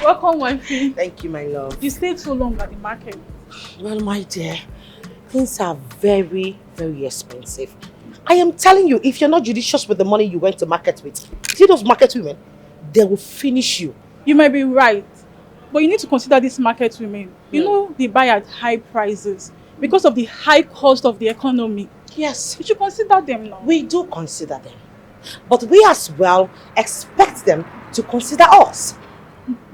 Welcome, wifey. Thank you, my love. You stayed so long at the market. Well, my dear, things are very, very expensive. I am telling you, if you're not judicious with the money you went to market with, see those market women, they will finish you. You might be right, but you need to consider these market women. You know they buy at high prices because of the high cost of the economy. Yes. You should consider them now. We do consider them. But we as well expect them to consider us.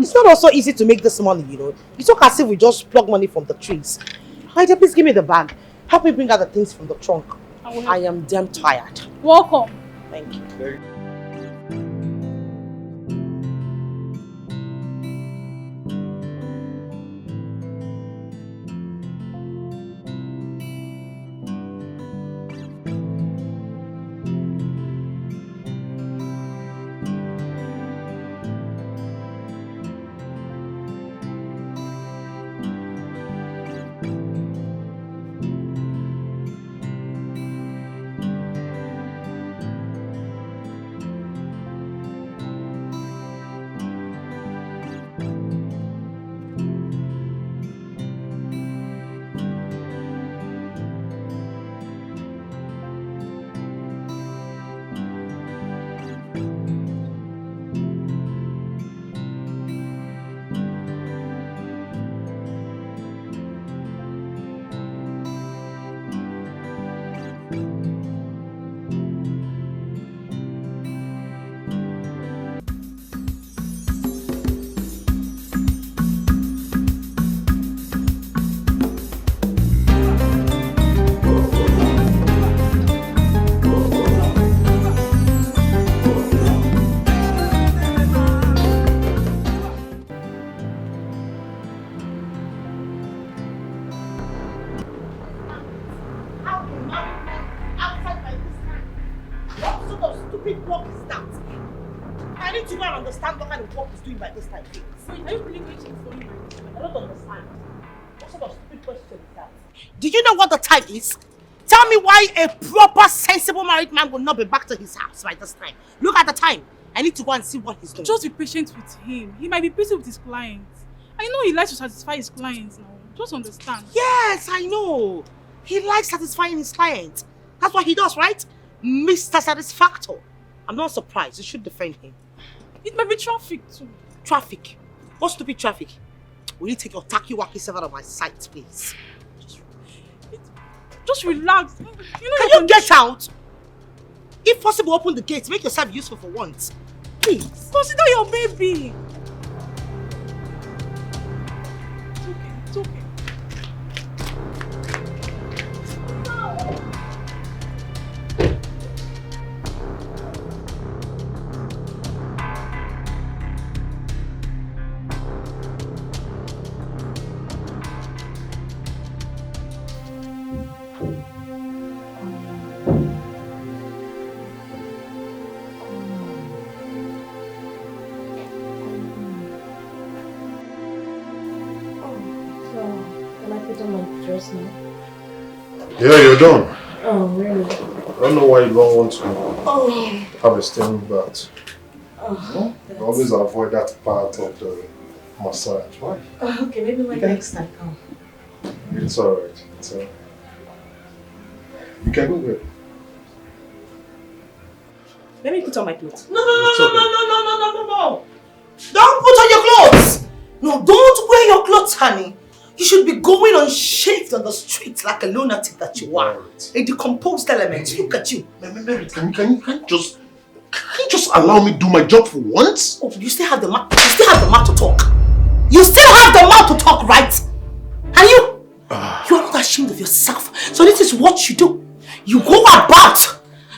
It's not also easy to make this money, you know. It's not as if we just plug money from the trees. Hi there, please give me the bag. Help me bring out the things from the trunk. I am damn tired. Welcome. Thank you. Is? Tell me why a proper, sensible married man will not be back to his house by this time. Look at the time. I need to go and see what he's doing. Just be patient with him. He might be busy with his clients. I know he likes to satisfy his clients now. Just understand. Yes, I know. He likes satisfying his clients. That's what he does, right? Mr. Satisfactor. I'm not surprised. You should defend him. It might be traffic too. Traffic? What stupid traffic? Will you take your tacky-wacky self out of my sight, please? Just relax. You know, Can you get out? If possible, open the gates. Make yourself useful for once. Please. Consider your baby. It's okay. It's okay. Yeah, you're done. Oh, really? I don't know why you don't want to have a steam bath. Oh, you always avoid that part of the massage. Why? Okay, maybe when next time. It's alright. It's alright. You can go there. Let me put on my clothes. No. Okay. Don't put on your clothes. No, don't wear your clothes, honey. You should be going unshaved on the streets like a lunatic that you are. A decomposed element. Look at you. Can you just allow me to do my job for once? Oh, you still have the mouth to talk. You still have the mouth to talk, right? And you are not ashamed of yourself. So this is what you do. You go about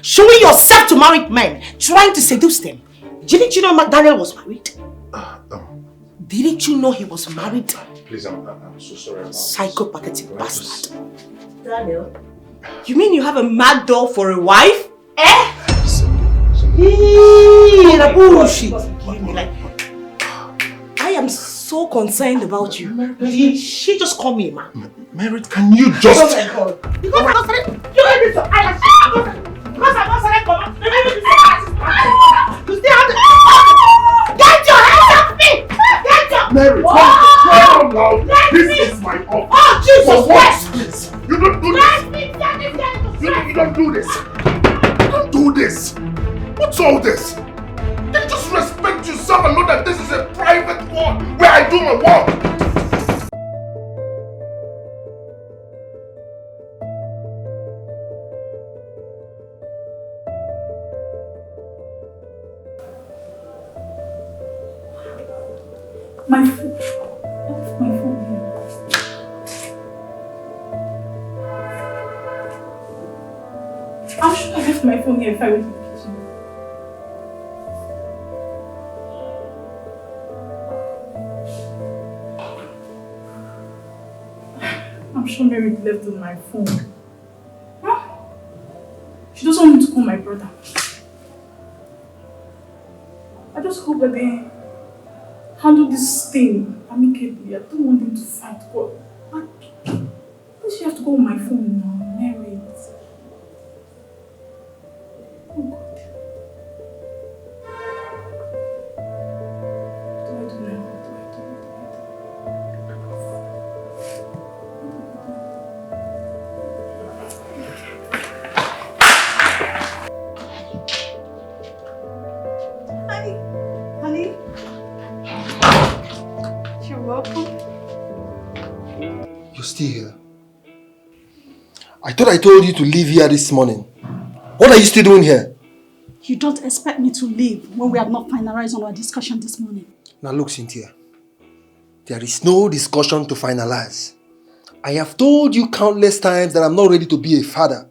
showing yourself to married men, trying to seduce them. Didn't you know Daniel was married? Didn't you know he was married? Please, I'm so sorry. Psychopathic bastard. Daniel? You mean you have a mad doll for a wife? I am so concerned about you. Did she just call me a man? Merit, can you just... Oh my God. Because I'm not saying... You still have the... Get your hands off me! Get your... Don't do this. Don't do this. What's all this? Can you just respect yourself and know that this is a private one where I do my work? My phone. I left my phone here. I'm sure I left my phone here if I went to the kitchen. I'm sure Mary left on my phone. Huh? She doesn't want me to call my brother. I just hope that they handle this thing amicably. I don't want them to fight. But why does she have to go on my phone now? Mary. Oh God. What do I do now? What do I do? Honey? You're welcome. You're still here. I thought I told you to leave here this morning. What are you still doing here? You don't expect me to leave when we have not finalized on our discussion this morning. Now look, Cynthia. There is no discussion to finalize. I have told you countless times that I'm not ready to be a father.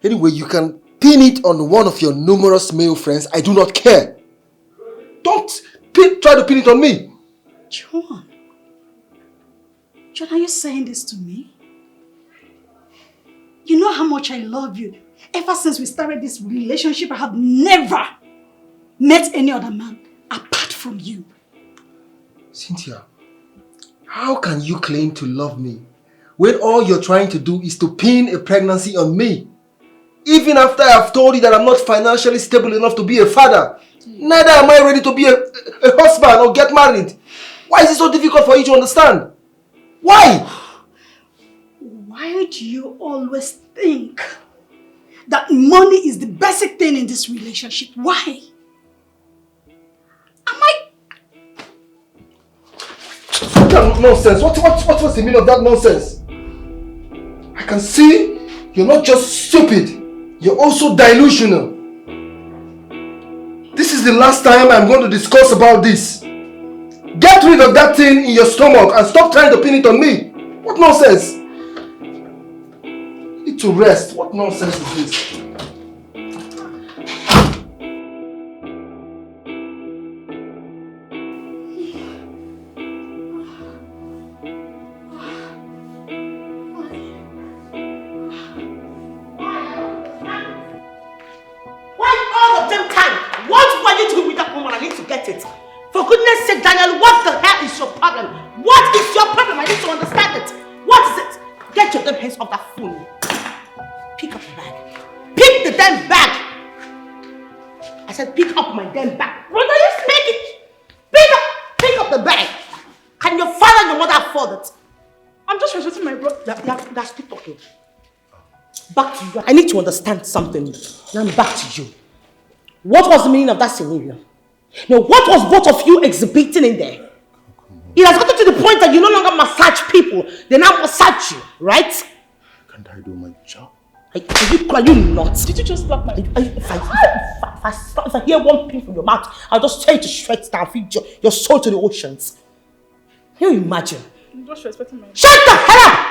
Anyway, you can pin it on one of your numerous male friends. I do not care. Don't try to pin it on me. John, are you saying this to me? You know how much I love you. Ever since we started this relationship, I have never met any other man apart from you. Cynthia, how can you claim to love me when all you're trying to do is to pin a pregnancy on me? Even after I've told you that I'm not financially stable enough to be a father, neither am I ready to be a husband or get married. Why is it so difficult for you to understand? Why? Why do you always think that money is the basic thing in this relationship? Why? Am I... That nonsense. What's the meaning of that nonsense? I can see you're not just stupid, you're also delusional. This is the last time I'm going to discuss about this. Get rid of that thing in your stomach and stop trying to pin it on me. What nonsense? Need to rest. What nonsense is this? For goodness sake, Daniel, what the hell is your problem? What is your problem? I need to understand it. What is it? Get your damn hands off that phone. Pick up the bag. Pick the damn bag. I said pick up my damn bag. What are you speaking? Pick up the bag. Can your father and your mother afford it? I'm just respecting my brother. That's keep talking. Back to you. I need to understand something. Now back to you. What was the meaning of that scenario? Now, what was both of you exhibiting in there? It has gotten to the point that you no longer massage people. They now massage you, right? Can't I do my job? Are you not? Did you just slap my... If I hear one pin from your mouth, I'll just tell you to stretch down, feed your soul to the oceans. Can you imagine? I'm just respecting my... Shut the hell up!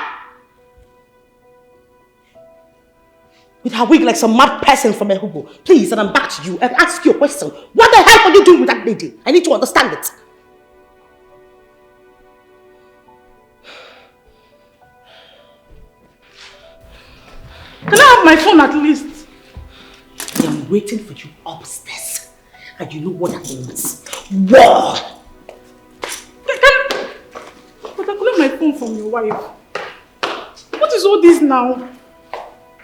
With her wig like some mad person from a hobo. Please, and I'm back to you and ask you a question. What the hell are you doing with that lady? I need to understand it. Can I have my phone at least? I am waiting for you upstairs. And you know what that means. War! But I couldn't my phone from your wife. What is all this now?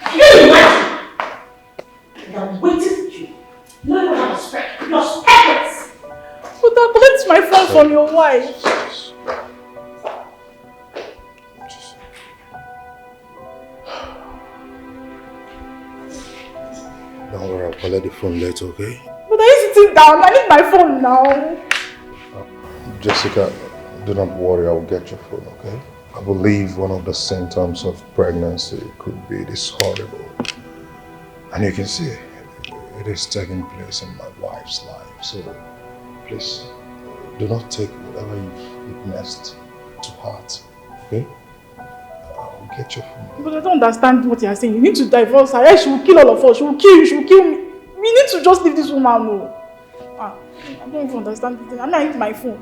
I am waiting for you. No one has respect. You're speckless. But I collect my phone from your wife. Don't worry, I'll collect the phone later, okay? But are you sitting down? I need my phone now. Jessica, do not worry, I'll get your phone, okay? I believe one of the symptoms of pregnancy could be this horrible. And you can see it is taking place in my wife's life. So please, do not take whatever you've witnessed to heart, okay? I'll get your phone. But I don't understand what you're saying. You need to divorce her. Else she will kill all of us. She will kill you. She will kill me. We need to just leave this woman alone. I don't even understand this thing. I need my phone.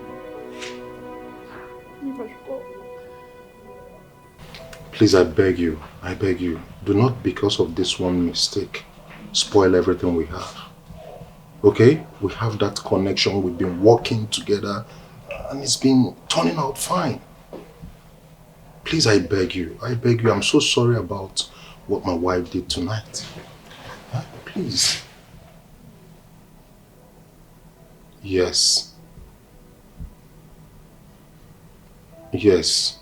Please, I beg you, do not, because of this one mistake, spoil everything we have. Okay? We have that connection, we've been working together, and it's been turning out fine. Please, I beg you, I'm so sorry about what my wife did tonight. Huh? Please. Yes. Yes.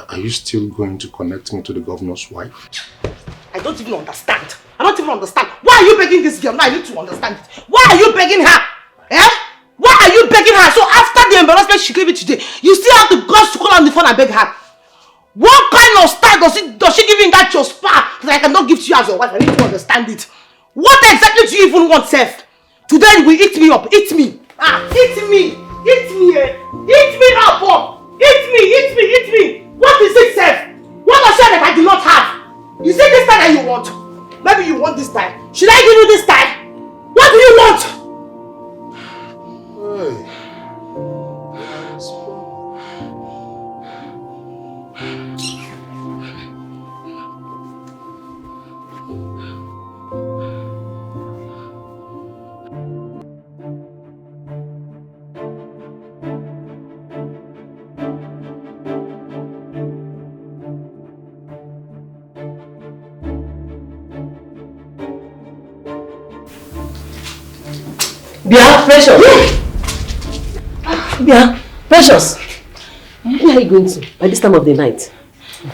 Are you still going to connect me to the governor's wife? I don't even understand. Why are you begging this girl? Now I need to understand it. Why are you begging her? Eh? Why are you begging her? So after the embarrassment she gave you today, you still have the guts to call on the phone and beg her? What kind of style does she give you in that your spa that I cannot give to you as your wife? I need to understand it. What exactly do you even want, Seth? Today you will eat me up. Eat me. Eat me. Eat me. Eat me up. Eat me. What is it, Seth? What was that I do not have? You say this time that you want. Maybe you want this time. Should I give you this time? What do you want? Hey. Bia, Precious! Bia, Precious! Where are you going to by this time of the night?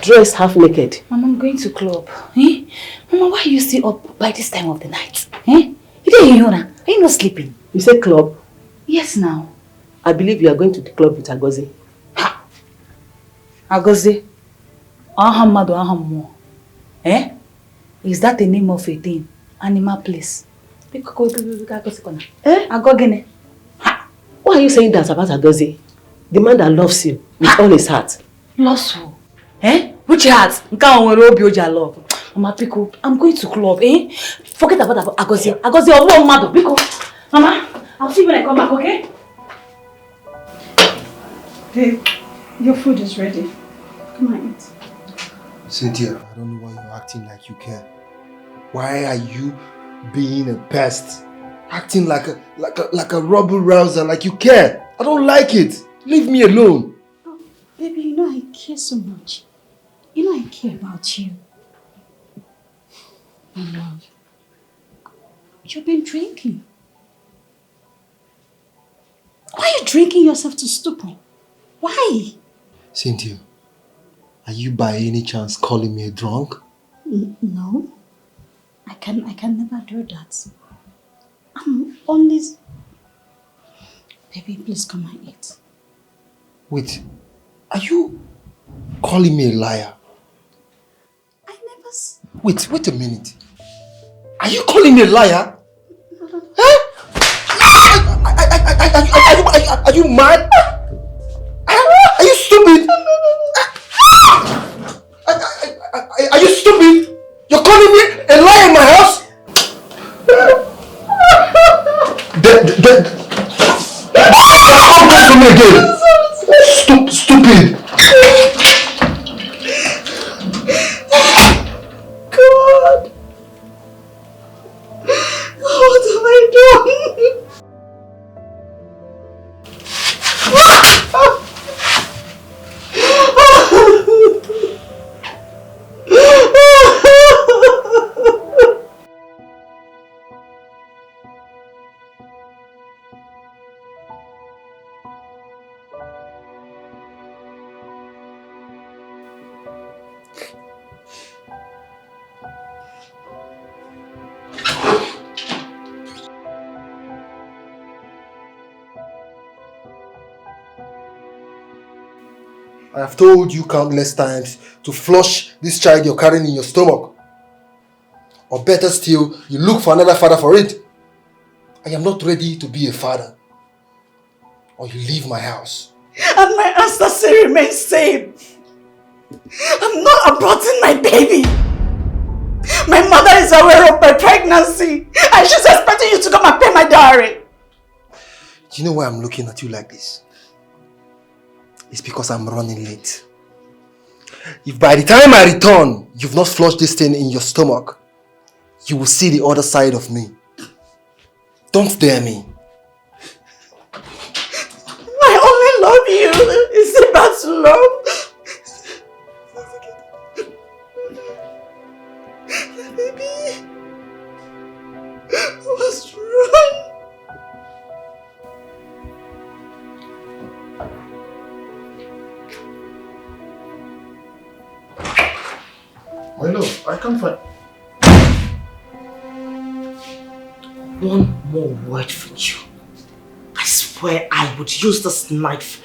Dressed half naked. Mama, I'm going to club. Eh? Mama, why are you still up by this time of the night? Eh? You didn't hear now? Are you not sleeping? You say club? Yes, now. I believe you are going to the club with Agozi. Ha! Agozi? Ahamadu Ahamu. Eh? Is that the name of a thing? Animal place? Eh? Agogene. Why are you saying that about Agozi? The man that loves you with all his heart. Loves who? Eh? Which heart? Love. Mama, Pico, I'm going to club, eh? Forget about Agozi. Agozi, oh, mother, Pico. Mama, I'll see you when I come back, okay? Babe, your food is ready. Come on, eat. Cynthia, I don't know why you're acting like you care. Why are you being a pest? Acting like a rubble rouser, like you care. I don't like it. Leave me alone. Oh, baby, you know I care so much. You know I care about you. My love, you've been drinking. Why are you drinking yourself to stupor? Why? Cynthia, are you by any chance calling me a drunk? No. I can never do that. I'm only... Baby, please come and eat. Wait, are you calling me a liar? I never... Wait a minute. Are you calling me a liar? Huh? Are you mad? Are you stupid? Are you stupid? You're calling me a liar in my house? Come back to me again. Stupid. God! What have I done? I have told you countless times to flush this child you're carrying in your stomach. Or better still, you look for another father for it. I am not ready to be a father. Or you leave my house. And my answer still remains same. I'm not aborting my baby. My mother is aware of my pregnancy and she's expecting you to come and pay my dowry. Do you know why I'm looking at you like this? It's because I'm running late. If by the time I return, you've not flushed this thing in your stomach, you will see the other side of me. Don't dare me. I only love you. Is it about love? Baby, what's wrong? My love, I can't find... One more word from you. I swear I would use this knife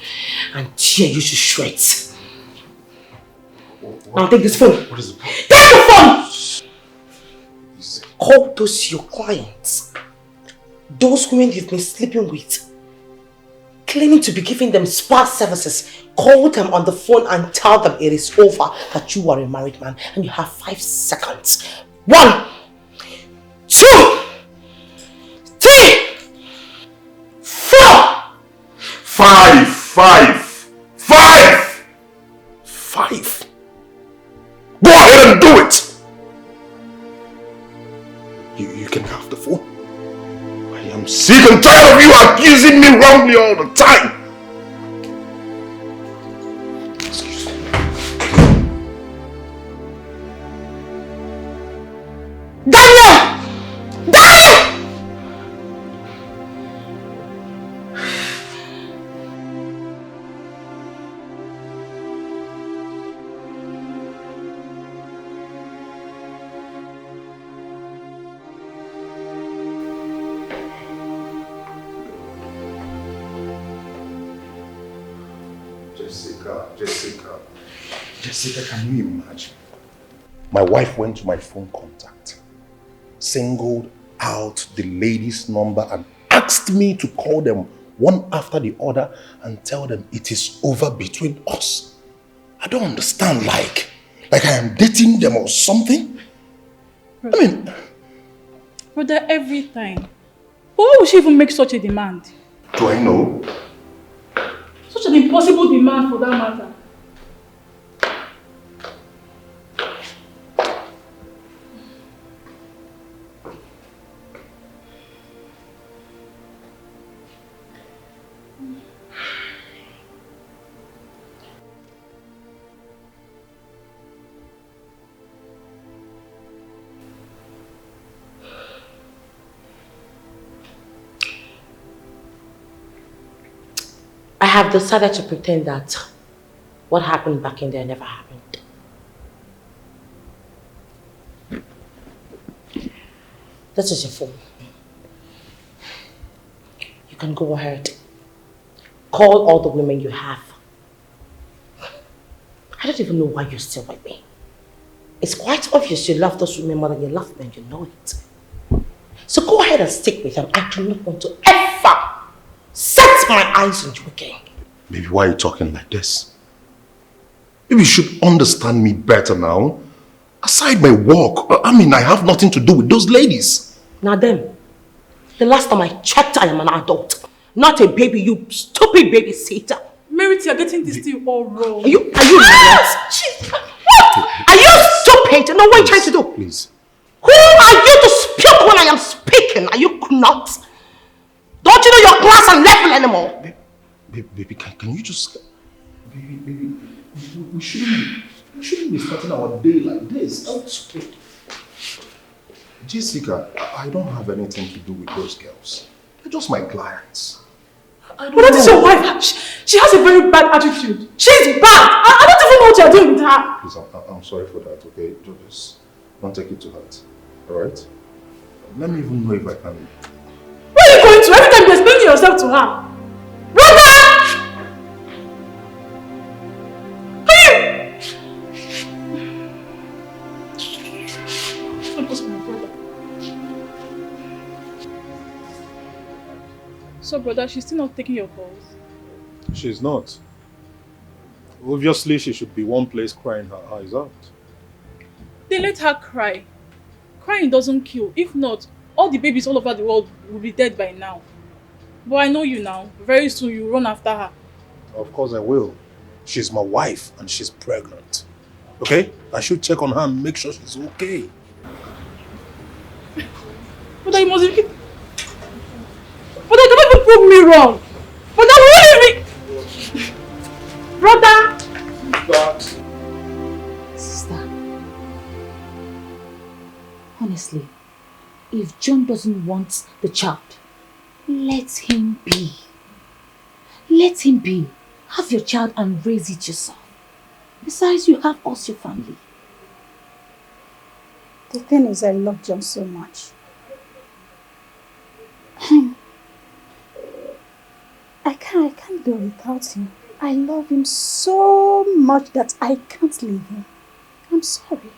and tear you to shreds. Now take this phone. What is it? Take the phone! Call those your clients. Those women you've been sleeping with. Claiming to be giving them spa services. Call them on the phone and tell them it is over, that you are a married man and you have 5 seconds. 1, 2, 3, 4. 5, 5, 5! 5? Go ahead and do it! You can have the phone. I am sick and tired of you accusing me wrongly all the time. Excuse me. Daniel! Daniel! Jessica, can you imagine? My wife went to my phone contact, singled out the lady's number and asked me to call them one after the other and tell them it is over between us. I don't understand, like I am dating them or something. Brother, I mean... Brother, every time. But why would she even make such a demand? Do I know? Such an impossible demand for that matter. I have decided to pretend that what happened back in there never happened. This is your phone. You can go ahead. Call all the women you have. I don't even know why you're still with me. It's quite obvious you love those women more than you love them, you know it. So go ahead and stick with them. I do not want to ever set my eyes on you again. Baby, why are you talking like this? Maybe you should understand me better now. Aside my work, I mean, I have nothing to do with those ladies. Now then, the last time I checked, I am an adult. Not a baby, you stupid babysitter. Marital, you're getting this thing all wrong. Are you nuts? What? Are you stupid? No, what are you trying to do? Please. Who are you to speak when I am speaking? Are you nuts? Don't you know your class and level anymore? Baby, can you just... Baby, we shouldn't be starting our day like this. That's stupid. Jessica, I don't have anything to do with those girls. They're just my clients. But that is your wife. She has a very bad attitude. She's bad. I don't even know what you're doing with her. Please, I'm sorry for that, okay? Just don't take it to heart. Alright? Let me even know if I can... Where are you going to? Every time you're explaining yourself to her. Brother! up, brother? She's still not taking your calls. She's not. Obviously, she should be one place crying her eyes out. Then let her cry. Crying doesn't kill. If not, all the babies all over the world will be dead by now. But I know you now. Very soon you run after her. Of course I will. She's my wife and she's pregnant. Okay? I should check on her and make sure she's okay. But I must even... But I cannot even prove me wrong. But I will really... Brother! Sister, honestly, if John doesn't want the child, let him be. Let him be. Have your child and raise it yourself. Besides, you have us, your family. The thing is, I love John so much. I can't go without him. I love him so much that I can't leave him. I'm sorry.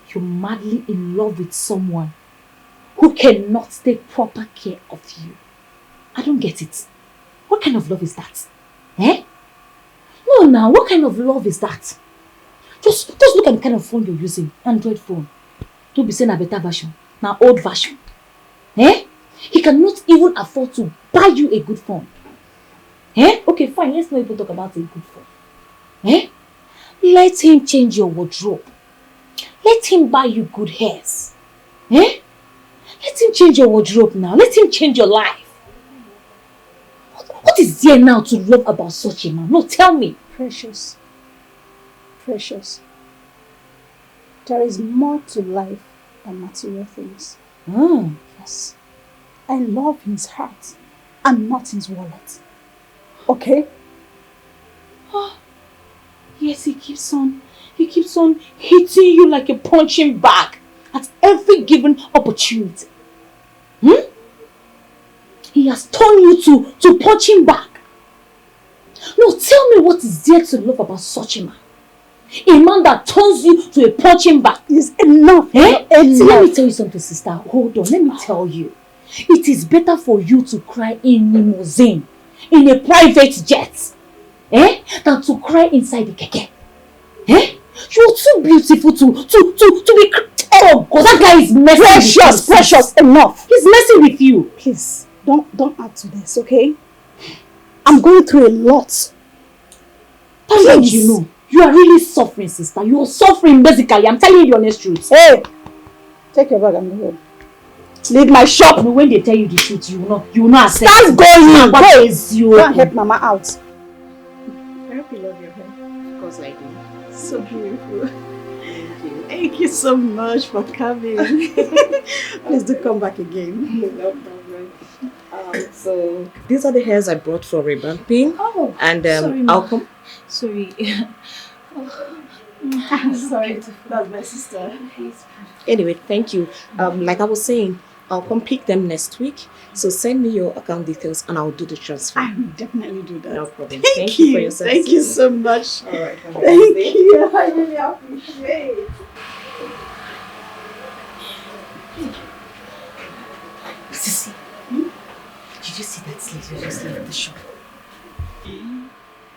You're madly in love with someone who cannot take proper care of you. I don't get it. What kind of love is that? Eh? No, now, what kind of love is that? Just look at the kind of phone you're using. Android phone. Don't be saying a better version. Now, old version. Eh? He cannot even afford to buy you a good phone. Eh? Okay, fine. Let's not even talk about a good phone. Eh? Let him change your wardrobe. Let him buy you good hairs. Eh? Let him change your wardrobe now. Let him change your life. What is there now to love about such a man? No, tell me. Precious. Precious. There is more to life than material things. Yes. I love his heart and not his wallet. Okay? Oh, yes, he keeps on hitting you like a punching bag at every given opportunity. He has turned you to punching bag. No, tell me what is there to love about such a man? A man that turns you to a punching bag. Is enough. Eh? Enough. See, let me tell you something, sister. Hold on, let me tell you. It is better for you to cry in limousine, in a private jet, than to cry inside the keke. Eh? You're too beautiful to be... Oh, God, that guy is messing with you. Precious, enough. He's messing with you. Please, don't add to this, okay? I'm going through a lot. Thank God you know. You are really suffering, sister. You are suffering basically. I'm telling you the honest truth. Hey! Take your bag and go home. Leave my shop. No, when they tell you the truth, you will not accept. Start going! Go! You can't help Mama out. I hope you love your hair. Of course I do. So beautiful. Thank you. Thank you so much for coming. Please do come back again. No problem. So these are the hairs I brought for revamping. Oh, and sorry, I'll come. Sorry. Sorry, that's my sister. Anyway, thank you. Like I was saying, I'll come pick them next week. So send me your account details and I'll do the transfer. I will definitely do that. No problem. Thank you for your service. Thank you so much. All right. Thank you. I really appreciate it. Sissy, did you see that lady just left the shop?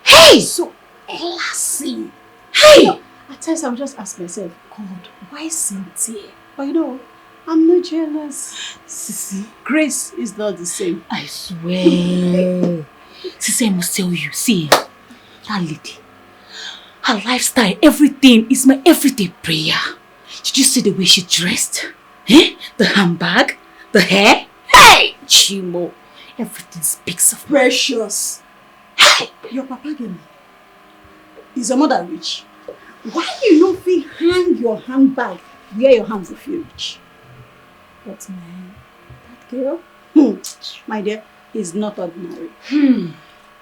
Hey! So classy. Hey! At times I'll just ask myself, God, why Cynthia? But you know, I'm not jealous. Sissy, Grace is not the same. I swear. Sissy, I must tell you, see, that lady, her lifestyle, everything is my everyday prayer. Did you see the way she dressed? Eh? The handbag, the hair. Hey! Chimo, everything speaks of Precious. Hey! Your papa gave me. Is your mother rich? Why you don't feel hang your handbag where your hands will feel rich? But man, that girl, my dear, is not ordinary.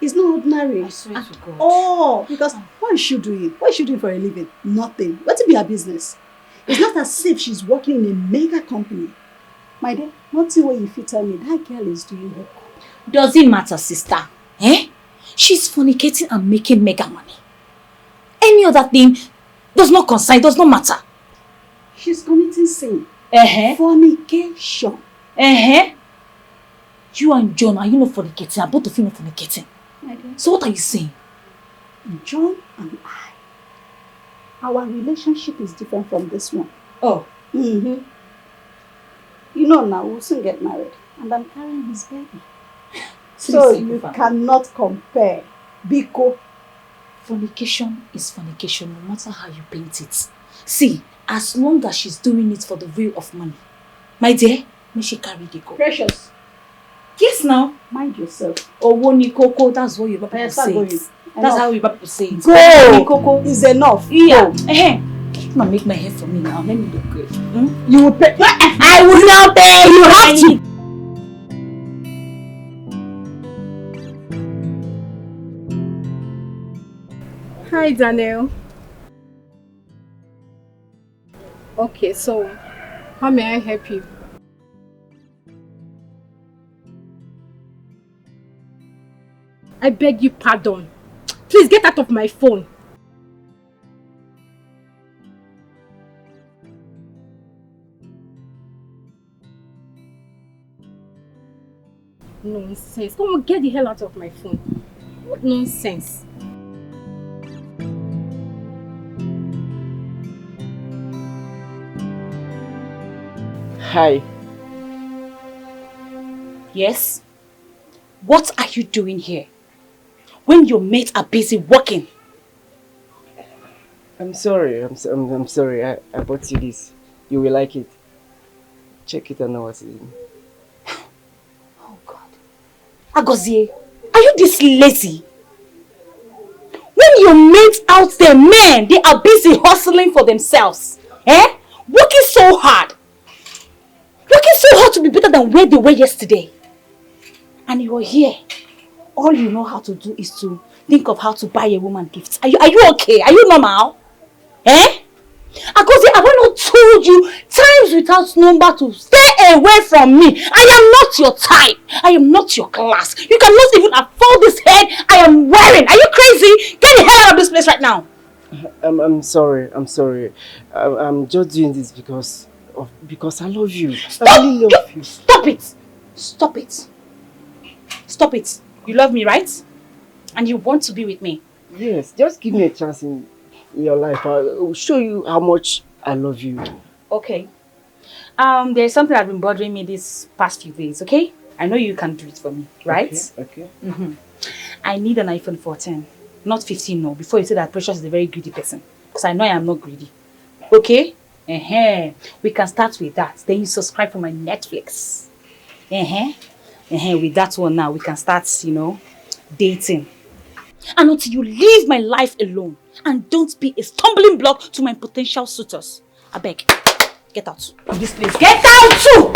It's not ordinary. I swear to God. Oh, because what is she doing? What is she doing for a living? Nothing. What be her business? It's not as if she's working in a mega company. My dear, nothing what you fit tell me. That girl is doing her. Doesn't matter, sister. Eh? She's fornicating and making mega money. Any other thing does not concern, does not matter. She's committing sin. Uh-huh. Fornication. Uh-huh. You and John, are you not fornicating? Are both of you not fornicating? So what are you saying? John and I, our relationship is different from this one. Oh. Mm-hmm. You know now, we'll soon get married. And I'm carrying his baby. So you cannot compare. Biko. Fornication is fornication, no matter how you paint it. See, as long as she's doing it for the will of money, my dear, may she carry the go. Precious. Yes, now. Mind yourself. Oh, Woni Coco, that's what your people say. That's how your people say it. Go! Coco is enough. Yeah. Come and make my hair for me now. Let me look good. You will pay. I will now pay. You have to. Hi, Daniel. Okay, so how may I help you? I beg you pardon. Please get out of my phone. Nonsense. Come on, get the hell out of my phone. What nonsense. Hi. Yes? What are you doing here? When your mates are busy working? I'm sorry. I'm sorry. I bought you this. You will like it. Check it and know what's in. Oh God. Agozie, are you this lazy? When your mates out there, men, they are busy hustling for themselves. Working so hard. Working so hard to be better than where they were yesterday. And you are here. All you know how to do is to think of how to buy a woman gifts. Are you okay? Are you normal? Agozie, have I not told you times without number to stay away from me? I am not your type. I am not your class. You cannot even afford this head I am wearing. Are you crazy? Get the hell out of this place right now. I'm sorry. I'm sorry. I'm just doing this because I love you. Stop! I really love you. Stop it! Stop it! Stop it! You love me, right? And you want to be with me? Yes, just give me a chance in your life. I'll show you how much I love you. Okay. There's something that's been bothering me these past few days, okay? I know you can do it for me, right? Okay. I need an iPhone 14. Not 15, no. Before you say that Precious is a very greedy person. Because I know I am not greedy. Okay? We can start with that. Then you subscribe for my Netflix. With that one now, we can start, dating. And until you leave my life alone and don't be a stumbling block to my potential suitors. I beg, get out of this place. Get out too!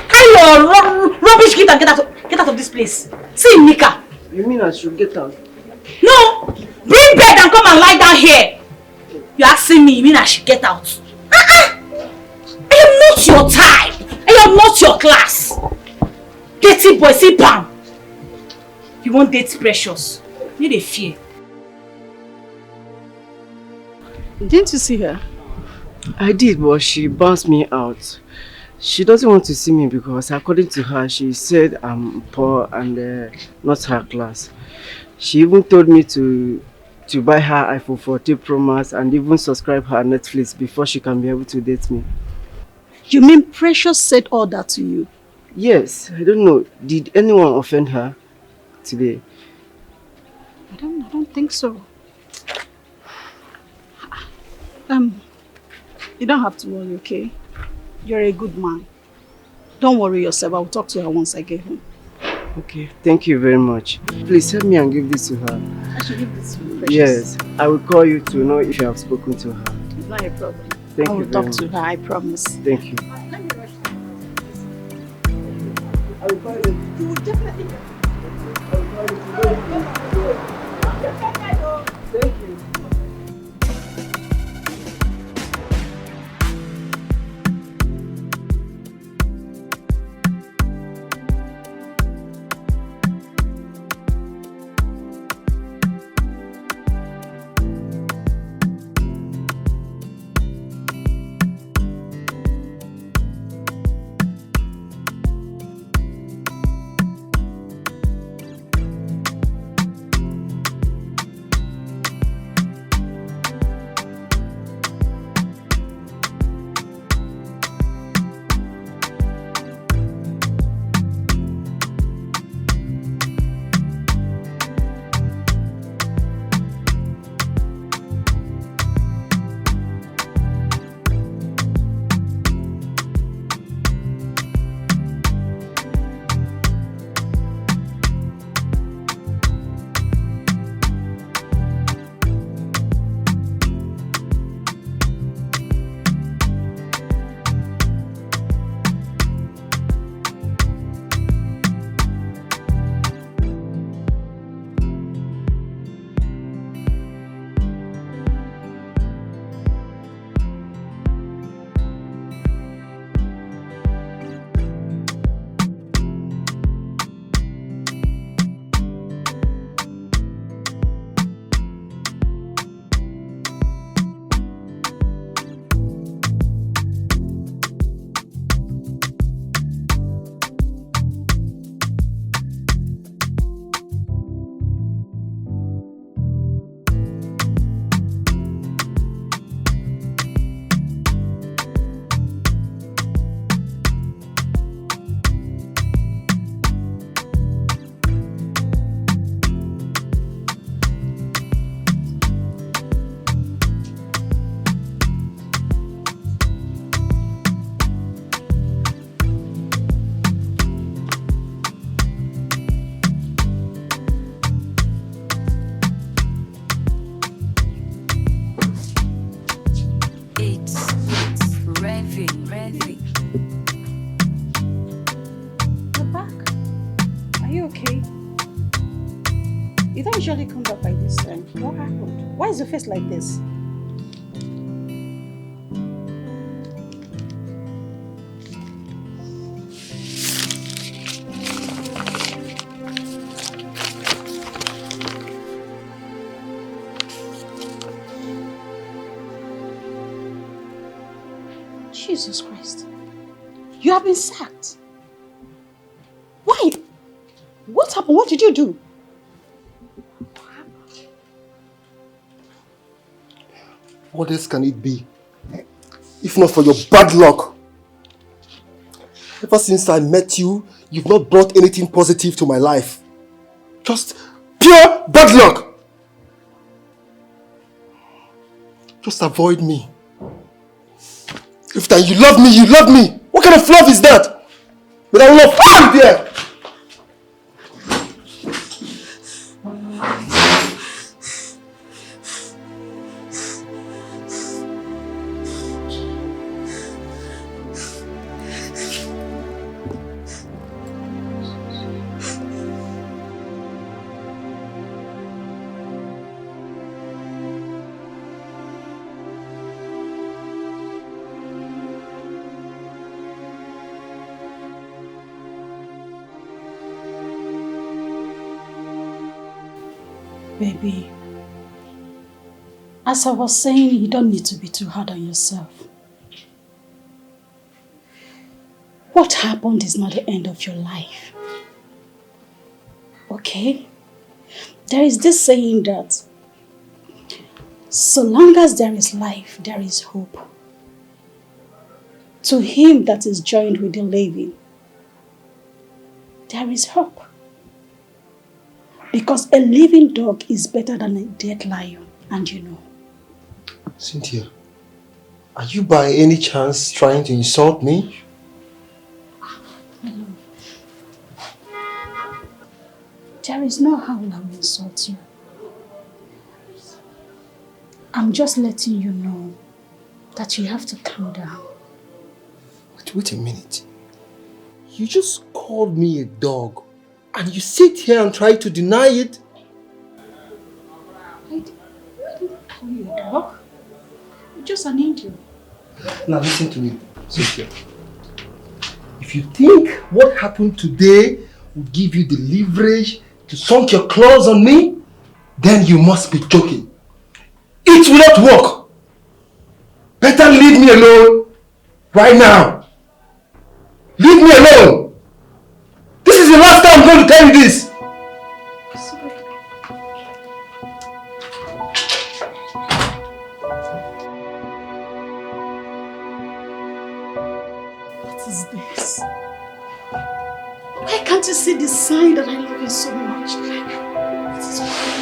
Carry your rubbish gift and get out of this place. See, Nika. You mean I should get out? No! Bring bed and come and lie down here. You're asking me, you mean I should get out? I am not your type. I am not your class. Dirty boy, see Pam. You won't date Precious. You need a fear. Didn't you see her? I did, but she bounced me out. She doesn't want to see me because, according to her, she said I'm poor and not her class. She even told me to buy her iPhone 14 Pro Max and even subscribe her Netflix before she can be able to date me. You mean Precious said all that to you? Yes, I don't know. Did anyone offend her today? I don't think so. You don't have to worry, okay? You're a good man. Don't worry yourself. I'll talk to her once I get home. Okay, thank you very much. Please help me and give this to her. I should give this to you, Precious. Yes, I will call you to know if you have spoken to her. It's not a problem. Thank I you will very talk to her, I promise. Thank you. I will call you. You will definitely. Thank you. to face like this? Jesus Christ. You have been sacked. Why? What happened? What did you do? What else can it be? If not for your bad luck. Ever since I met you, you've not brought anything positive to my life. Just pure bad luck. Just avoid me. If that you love me, you love me. What kind of love is that? But I will not find you there. Baby, as I was saying, you don't need to be too hard on yourself. What happened is not the end of your life. Okay? There is this saying that so long as there is life, there is hope. To him that is joined with the living, there is hope. Because a living dog is better than a dead lion, and you know. Cynthia, are you by any chance trying to insult me? Hello. There is no how I will insult you. I'm just letting you know that you have to calm down. Wait a minute. You just called me a dog. And you sit here and try to deny it? I didn't call you a dog. You're just an angel. Now listen to me, Cynthia. If you think what happened today will give you the leverage to sunk your claws on me, then you must be joking. It will not work. Better leave me alone right now. Leave me alone. This is the last time I'm going to tell you this. Sorry. What is this? Why can't you see the sign that I love you so much? What is wrong?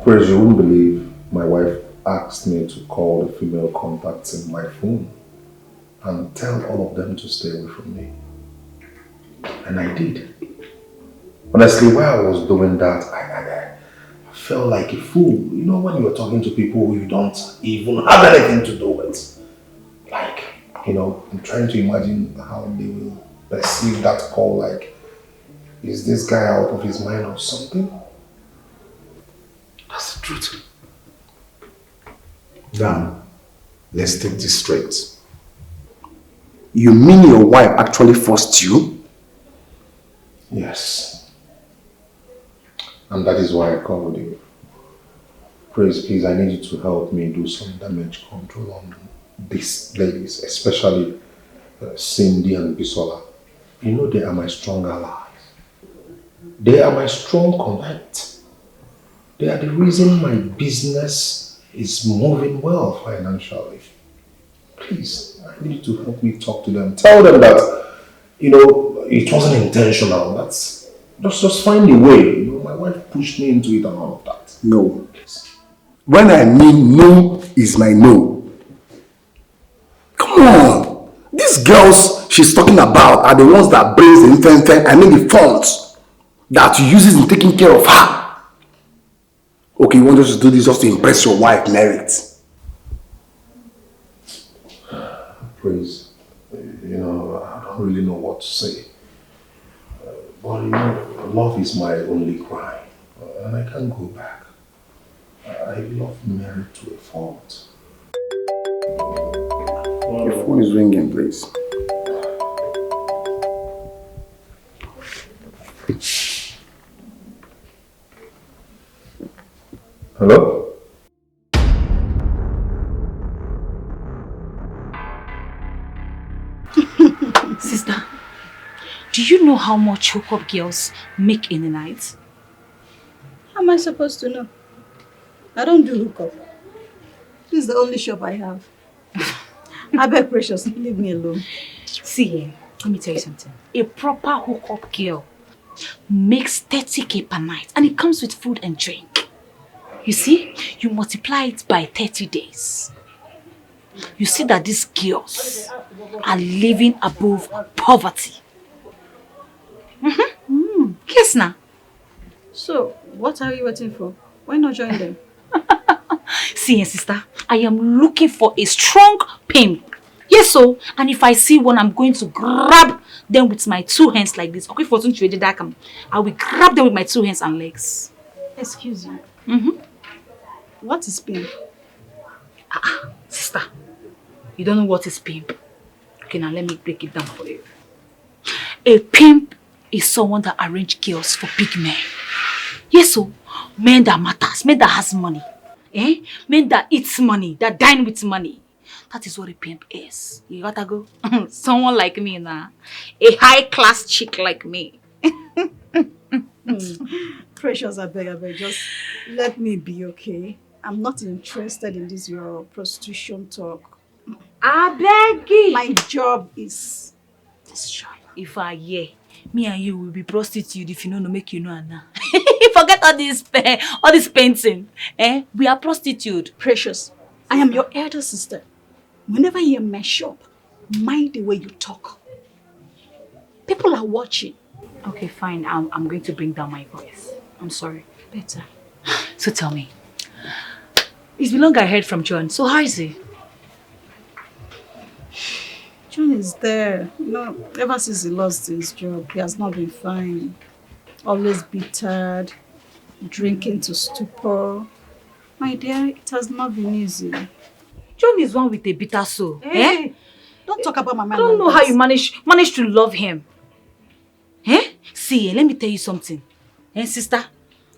Praise, you wouldn't believe my wife asked me to call the female contacts in my phone and tell all of them to stay away from me. And I did. Honestly, while I was doing that, I felt like a fool. You know, when you're talking to people who you don't even have anything to do with. Like, you know, I'm trying to imagine how they will perceive that call. Like, is this guy out of his mind or something? That's the truth. Now, let's take this straight. You mean your wife actually forced you? Yes. And that is why I called you. Praise, please, I need you to help me do some damage control on these ladies, especially Cindy and Bisola. You know they are my strong allies. They are my strong connect. They are the reason my business is moving well financially. Please, I need you to help me talk to them. Tell them that, you know, it wasn't intentional. That's just find a way. You know, my wife pushed me into it and all of that. No. When I mean no is my no. Come on. These girls she's talking about are the ones that brings the the funds that you uses in taking care of her. Okay, you want us to do this just to impress your wife, Merit? Praise, you know, I don't really know what to say. But you know, love is my only crime. And I can't go back. I love Mary to a fault. Your phone is ringing, please. Hello? Sister, do you know how much hookup girls make in the night? How am I supposed to know? I don't do hookup. This is the only shop I have. I beg, Precious, leave me alone. See, let me tell you something. A proper hookup girl makes 30k per night and it comes with food and drink. You see, you multiply it by 30 days. You see that these girls are living above poverty. Yes, now. So, what are you waiting for? Why not join them? See, sister, I am looking for a strong pimp. Yes, so, and if I see one, I'm going to grab them with my two hands like this. Okay, for I will grab them with my two hands and legs. Excuse you. What is pimp? Sister, you don't know what is pimp. Okay, now let me break it down for you. A pimp is someone that arranges girls for big men. Yes, so, men that matters, men that has money. Men that eats money, that dine with money. That is what a pimp is. You gotta go. Someone like me now. A high-class chick like me. Precious, I beg, just let me be, okay? I'm not interested in this your prostitution talk. I beg you. My job is this job. If I hear, me and you will be prostitute if you know no make you know Anna. Forget all this painting. We are prostitute. Precious, I am your elder sister. Whenever you mess up, mind the way you talk. People are watching. Okay, fine. I'm going to bring down my voice. I'm sorry. Better. So tell me. It's been long I heard from John. So how is he? John is there. You know, ever since he lost his job, he has not been fine. Always bitter, drinking to stupor. My dear, it has not been easy. John is one with a bitter soul. Hey, don't talk about my man. I don't know how you manage to love him. See, let me tell you something. Sister?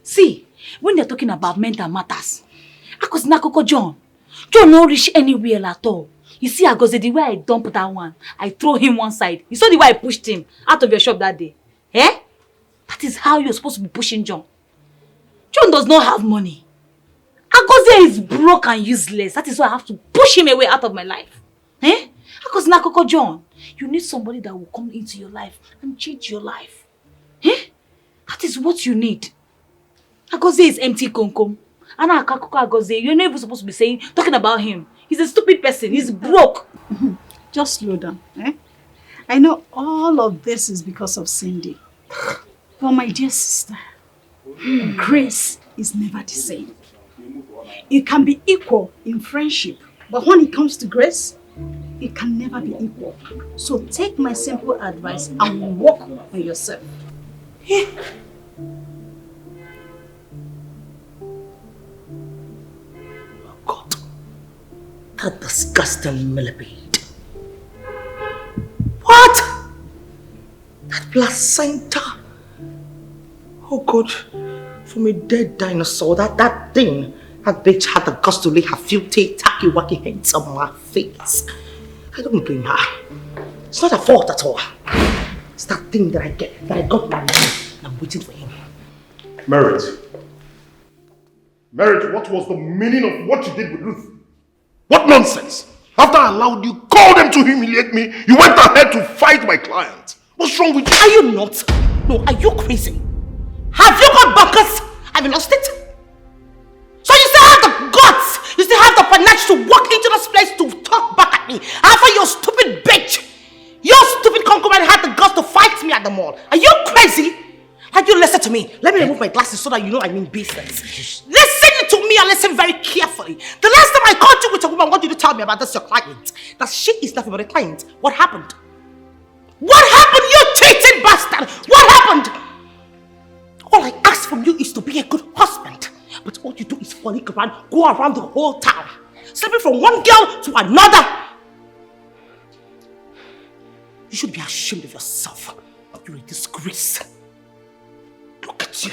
See, when they're talking about mental matters, John no reach anywhere at all. You see, the way I dumped that one, I throw him one side. You saw the way I pushed him out of your shop that day. That is how you're supposed to be pushing John. John does not have money. Agoze is broke and useless. That is why I have to push him away out of my life. John, you need somebody that will come into your life and change your life. That is what you need. Agoze is empty konkom. And Agoze, you're not even supposed to be talking about him. He's a stupid person. He's broke. Just slow down. I know all of this is because of Cindy. But my dear sister, grace is never the same. It can be equal in friendship, but when it comes to grace, it can never be equal. So take my simple advice and work on yourself. That disgusting millipede. What? That placenta. Oh God, from a dead dinosaur, that thing, that bitch had the guts to lay her filthy, tacky-wacky hands on my face. I don't blame her. It's not her fault at all. It's that thing that I got my man, and I'm waiting for him. Merit, what was the meaning of what you did with Ruth? What nonsense! After I allowed you, called them to humiliate me, you went ahead to fight my client. What's wrong with you? Are you not? No, are you crazy? Have you got buckets? Have you lost it? So you still have the guts, you still have the panache to walk into this place to talk back at me after your stupid bitch, your stupid concubine had the guts to fight me at the mall. Are you crazy? Have you listen to me? Let me remove my glasses so that you know I mean business. Listen to me and listen very carefully. The last time I caught you with a woman, what did you tell me about this your client? That she is nothing but a client. What happened? What happened, you cheating bastard? What happened? All I ask from you is to be a good husband. But all you do is frolic around, go around the whole town, sleeping from one girl to another. You should be ashamed of yourself. You're a disgrace. Look at you.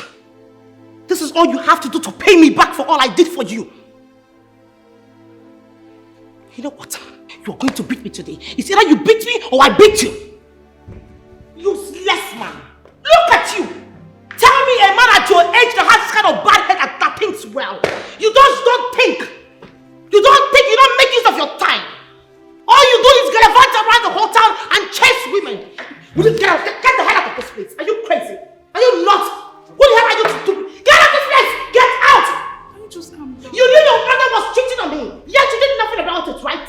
This is all you have to do to pay me back for all I did for you. You know what? You're going to beat me today. It's either you beat me or I beat you. Useless man. Look at you. Tell me a man at your age that has this kind of bad head that thinks well. You just don't think. You don't think, you don't make use of your time. All you do is gallivant around the whole town and chase women. Will you get the hell out of this place? Are you crazy? Are you not? What the hell are you doing? Get out of this place! Get out! Can you just calm down? You knew your brother was cheating on me, yet you did nothing about it, right?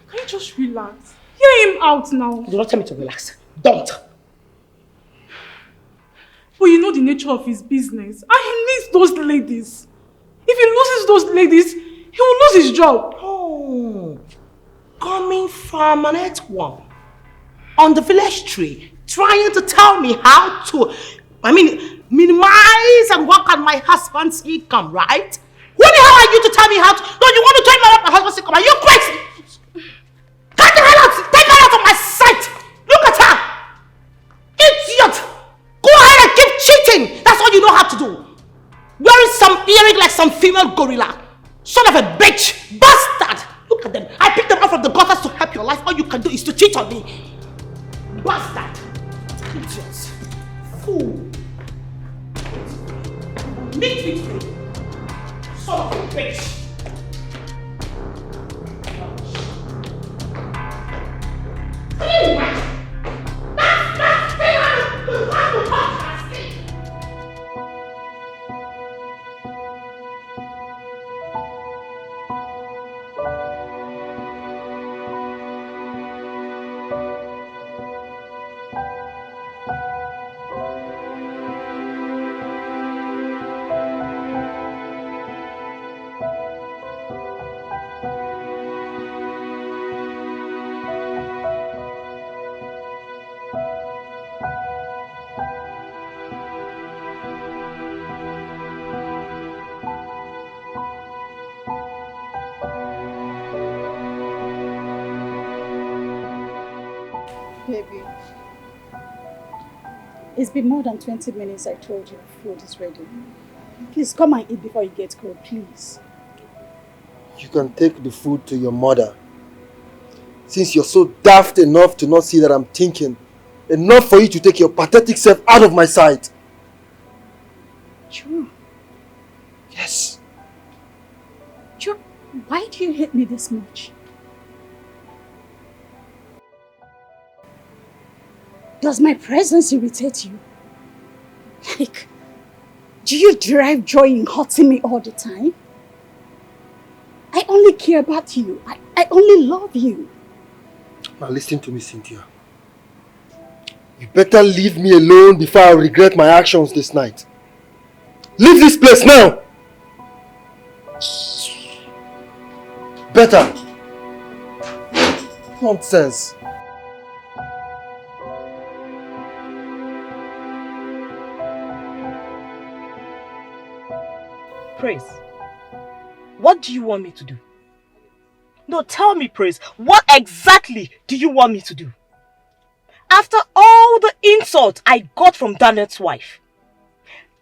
Can you just relax? Hear him out now. Do not tell me to relax. Don't. But you know the nature of his business. And he needs those ladies. If he loses those ladies, he will lose his job. Oh, coming from an earthworm on the village tree, trying to tell me how to, minimize and work on my husband's income, right? Who the hell are you to tell me how to? No, you want to tell me about my husband's income? Are you crazy? Get the hell out! Take her out of my sight! Look at her! Idiot! Go ahead and keep cheating! That's all you know how to do. Wearing some earring like some female gorilla. Son of a bitch! Bastard! Look at them. I picked them up from the gutters to help your life. All you can do is to cheat on me. Bastard! Idiots! Fool! Meet me! Son of a bitch! Baby, it's been more than 20 minutes I told you food is ready. Please come and eat before you get cold, please. You can take the food to your mother. Since you're so daft enough to not see that I'm thinking, enough for you to take your pathetic self out of my sight. Sure. Yes. Sure. Why do you hate me this much? Does my presence irritate you? Like, do you derive joy in hurting me all the time? I only care about you. I only love you. Now listen to me, Cynthia. You better leave me alone before I regret my actions this night. Leave this place now! Better. Nonsense. Praise. What do you want me to do? No, tell me, Praise, what exactly do you want me to do? After all the insults I got from Daniel's wife,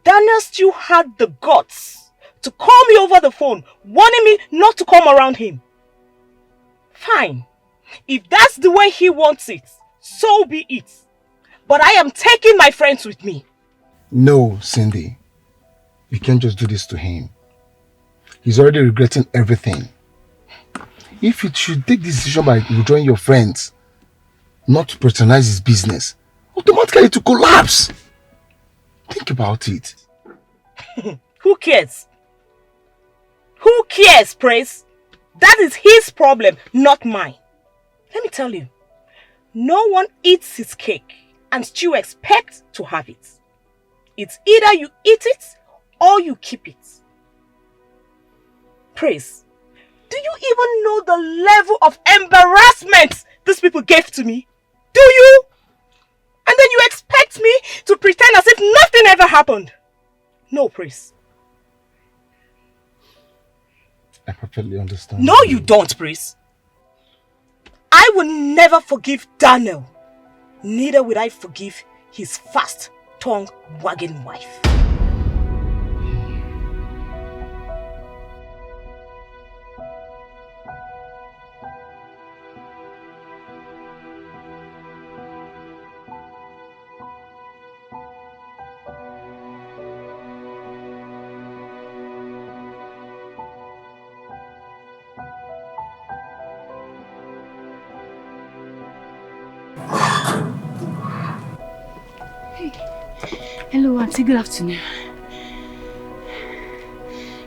Daniel still had the guts to call me over the phone, warning me not to come around him. Fine. If that's the way he wants it, so be it. But I am taking my friends with me. No, Cindy. You can't just do this to him. He's already regretting everything. If you should take this decision by withdrawing your friends, not to patronize his business, automatically to collapse. Think about it. Who cares? Who cares, Praise? That is his problem, not mine. Let me tell you, no one eats his cake and still expects to have it. It's either you eat it or you keep it. Praise, do you even know the level of embarrassment these people gave to me? Do you? And then you expect me to pretend as if nothing ever happened? No, Praise. I perfectly understand. No, you don't, Praise. I will never forgive Daniel. Neither will I forgive his fast-tongue wagging wife. Hello, Auntie. Good afternoon.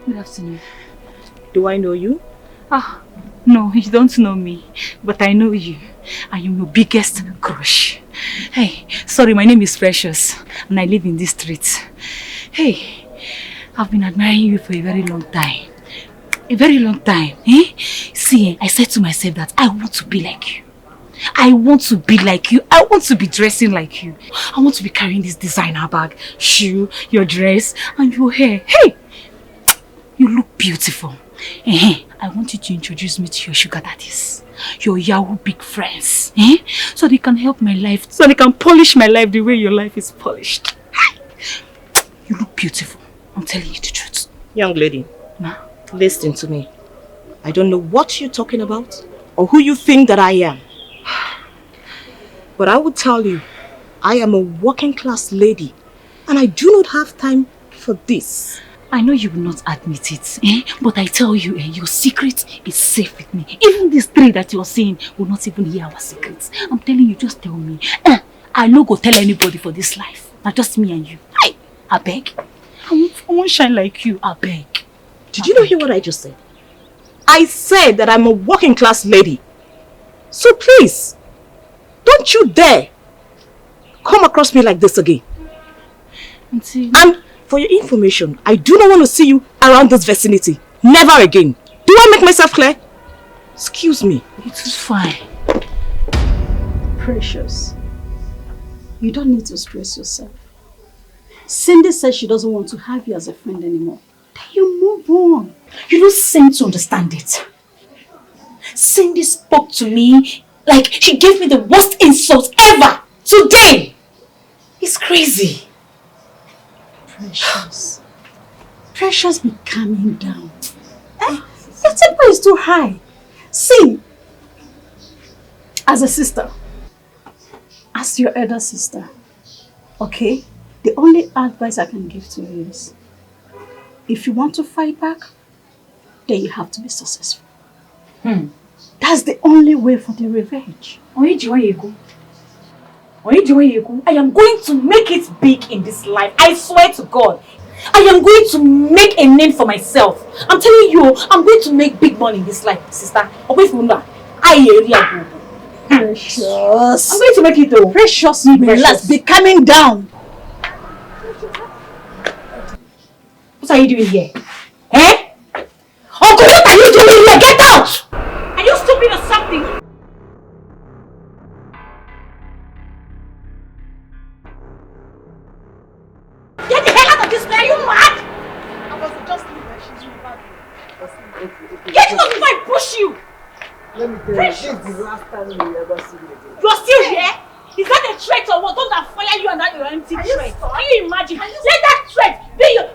Good afternoon. Do I know you? No, you don't know me, but I know you. I am your biggest crush. Hey, sorry, my name is Precious, and I live in this street. Hey, I've been admiring you for a very long time. A very long time, eh? See, I said to myself that I want to be like you. I want to be like you. I want to be dressing like you. I want to be carrying this designer bag, shoe, your dress, and your hair. Hey! You look beautiful. I want you to introduce me to your sugar daddies. Your Yahoo big friends. So they can help my life. So they can polish my life the way your life is polished. You look beautiful. I'm telling you the truth. Young lady, Ma? Listen to me. I don't know what you're talking about or who you think that I am. But I will tell you, I am a working class lady and I do not have time for this. I know you will not admit it, but I tell you, your secret is safe with me. Even these three that you're saying will not even hear our secrets. I'm telling you, just tell me. I no go tell anybody for this life. Not just me and you. I beg. I won't shine like you. I beg. Did you not hear what I just said? I said that I'm a working class lady. So please, don't you dare come across me like this again. Auntie. And for your information, I do not want to see you around this vicinity. Never again. Do I make myself clear? Excuse me. It's fine. Precious, you don't need to stress yourself. Cindy says she doesn't want to have you as a friend anymore. Then you move on. You don't seem to understand it. Cindy spoke to me like she gave me the worst insult ever today. It's crazy. Precious. Precious, be calming down. Your temper is too high. See, as a sister, as your elder sister, okay, the only advice I can give to you is, if you want to fight back, then you have to be successful. That's the only way for the revenge. I am going to make it big in this life. I swear to God. I am going to make a name for myself. I'm telling you, I'm going to make big money in this life, sister. Precious. I'm going to make it though. Precious, relax. Be calming down. What are you doing here? Uncle, what are you doing here? Get out! Are you stupid or something? Get the hell out of this place! Are you mad? I was just leaving. She's in the bathroom. Get out before I push you! Let me tell you, this is the last time you ever see me again. You're still here? Is that a threat or what? Don't that fire you and that your empty threat? Can you imagine? Let that threat be your...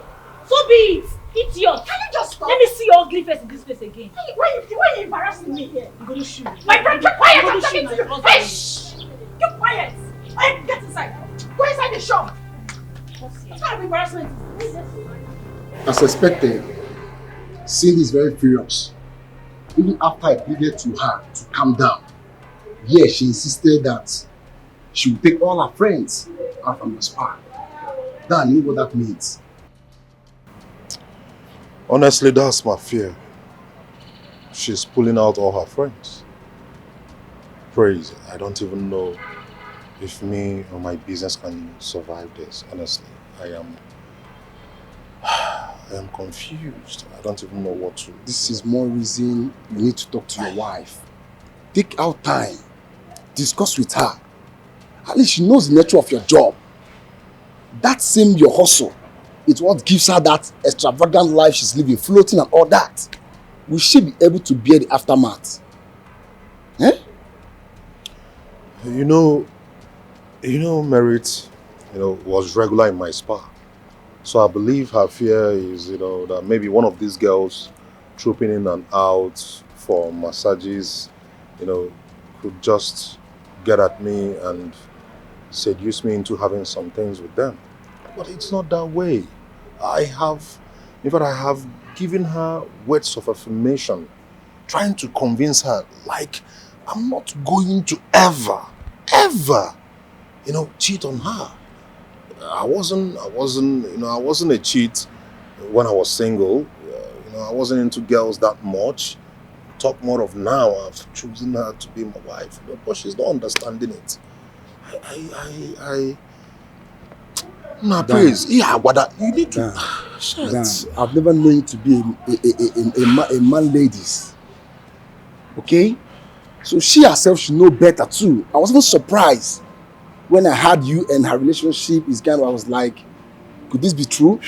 So be it. Idiot. Can you just stop? Let me see your ugly face in this place again. Why are you embarrassing me here? I'm going to shoot you. My friend, keep quiet. I'm talking to you. Hey, shh. Keep quiet. Hey, get inside. Go inside the shop. What kind of embarrassment is this? As expected, Cindy is very furious. Even after I pleaded to her to calm down, yes, she insisted that she would take all her friends out from the spa. That I knew what that means. Honestly, that's my fear. She's pulling out all her friends. Praise, I don't even know if me or my business can survive this. Honestly, I am confused. I don't even know what to do. This is more reason you need to talk to your wife. Take out time. Discuss with her. At least she knows the nature of your job. That same your hustle. It's what gives her that extravagant life she's living, floating and all that. Will she be able to bear the aftermath? Eh? You know, Merit, was regular in my spa. So I believe her fear is, that maybe one of these girls trooping in and out for massages, could just get at me and seduce me into having some things with them. But it's not that way. I have given her words of affirmation, trying to convince her, like, I'm not going to ever, cheat on her. I wasn't a cheat when I was single. I wasn't into girls that much. Talk more of now. I've chosen her to be my wife, but she's not understanding it. Praise. Yeah, what you need to. Dan, I've never known you to be a man ladies. Okay? So she herself should know better too. I was even surprised when I heard you and her relationship is kind of, I was like, could this be true?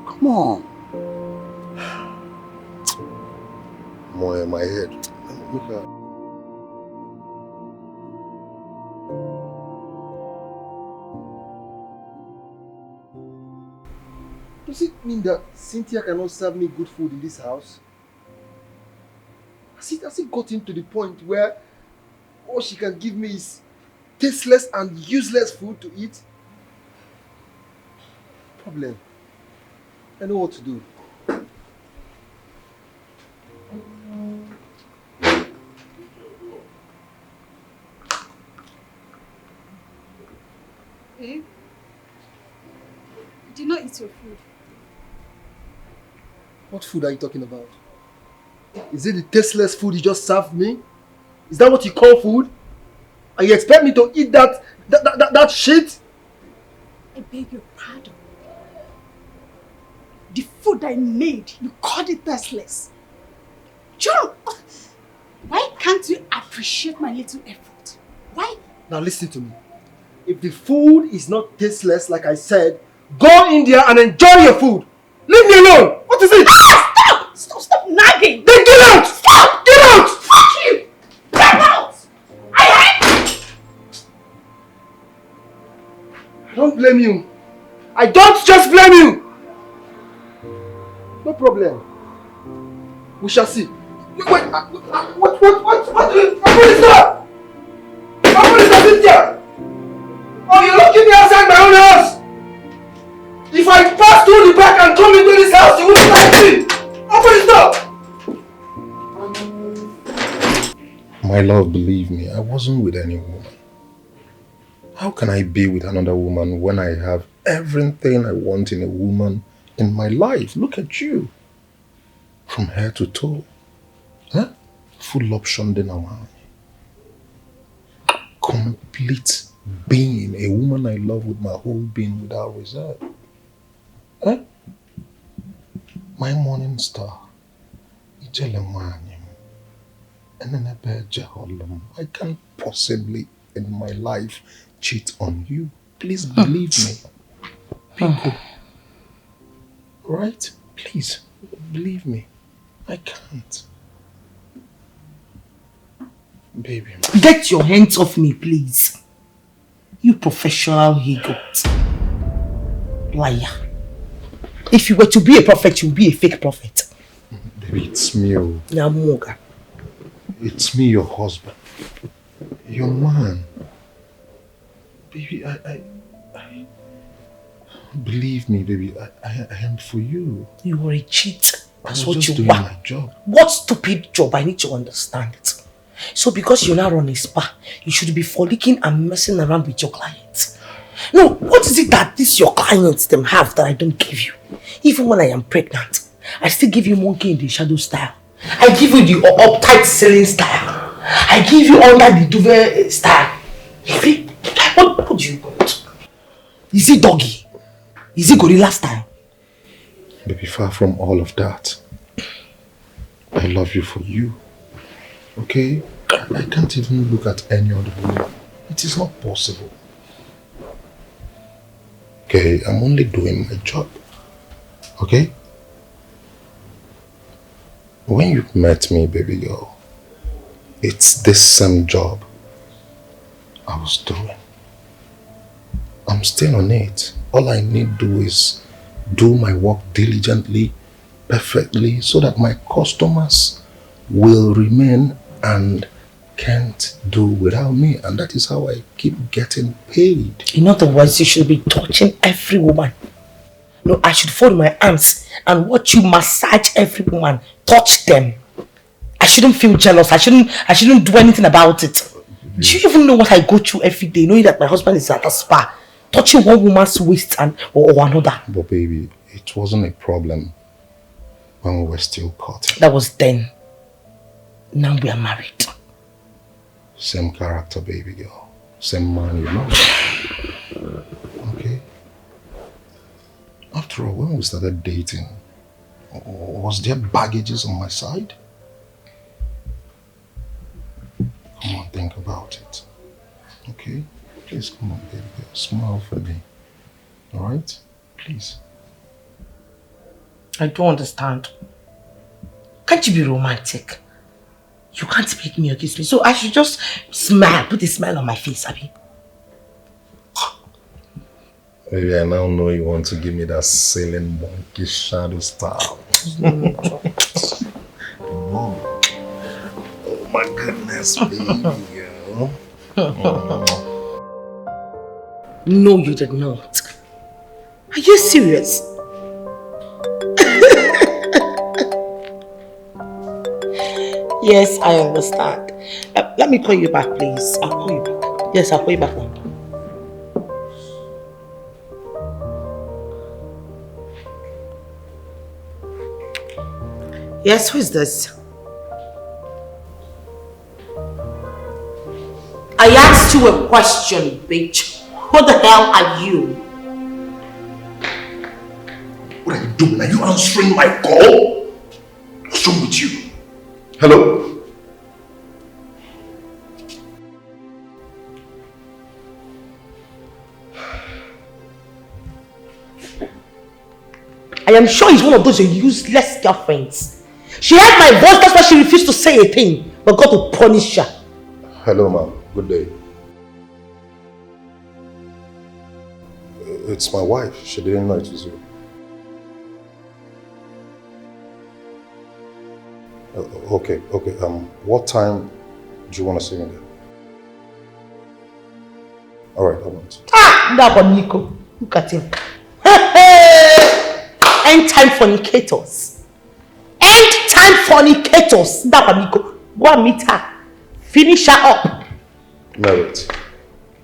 Come on. More in my head. Look at. Does it mean that Cynthia cannot serve me good food in this house? Has it gotten to the point where all she can give me is tasteless and useless food to eat? Problem. I know what to do. Babe, you did not eat your food. What food are you talking about? Is it the tasteless food you just served me? Is that what you call food? And you expect me to eat that shit? I beg your pardon. The food I made, you called it tasteless. John, why can't you appreciate my little effort? Why? Now listen to me. If the food is not tasteless, like I said, go in there and enjoy your food. Leave me alone. What is it? Ah, stop nagging. Then get out. Stop. Get out. Fuck you. Get out. I don't blame you. I don't just blame you. No problem. We shall see. What is that? What is that, Cynthia? Oh, you're locking me outside my own house! If I pass through the back and come into this house, you wouldn't like me! Open the door! My love, believe me, I wasn't with any woman. How can I be with another woman when I have everything I want in a woman in my life? Look at you. From head to toe. Huh? Full option then am I. Complete being, a woman I love with my whole being without reserve. Huh? My morning star. I can't possibly in my life cheat on you. Please believe me. People. Right? Please believe me. I can't. Baby. Get your hands off me, please. You professional he-goat. Liar. If you were to be a prophet, you'd be a fake prophet. Baby, it's me. Nyamoga. It's me, your husband. Your man. Baby, I believe me, baby, I am for you. You were a cheat. That's what you doing were. My job. What stupid job? I need to understand it. So because you now run a spa, you should be frolicking and messing around with your clients. No, what is it that these your clients them have that I don't give you? Even when I am pregnant, I still give you monkey in the shadow style. I give you the uptight ceiling style. I give you under the duvet style. What do you want? Is it doggy? Is it gorilla style? Baby, far from all of that. I love you for you. Okay? I can't even look at any other woman. It is not possible. Okay, I'm only doing my job. Okay? When you met me, baby girl, it's this same job I was doing. I'm still on it. All I need to do is do my work diligently, perfectly, so that my customers will remain and can't do without me. And that is how I keep getting paid. In other words, you should be touching every woman. No, I should fold my arms and watch you massage every woman. Touch them. I shouldn't feel jealous. I shouldn't do anything about it. Do you even know what I go through every day, knowing that my husband is at a spa, touching one woman's waist or another? But baby, it wasn't a problem when we were still caught. That was then. Now we are married. Same character, baby girl. Same man, you know. Okay? After all, when we started dating, was there baggages on my side? Come on, think about it. Okay? Please come on, baby girl. Smile for me. Alright? Please. I don't understand. Can't you be romantic? You can't make me or kiss me, so I should just smile, put a smile on my face, Abby. Maybe I now know you want to give me that sailing monkey shadow style. Oh my goodness, baby girl. No, you did not. Are you serious? Yes, I understand. Let me call you back, please. I'll call you back. Yes, I'll call you back now. Yes, who is this? I asked you a question, bitch. Who the hell are you? What are you doing? Are you answering my call? What's wrong with you? Hello? I am sure he's one of those useless girlfriends. She heard my voice, that's why she refused to say a thing. But God will punish her. Hello, ma'am. Good day. It's my wife. She didn't know it was you. Okay. What time do you want to see me there? Alright, I want. That one, Nico. Look at him. End time fornicators. End time fornicators. That one, Nico. Go and meet her. Finish her up. Merit,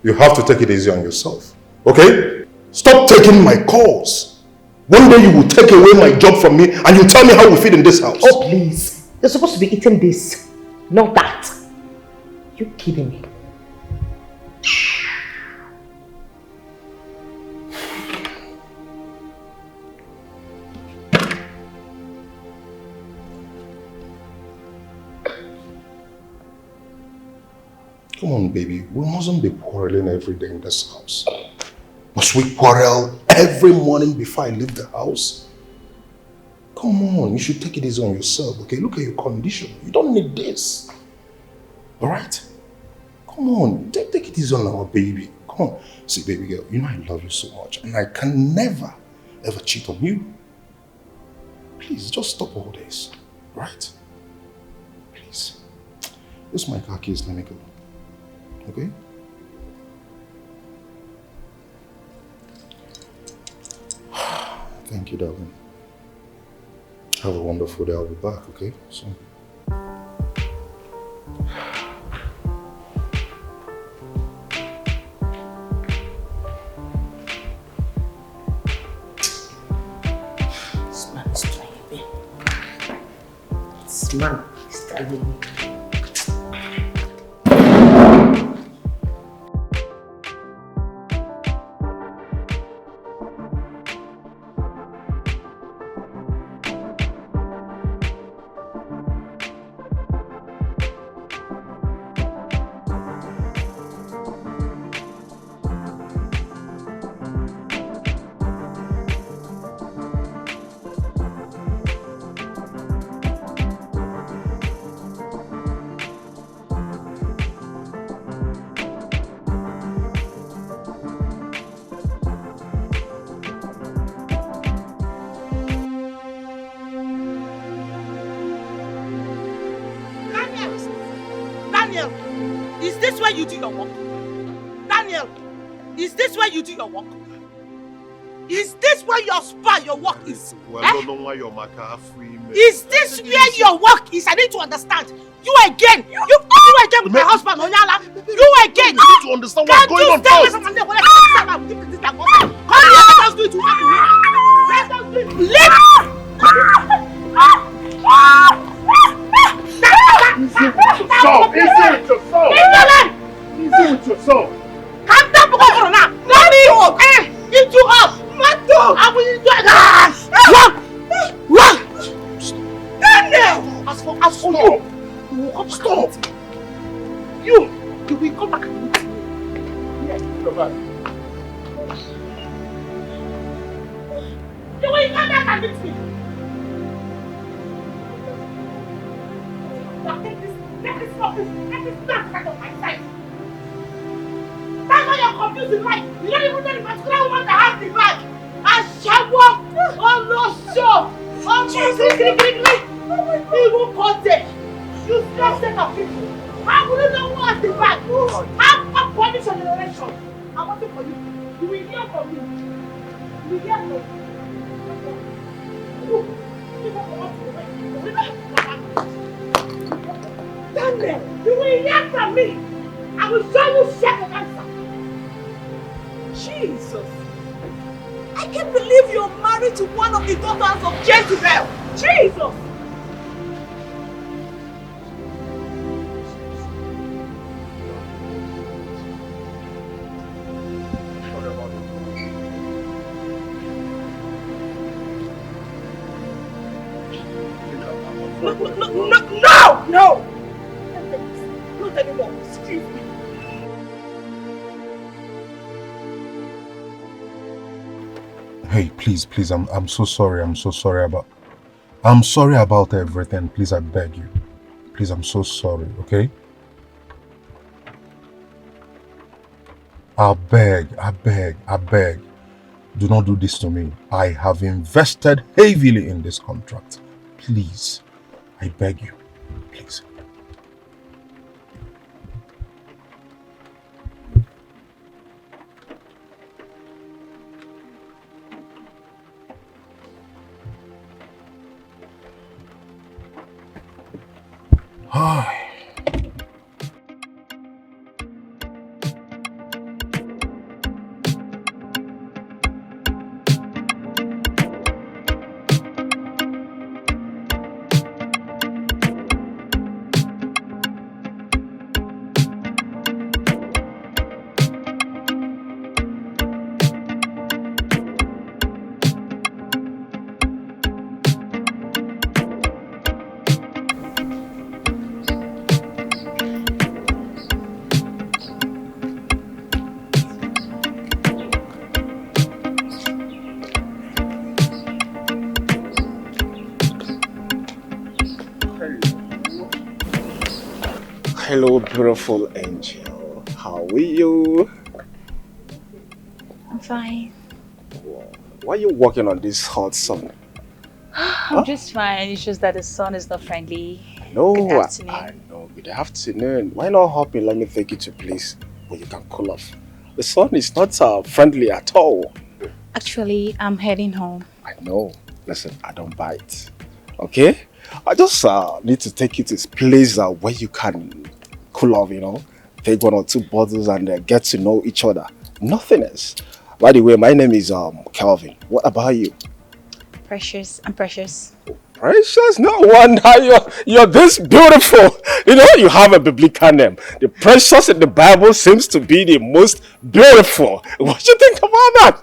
you have to take it easy on yourself. Okay? Stop taking my calls. One day you will take away my job from me and you tell me how we fit in this house. Oh, please. You're supposed to be eating this, not that. You kidding me? Come on, baby. We mustn't be quarreling every day in this house. Must we quarrel every morning before I leave the house? Come Come on, you should take it easy on yourself, okay? Look at your condition. You don't need this. Alright? Come on, take it easy on our baby. Come on. See, baby girl, you know I love you so much and I can never, ever cheat on you. Please, just stop all this. Right? Please. This is my car keys, let me go. Okay? Thank you, darling. Have a wonderful day. I'll be back, okay? So. This man is trying me. This man is trying me. You do your work? Daniel, is this where you do your work? Is this where your work is? Well, I don't know why your maca free. Is this where your work is? I need to understand. You again. You again with my husband, Onyala. You again. You need to understand what's going on first. Come here, let us do it to work. Let us do it. Stop! Easy with yourself! Easy with yourself! Calm down, now! Let me into us! Mato! I will enjoy that! Run! Daniel! As for you, you will come back. Stop! You will come back and meet me. Yes, you're right. You will come back and meet me. Let this not out of my sight. That's why you're confusing life. You don't even know the particular woman that has the bag. Ashawo, Olosho, Omosiri, even content. You still set of people. How will you know who has the bag? How punish your generation? I'm waiting for you. You will hear from me. You will hear from me. Daniel, you will hear from me. I will show you share the answer. Jesus. I can't believe you're married to one of the daughters of Jezebel. Jesus. No! Not anymore. Excuse me. Hey, please, I'm so sorry. I'm sorry about everything. Please, I beg you. Please, I'm so sorry, okay? I beg. Do not do this to me. I have invested heavily in this contract. Please, I beg you. Please. Hi. Hello, beautiful angel. How are you? I'm fine. Why are you walking on this hot sun? I'm just fine. It's just that the sun is not friendly. No, Good afternoon. I know. Good afternoon. Why not hop in? Let me take you to a place where you can cool off. The sun is not friendly at all. Actually, I'm heading home. I know. Listen, I don't bite. Okay? I just need to take you to this place where you can cool off, you know. Take 1 or 2 bottles and get to know each other. Nothing else. By the way, my name is Kelvin. What about you? Precious. I'm Precious. Precious? No wonder you're this beautiful. You know, you have a biblical name. The Precious in the Bible seems to be the most beautiful. What do you think about that?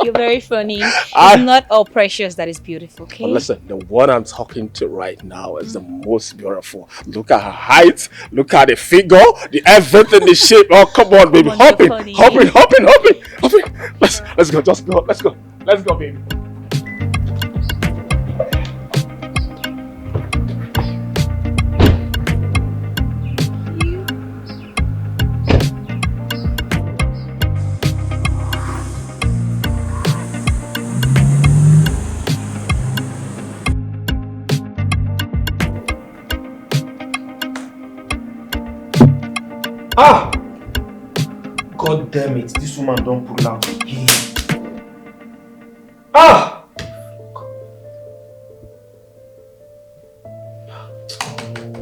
You're very funny. It's not all Precious that is beautiful, okay? But listen, the one I'm talking to right now is the most beautiful. Look at her height, look at the figure, the everything, the shape. Oh, come on, baby. Hop in. Let's go, just go. Let's go, baby. Ah! God damn it, this woman don't pull out again. Ah!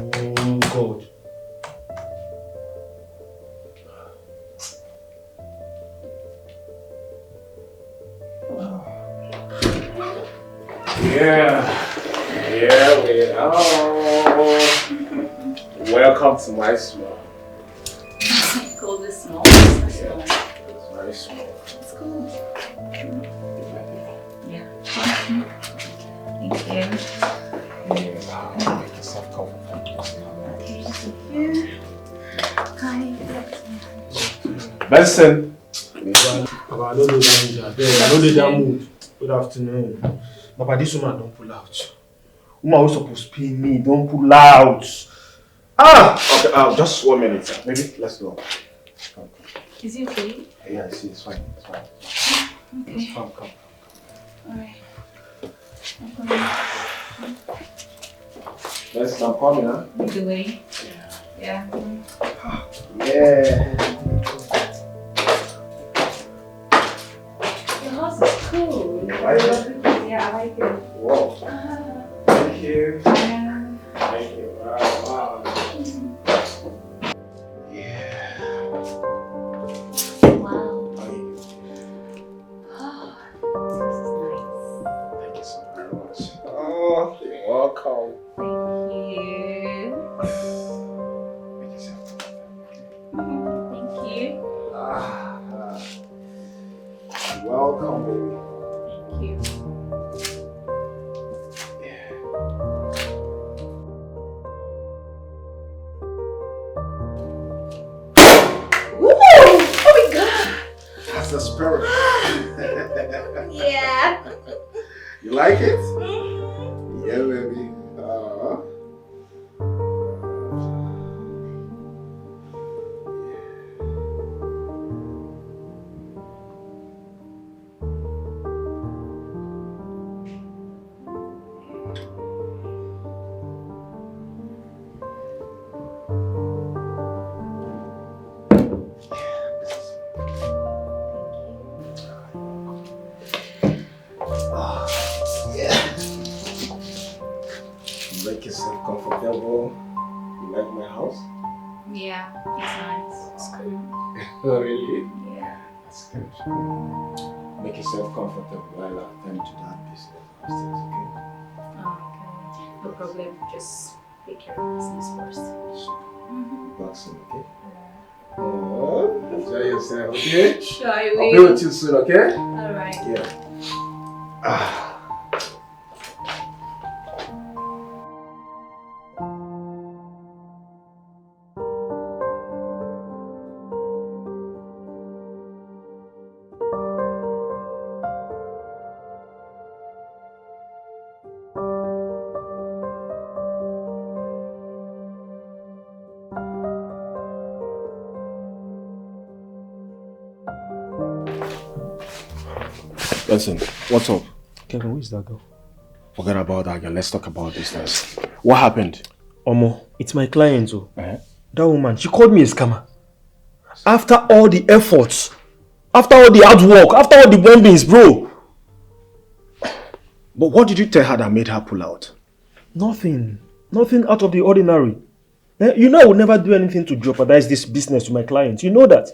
Oh God. Yeah, we are. Welcome to my small. Call this small. It's very small. It's cool. Yeah. Thank you. Make yourself comfortable. Okay, thank you. Hi. Benson. Papa, I don't know that mood. Good afternoon. Papa, this woman don't pull out. Woman was supposed to pay me, don't pull out. Ah! Okay, just 1 minute. Maybe let's go. Is he okay? Yeah, see, it's fine. Okay. Come. Alright. I'm coming. Benson, I'm coming, huh? The way. Yeah. Yeah. Your house is cool. Like it? Yeah, I like it. Whoa. Thank you. Yeah. Thank you. Wow. Wow. This is nice. Thank you so very much. Oh, you're welcome. Thank you. You're welcome, baby. Thank you. That's the spirit. Yeah. You like it? Yeah, baby. Make yourself comfortable. You like my house? Yeah, it's nice. It's cool. Oh, really? Yeah. That's good. Make yourself comfortable while I attend to that business upstairs, okay? Okay. No problem. Just take care of business first. Boxing, okay? Oh, enjoy yourself, okay? Sure, I I'll will. be with you soon, okay? Alright. Yeah. Ah. Listen, what's up? Kevin, who is that girl? Forget about that girl. Let's talk about business. What happened? Omo, it's my client. Oh. That woman, she called me a scammer. After all the efforts, after all the hard work, after all the bombings, bro. But what did you tell her that made her pull out? Nothing. Nothing out of the ordinary. You know I would never do anything to jeopardize this business to my clients. You know that.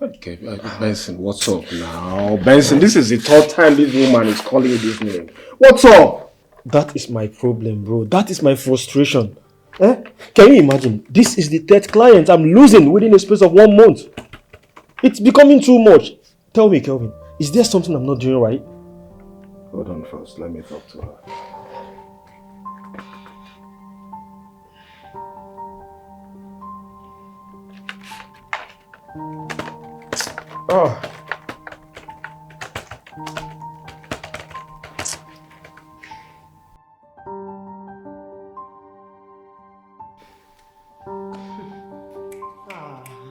Okay, Benson, what's up now? Benson, this is the third time this woman is calling you this name. What's up? That is my problem, bro. That is my frustration. Can you imagine? This is the third client I'm losing within a space of 1 month. It's becoming too much. Tell me, Kelvin, is there something I'm not doing right? Hold on first, let me talk to her. Oh.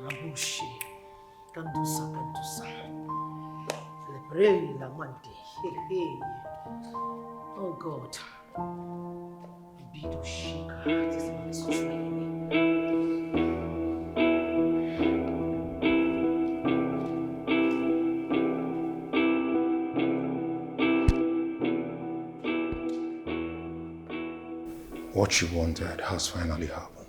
Rabushi. Kandusa. Lebrei la mante. Hey. Oh God. Bidushi. This man is trying me. What you wanted has finally happened.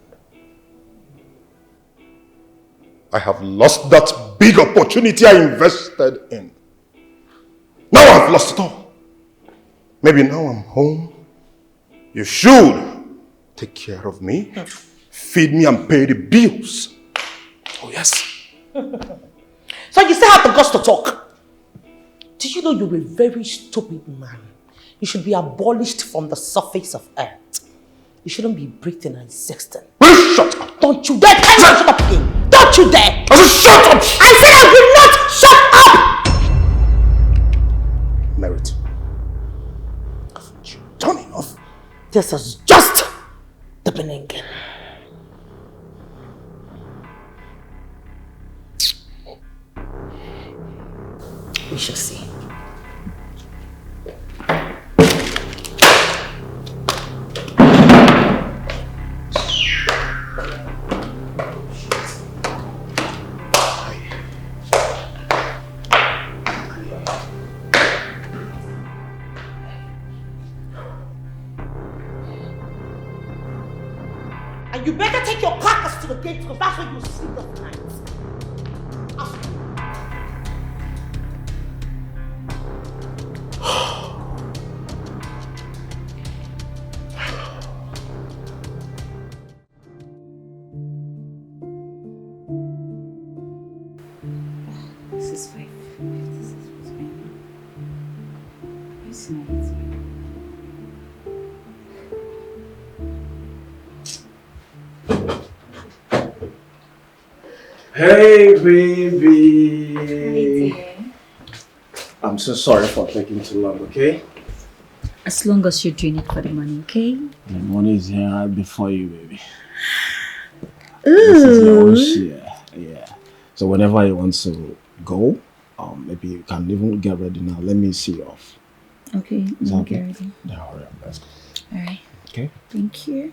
I have lost that big opportunity I invested in. Now I've lost it all. Maybe now I'm home. You should take care of me, feed me and pay the bills. Oh yes. So you still have the guts to talk? Did you know you're a very stupid man? You should be abolished from the surface of earth. You shouldn't be breathing and sexting. Will shut up! Don't you dare tell me to shut up again! Don't you dare! I said shut up! I said I will not shut up! Marital. Haven't you done enough? This is just the beginning. We shall see. You better take your carcass to the gate because that's where you sleep at night. This is 5. This is what's going on. Where's my ATM? Hey, baby. Hi, dear. I'm so sorry for taking too long, okay? As long as you're doing it for the money, okay? The money is here right before you, baby. Ooh. This is your own share. Yeah. So whenever you want to go, maybe you can even get ready now. Let me see you off. Okay, Is that get okay? ready. Yeah, hurry up. Let's go. Alright. Okay? Thank you.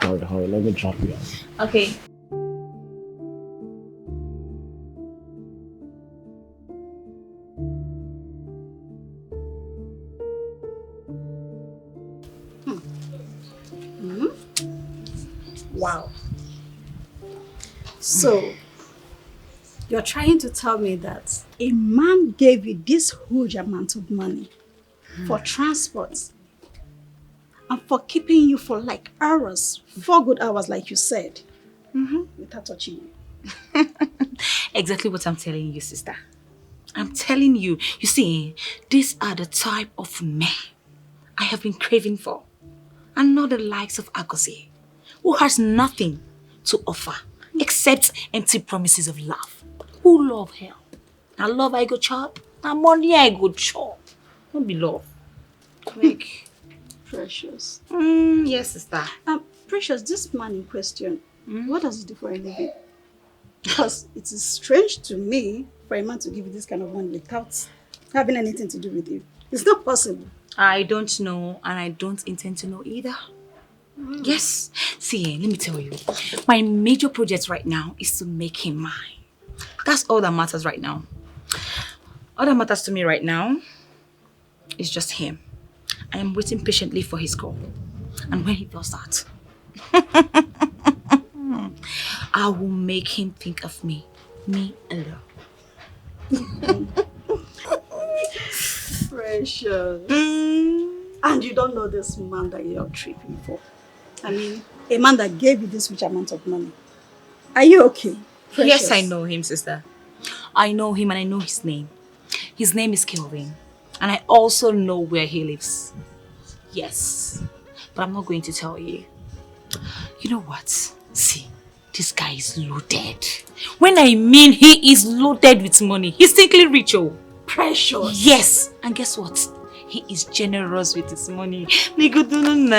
Hurry. Let me drop you off. Okay. Wow. So, you're trying to tell me that a man gave you this huge amount of money for transport and for keeping you for like hours, 4 good hours like you said, without touching you. Exactly what I'm telling you, sister. I'm telling you. You see, these are the type of men I have been craving for. And not the likes of Agozie, who has nothing to offer except empty promises of love. Who love her? Now love I go chop, now money I go chop. Don't be love. Like, Precious. Yes, sister. Precious, this man in question, what does he do for a living? Because it is strange to me for a man to give you this kind of money without having anything to do with you. It's not possible. I don't know, and I don't intend to know either. Yes. See, let me tell you. My major project right now is to make him mine. That's all that matters right now. All that matters to me right now is just him. I am waiting patiently for his call. And when he does that, I will make him think of me alone. Precious. And you don't know this man that you're tripping for. I mean, a man that gave you this huge amount of money. Are you okay? Precious? Yes, I know him, sister. I know him and I know his name. His name is Kelvin. And I also know where he lives. Yes. But I'm not going to tell you. You know what? See, this guy is loaded. When I mean he is loaded with money, he's simply rich, oh. Precious. Yes. And guess what? He is generous with his money. Everything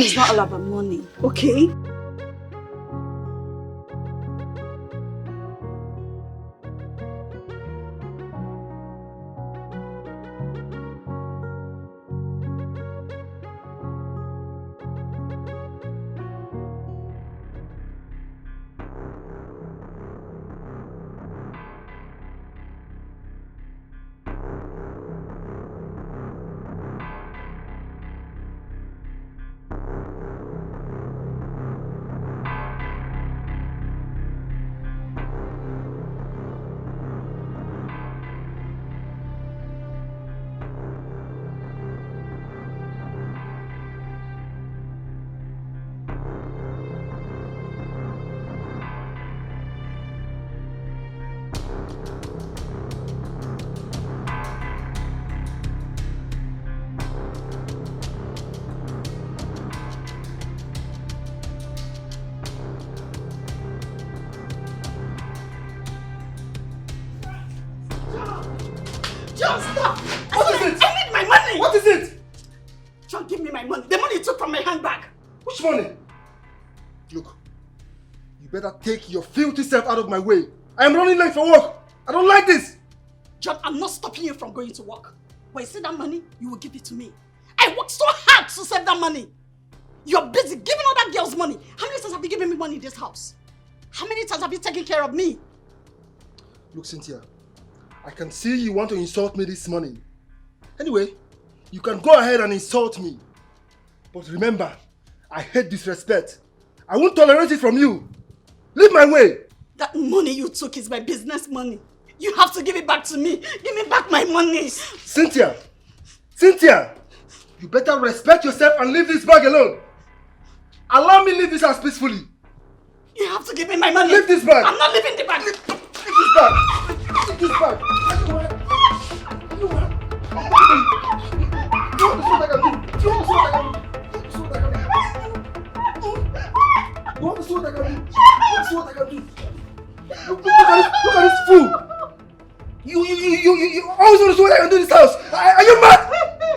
is not all about money, okay? John, stop! What is it? I need my money! What is it? John, give me my money. The money you took from my handbag. Which money? Look, you better take your filthy self out of my way. I am running late for work. I don't like this. John, I'm not stopping you from going to work. When you see that money, you will give it to me. I worked so hard to save that money. You're busy giving other girls money. How many times have you given me money in this house? How many times have you taken care of me? Look, Cynthia, I can see you want to insult me this morning. Anyway, you can go ahead and insult me. But remember, I hate disrespect. I won't tolerate it from you. Leave my way. That money you took is my business money. You have to give it back to me. Give me back my money. Cynthia! Cynthia! You better respect yourself and leave this bag alone. Allow me leave this house peacefully. You have to give me my money. Leave this bag. I'm not leaving the bag. Leave this bag. Leave this bag. You want to see what I can do? You want to see what I can do? You want to see what I can do? You want to see what I can do? Look at this fool. You always want to see what I can do in this house. Are you mad?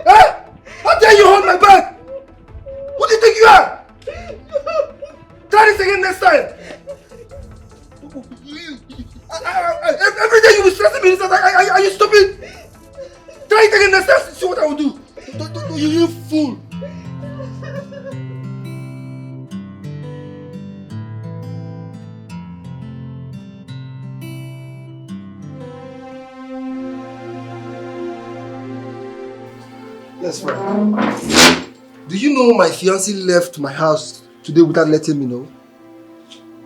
Huh? How dare you hold my bag? Who do you think you are? Try this again next time. Every day you will stress me in this house. Are you stupid? Try it again next time. See what I will do. You fool. Yes, friend. Do you know my fiancée left my house today without letting me know?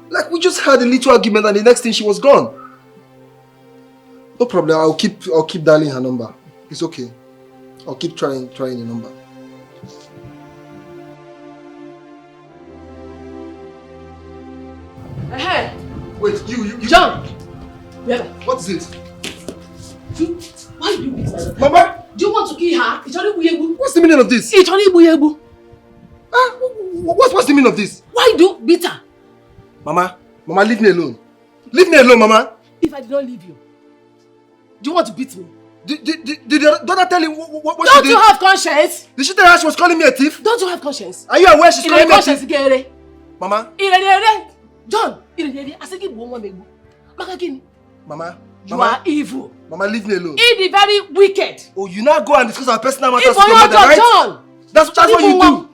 Like, we just had a little argument and the next thing she was gone. No problem, I'll keep dialing her number. It's okay. I'll keep trying the number. Hey! Wait, you John! Yeah. What is it? Why do you beat her? Mama! Do you want to kill her? What's the meaning of this? What's the meaning of this? Why do you beat her? Mama, leave me alone. Leave me alone, Mama. If I did not leave you, do you want to beat me? Did the daughter tell you what she did? Don't you have conscience? Did she tell her she was calling me a thief? Don't you have conscience? Are you aware she's calling me a thief? Conscience, Mama? John, I said give one Mama. You are evil. Mama, leave me alone. The very wicked. Oh, you now go and discuss our personal matters with your your mother, right? John. That's what you do.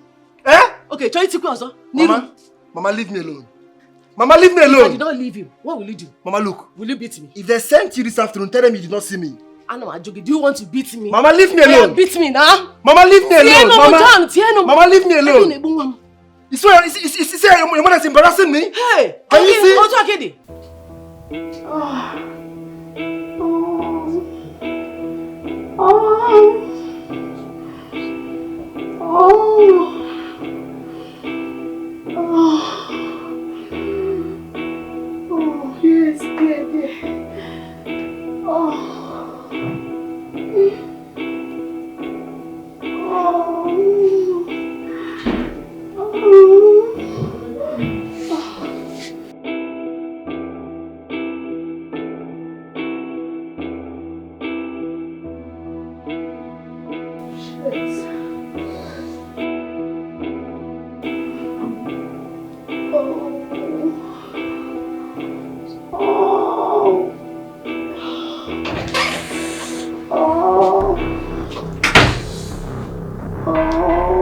Eh? Okay, try to also. Mama, leave me alone. Mama, leave me alone. If I did not leave you, what will you do? Mama, look. Will you beat me? If they sent you this afternoon, tell them you did not see me. I know, Ajogi. Do you want to beat me? Mama, leave me alone. Beat me now. Mama, leave me alone. Mama, Mama, leave me alone. You say your mother is embarrassing me? Hey, can you see? Yes, dear.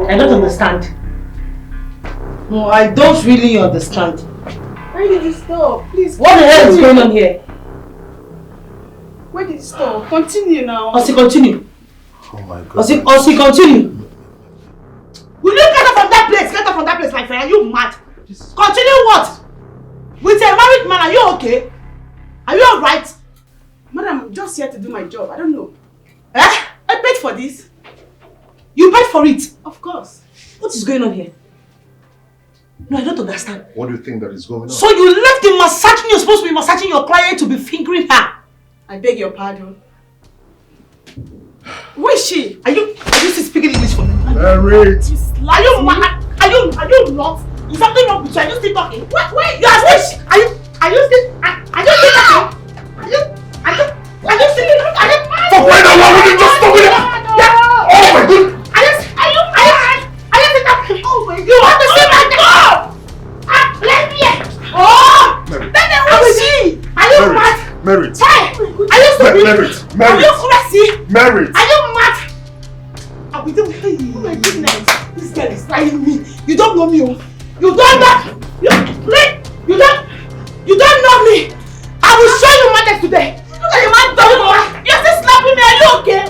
I don't understand. No, I don't really understand. Where did you stop? Please. What the hell is going on here? Where did you stop? Continue now. Osi, continue. Oh my God. Osi, continue. Will you get up from that place? Get up from that place, my friend. Are you mad? Continue what? With a married man, are you okay? Are you alright? Madam, I'm just here to do my job. I don't know. Eh? I paid for this. You paid for it? Of course. What is going on here? No, I don't understand. What do you think that is going on? So you left the massaging you're supposed to be massaging your client to be fingering her? I beg your pardon. Who is she? Are you still speaking English for me? Married. Are you mad? Are you not? Is something wrong with you? Are you still talking? Wait, you are still are you still talking? Are you still For crying out loud, will you just stop it? Yeah. Oh my God. Are you still talking? Oh my God. You want to see my God? Let me. Oh. Then who is she? Are you mad? Married. Hey. Are you stupid? Married. Are you crazy? Married. Are you mad? Oh my goodness. This girl is lying me. You don't know me. You don't know. You don't know me. I will show you madness today. Look at your man talking. You're still slapping me. Are you okay?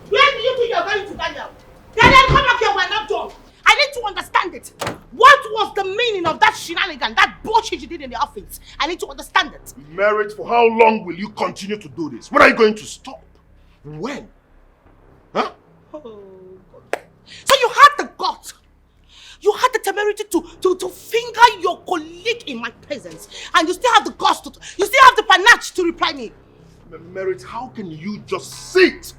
Where do you think you're going to Daniel? Daniel, come back here. We're not done. I need to understand it. What was the meaning of that shenanigan, that bullshit you did in the office? I need to understand it. Married, for how long will you continue to do this? When are you going to stop? When? Huh? Oh, God. So you had the guts. You had the temerity to finger your colleague in my presence. And you still have the guts you still have the panache to reply me. Merit, how can you just sit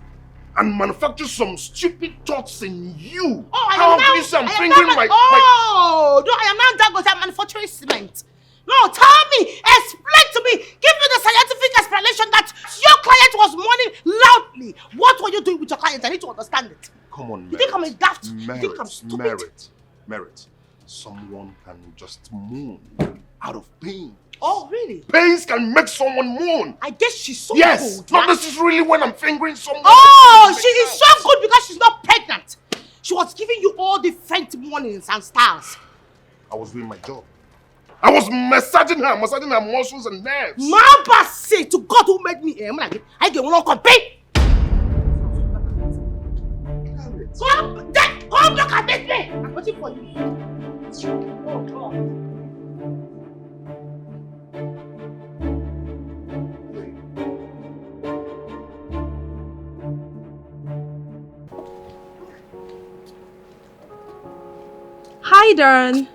and manufacture some stupid thoughts in you? Oh, I how am now, can you say I'm I am fingering now, my... no, I am now Dangote, I'm manufacturing cement. No, tell me, explain to me, give me the scientific explanation that your client was mourning loudly. What were you doing with your client? I need to understand it. Come on, You think I'm a daft? Merit, You think I'm stupid? Merit. Someone can just mourn out of pain. Oh, really? Pains can make someone mourn. I guess she's so yes, good. not necessarily when I'm fingering someone. Oh, she is so good because she's not pregnant. She was giving you all different warnings and styles. I was doing my job. I was massaging her muscles and nerves. Mamba say to God who made me, I get one compare. Come look at this way. I'm waiting for you. Oh God. Hi, Darren.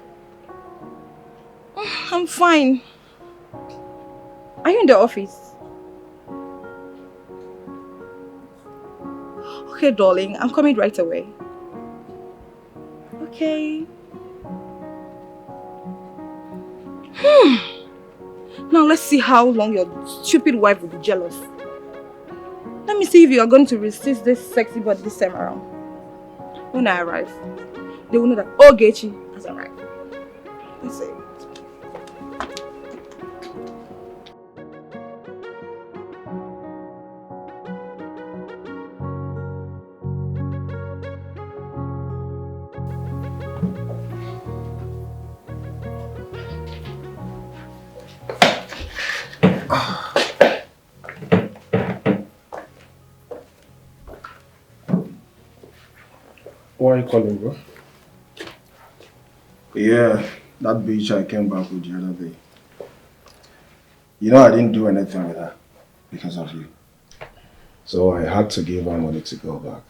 I'm fine. Are you in the office? Okay, darling. I'm coming right away. Okay. Now let's see how long your stupid wife will be jealous. Let me see if you are going to resist this sexy body this time around. When I arrive, they will know that Ogechi has arrived. Let's see. Why are you calling, bro? Yeah, that bitch I came back with the other day. You know I didn't do anything with her because of you. So I had to give her money to go back.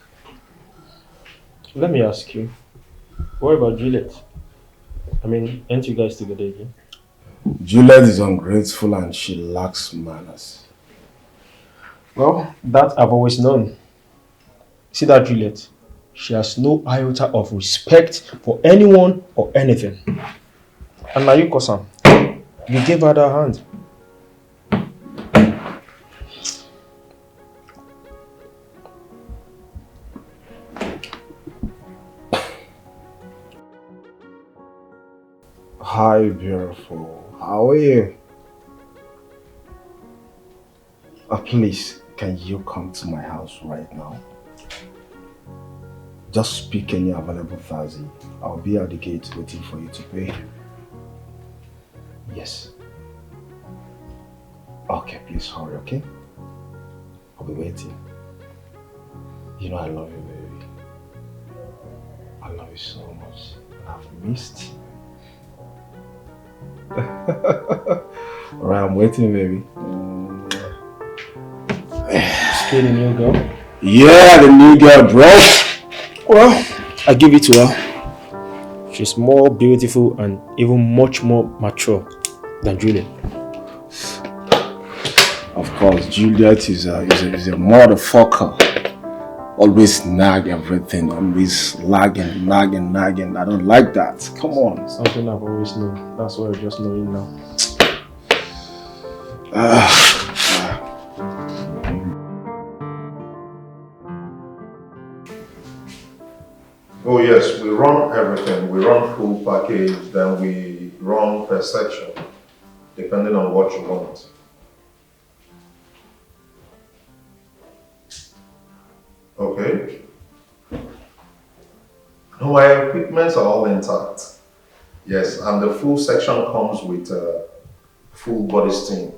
Let me ask you, what about Juliet? I mean, aren't you guys together again? Juliet is ungrateful and she lacks manners. Well, that I've always known. See that Juliet? She has no iota of respect for anyone or anything. And now you, Kosam, you gave her that hand. Hi, beautiful. How are you? Please, can you come to my house right now? Just pick any available taxi. I'll be at the gate waiting for you to pay. Yes. Okay, please hurry, okay? I'll be waiting. You know I love you, baby. I love you so much. I've missed you. Alright, I'm waiting, baby. Still the new girl? Yeah, the new girl, bro. Well, I give it to her. She's more beautiful and even much more mature than Juliet. Of course, Juliet is a motherfucker. Always nag everything, always nagging. I don't like that. Come on. Something I've always known. That's why I just know it now. Oh yes, we run everything. We run full package, then we run per section, depending on what you want. Okay. No, my equipments are all intact. Yes, and the full section comes with full body steam.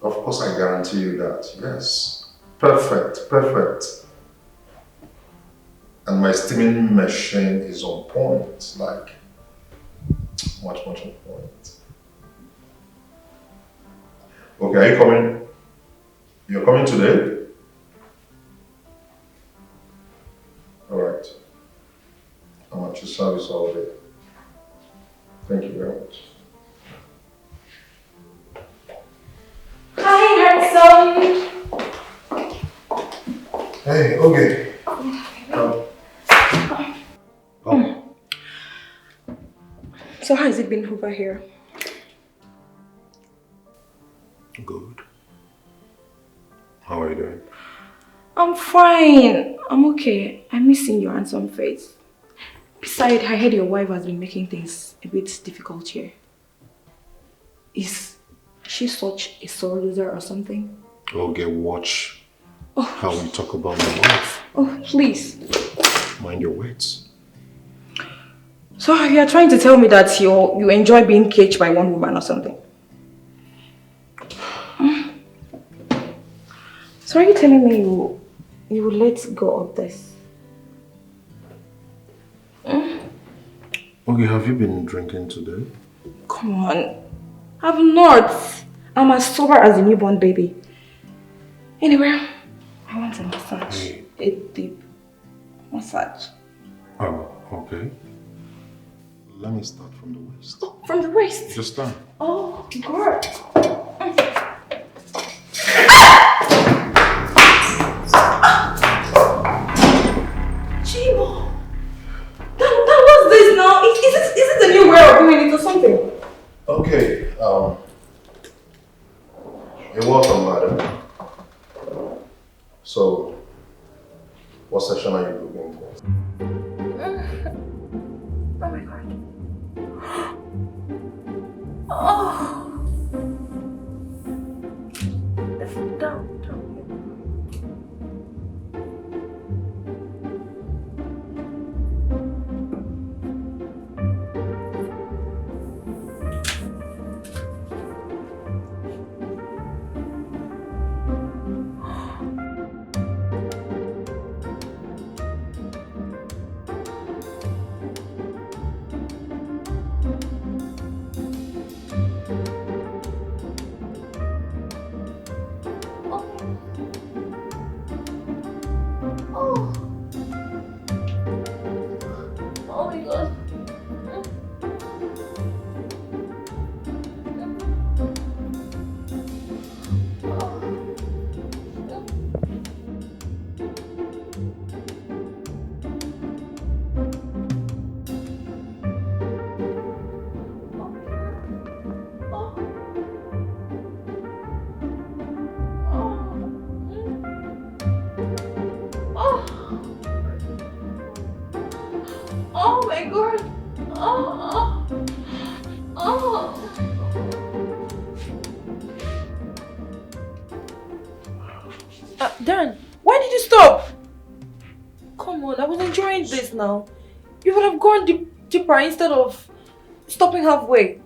Of course, I guarantee you that. Yes. Perfect. And my steaming machine is on point, like much on point. Okay, are you coming? You're coming today? Alright. I'm at your service all day. Thank you very much. Hi, handsome. Hey, okay. So how has it been over here? Good. How are you doing? I'm fine. I'm okay. I'm missing your handsome face. Besides, I heard your wife has been making things a bit difficult here. Is she such a sore loser or something? Okay, watch how we talk about my wife. Oh, please. Mind your words. So you are trying to tell me that you enjoy being caged by one woman or something? So are you telling me you will let go of this? Okay, have you been drinking today? Come on. I'm not. I'm as sober as a newborn baby. Anyway, I want a massage. A deep massage. Oh, okay. Let me start from the waist. Oh, from the waist? Just stand. Oh, God. Chimo! That was this now? Is it a new way of doing it or So, what session are you looking for? Oh my god. Oh. Down. Oh my god. Dan, why did you stop? Come on, I was enjoying this now. You would have gone deeper instead of stopping halfway.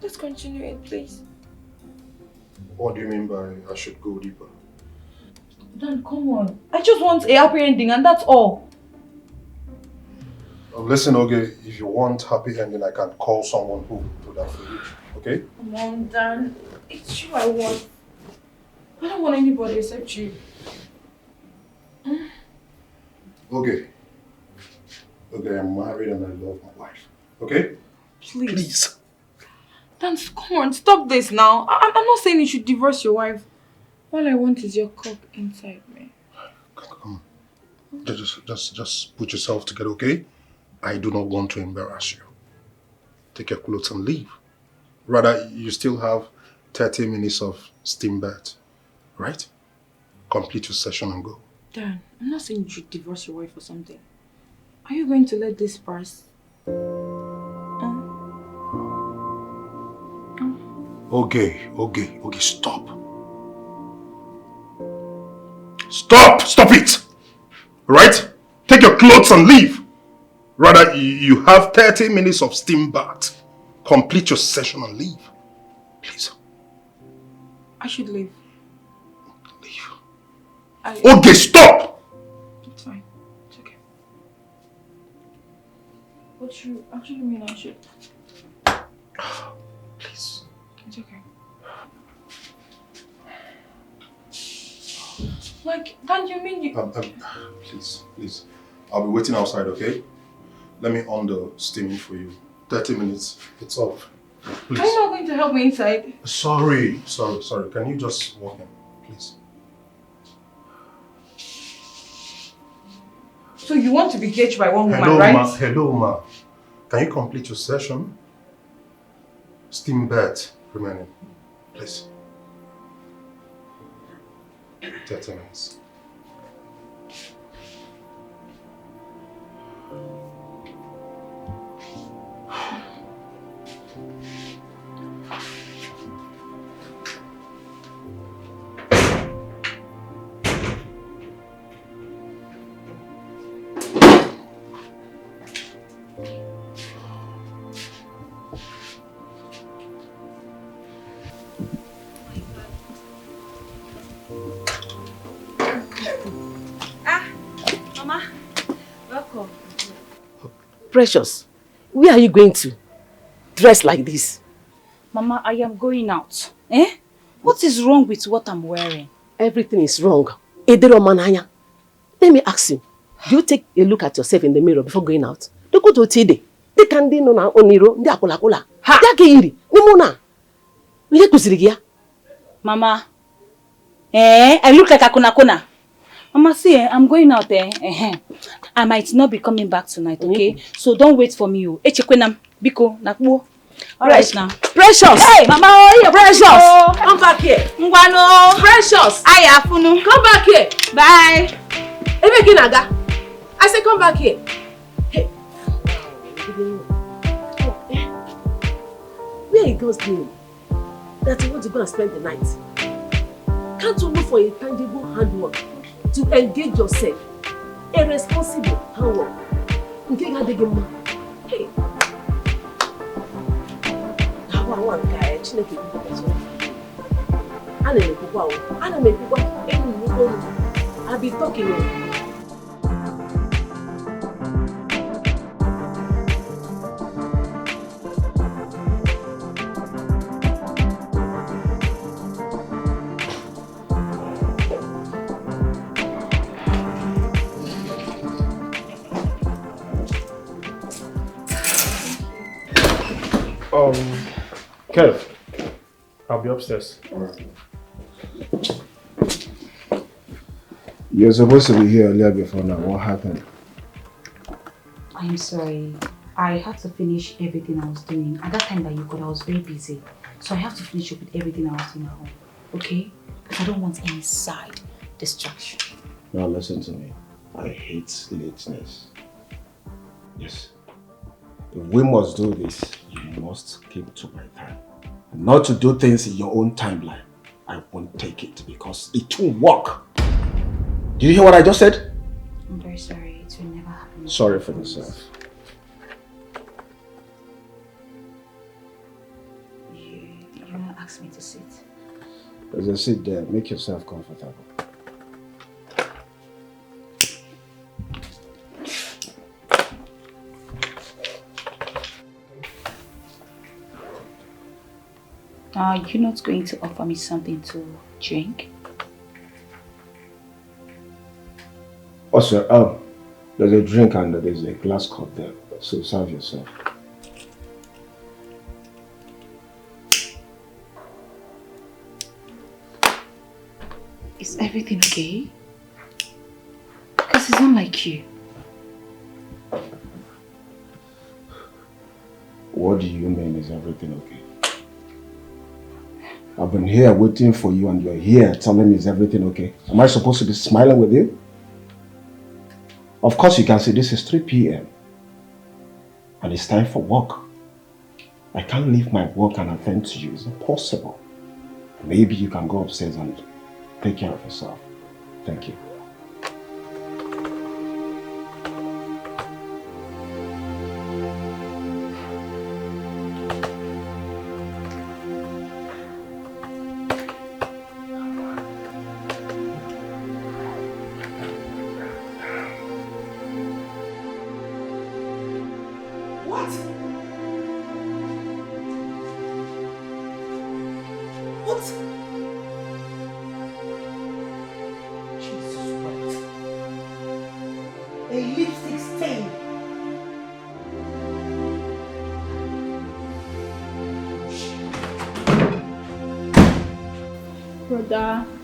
Let's continue it, please. What do you mean by I should go deeper? Dan, come on. I just want a happy ending and that's all. Listen, okay, if you want happy ending, I can call someone who will do that for you, okay? Come on, Dan. It's you I want. I don't want anybody except you. Okay. Okay, I'm married and I love my wife, okay? Please. Dan, come on, stop this now. I'm not saying you should divorce your wife. All I want is your cock inside me. Come on. Just put yourself together, okay? I do not want to embarrass you. Take your clothes and leave. Rather, you still have 30 minutes of steam bath, right? Complete your session and go. Dan, I'm not saying you should divorce your wife or something. Are you going to let this pass? Okay, stop. Stop it! Right? Take your clothes and leave. Rather, you have 30 minutes of steam bath. Complete your session and leave. Please. I should leave. Leave. Okay, stop! It's fine. It's okay. What you actually mean I should? Please. It's okay. Like, Dan, you mean you... Please. I'll be waiting outside, okay? Let me on the steaming for you. 30 minutes. It's off. Please. Are you not going to help me inside? Sorry. Can you just walk in, please? So you want to be caged by one woman, right? Hello, ma. Can you complete your session? Steam bath remaining, please. 30 minutes. Precious, where are you going to? Dressed like this? Mama, I am going out. Eh? What is wrong with what I'm wearing? Everything is wrong. Edero mananya. Let me ask you, do you take a look at yourself in the mirror before going out? Don't go to Tide. They can do no na oniro. They akola kola. Ha! They iri. Nimona. We kuzirigia. Mama. I look like a kona. Mama, see, I'm going out there. I might not be coming back tonight, okay? So don't wait for me. Echekwenam, biko, nakbo. All right now. Precious! Hey, Mama, oh, Precious! Come back here! Ngwano! Precious! Aya, Funu. Come back here! Bye! Naga, I say come back here! Hey! Where are girls doing? That you want to go and spend the night? Can't you look for a tangible handwork to engage yourself? A responsible handwork. Hey! I'll be talking. Kev, I'll be upstairs. You're supposed to be here earlier before now. What happened? I'm sorry. I had to finish everything I was doing. At that time that you called, I was very busy. So I have to finish up with everything I was doing at home. Okay? Because I don't want any side distraction. Now listen to me. I hate lateness. Yes. If we must do this, you must keep to my time. Not to do things in your own timeline. I won't take it because it won't work. Did you hear what I just said? I'm very sorry. It will never happen. Sorry for yourself. You want to ask me to sit? There's a seat there. Make yourself comfortable. You're not going to offer me something to drink? Also, there's a drink and there's a glass cup there. So serve yourself. Is everything okay? Because it's not like you. What do you mean, is everything okay? I've been here waiting for you and you're here telling me is everything okay? Am I supposed to be smiling with you? Of course you can say this is 3 p.m. and it's time for work. I can't leave my work and attend to you. It's impossible. Maybe you can go upstairs and take care of yourself. Thank you.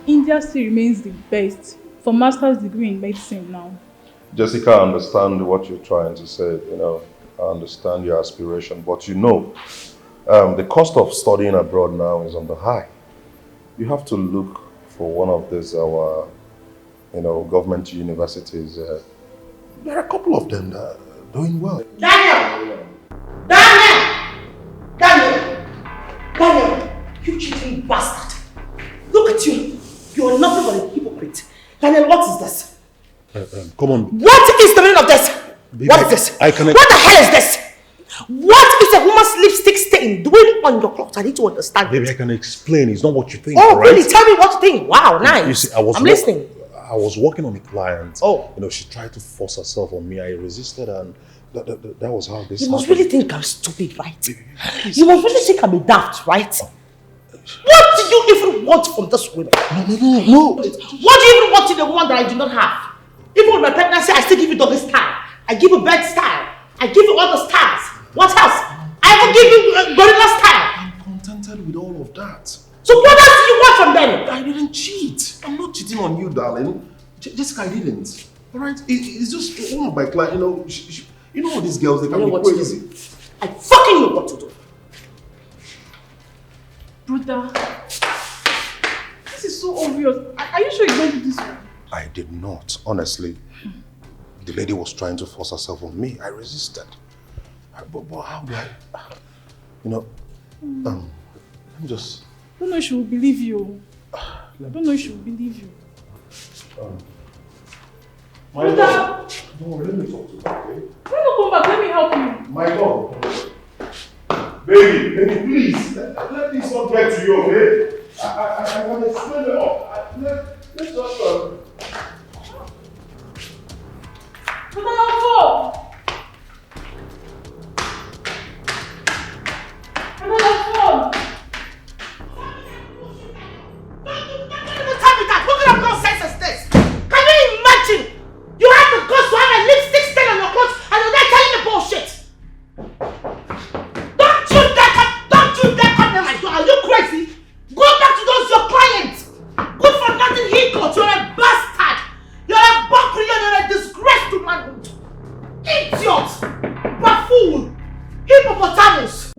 India still remains the best for master's degree in medicine now. Jessica, I understand what you're trying to say, I understand your aspiration, but the cost of studying abroad now is on the high. You have to look for one of these, government universities. There are a couple of them that are doing well. Daniel! You cheating bastard! Look at you! You're nothing but a hypocrite. Daniel, what is this? Come on. What is the meaning of this? Baby, what is this? What the hell is this? What is a woman's lipstick stain doing on your clothes? I need to understand. Baby, I can explain. It's not what you think. Oh, right? really? Tell me what you think. Wow, nice. You see, I'm listening. I was working on a client. Oh. She tried to force herself on me. I resisted and that was how this You must happened. really think I'm stupid, right? You must really think I'm a daft, right? What do you even want from this woman? No. What do you even want in a woman that I do not have? Even with my pregnancy, I still give you doggy style. I give you bed style. I give you all the styles. What else? I even give you gorilla style. I'm contented with all of that. So what else do you want from them? I didn't cheat. I'm not cheating on you, darling. Jessica, I didn't. Alright? It's just one of my clients, you know all these girls, they can be crazy. I fucking know what to do. Mother, this is so obvious. Are you sure you don't do this one? I did not, honestly. The lady was trying to force herself on me. I resisted. But how do I... You know, let me just... I don't know if she will believe you. I don't know if she will believe you. My dog. Don't worry, let me talk to her, okay? When you come back, let me help you. My dog. Baby, please. Let this not get to you, okay? I want to explain it up. Let's just... But I have phone. And I have phone. Don't even tell me that. What kind of nonsense is this? Can you imagine? You have the guts to have a lipstick stain on your clothes and you're there telling me bullshit. Don't you dare come near my door. Are you crazy? Go back to those your clients. Good for nothing he got. You're a bastard. You're a buckle. You're a disgrace to manhood. Idiot. Buffoon. Hippopotamus.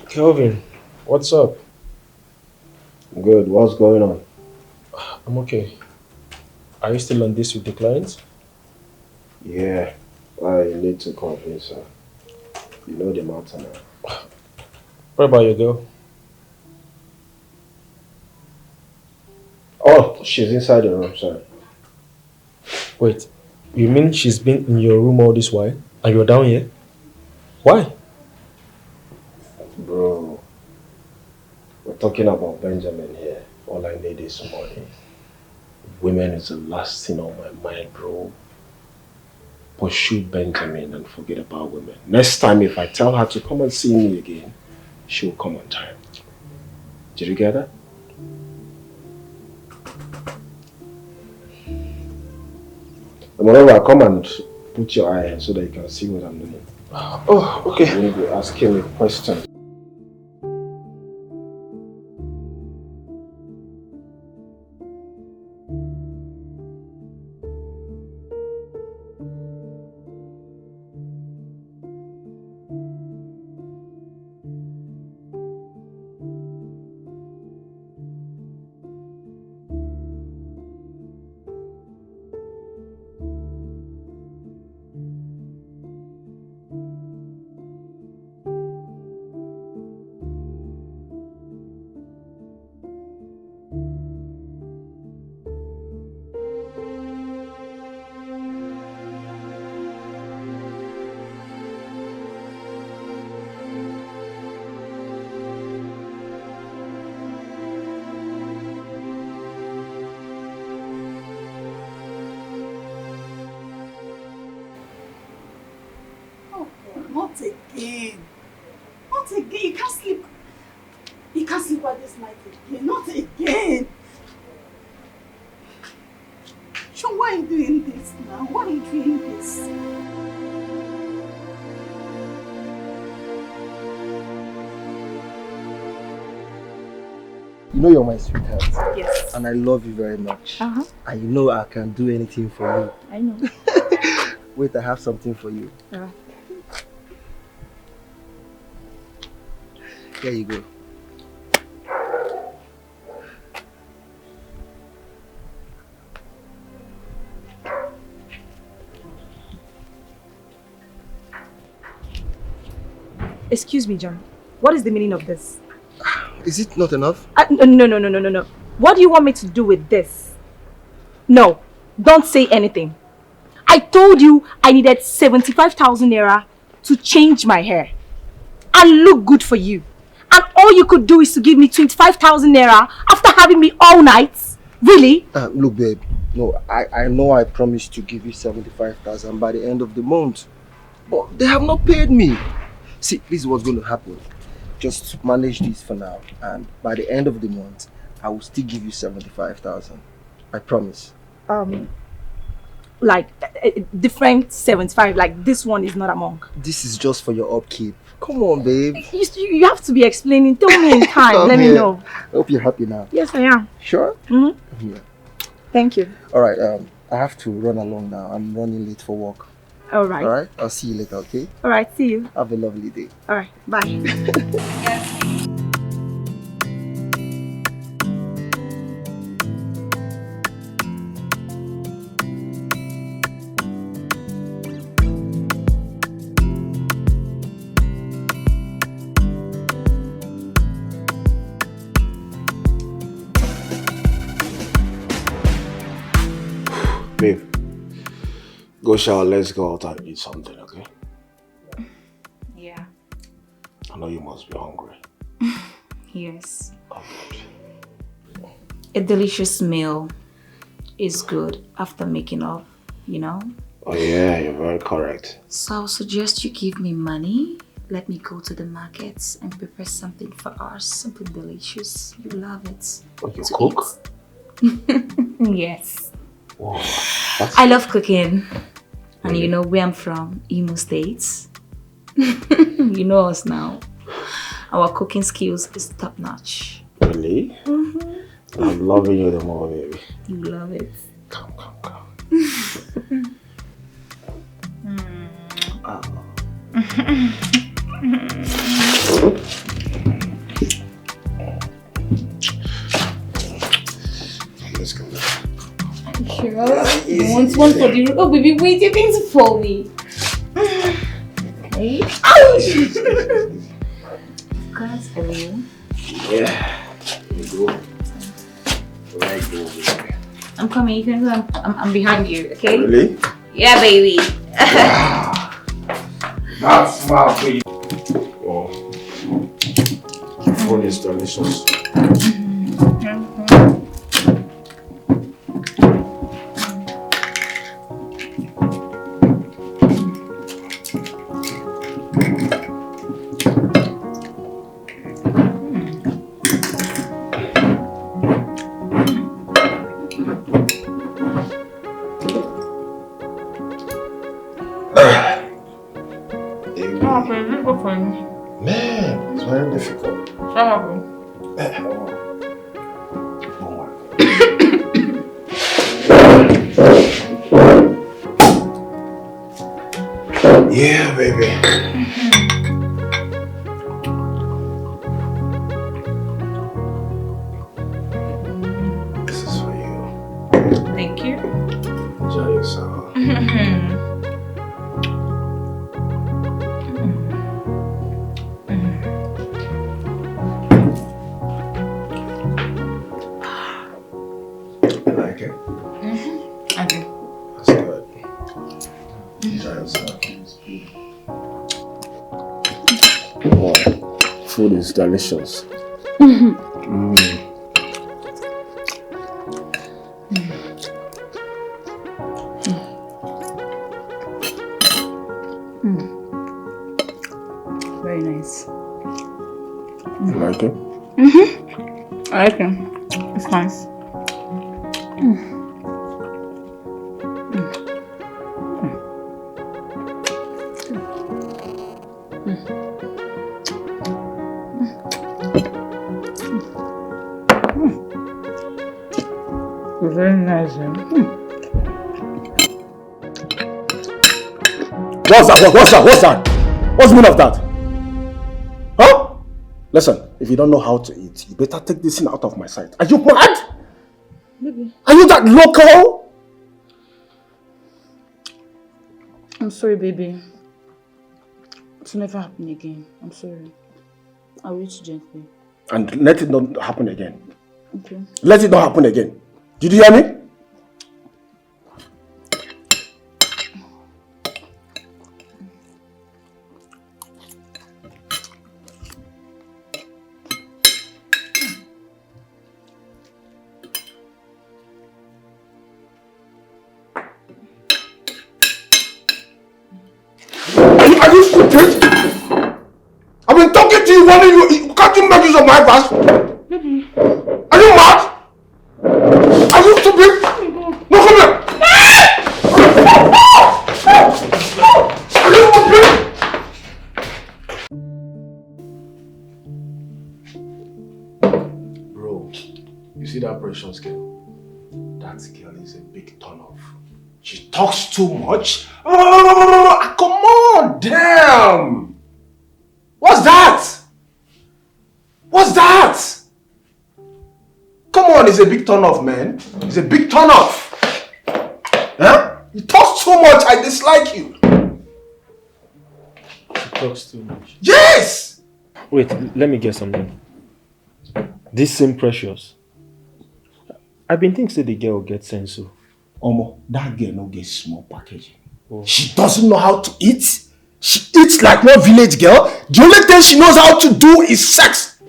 Kelvin, what's up? Good, what's going on? I'm okay. Are you still on this with the clients? Yeah, I need to convince her. You know the matter now. What about your girl? Oh, she's inside the room, sorry. Wait, you mean she's been in your room all this while and you're down here? Why? Bro, we're talking about Benjamin here. All I need is money. Women is the last thing on my mind, bro. Pursue Benjamin and forget about women. Next time, if I tell her to come and see me again, she'll come on time. Did you get that? And whenever I come and put your eye in so that you can see what I'm doing. Oh, okay. I'm going to be asking me questions. Not again. Not again. You can't sleep. You can't sleep at this night again. Not again. Sean, why are you doing this now? Why are you doing this? You know you're my sweetheart. Yes. And I love you very much. And you know I can do anything for you. I know. Wait, I have something for you. Here you go. Excuse me, John. What is the meaning of this? Is it not enough? No. What do you want me to do with this? No, don't say anything. I told you I needed 75,000 naira to change my hair and look good for you. And all you could do is to give me 25,000 naira after having me all night. Really? Look, babe. No, I know I promised to give you 75,000 by the end of the month. But they have not paid me. See, this is what's going to happen. Just manage this for now. And by the end of the month, I will still give you 75,000. I promise. Like different 75, like this one is not among. This is just for your upkeep. Come on, babe. You have to be explaining. Tell me in time. Let me know. I hope you're happy now. Yes, I am. Sure? Mm-hmm. Yeah. Thank you. Alright, I have to run along now. I'm running late for work. Alright. Alright? I'll see you later, okay? Alright, see you. Have a lovely day. Alright, bye. Babe, go shower, let's go out and eat something, okay? Yeah. I know you must be hungry. Yes. A delicious meal is good after making up, you know? Oh yeah, you're very correct. So I'll suggest you give me money. Let me go to the markets and prepare something for us, something delicious. You love it. Oh, you cook? Yes. Whoa, I love cooking. And you know where I'm from, Imo States. You know us now. Our cooking skills is top notch. Really? Mm-hmm. I'm loving you the more, baby. You love it. Come. Let's go. Sure. You want one for the... Oh, baby, wait, you're going to fall me. Okay. Ouch! Guys, I will. Yeah. Here you go. Right, go, baby. I'm coming. You can go. I'm behind you, okay? Really? Yeah, baby. Wow. That's smart for you. Oh. Food is delicious. Man, it's very difficult. Yeah, baby. This is for you. Thank you. Enjoy yourself. Food is delicious. Very nice. You like it? I like it. It's nice. Very nice. What's that? What's the meaning of that? Huh? Listen, if you don't know how to eat, you better take this thing out of my sight. Are you mad? Baby. Are you that local? I'm sorry, baby. It will never happen again. I'm sorry. I'll reach gently. And let it not happen again. Okay. Let it not happen again. Did you hear me? stupid? I've been talking to you, warning you. Can't you make use of my advice? Are you mad? Are you stupid? No, come here. Are you stupid? Bro, you see that precious girl? That girl is a big turn-off. She talks too much. Oh, come on, damn! What's that? What's that? Come on, it's a big turn-off, man. It's a big turn-off. Huh? You talk too much, I dislike you. She talks too much. Yes! Wait, let me get something. This same Precious. I've been thinking say the girl will get sense so. Omo, that girl no get small packaging. Oh. She doesn't know how to eat. She eats like one village girl. The only thing she knows how to do is sex.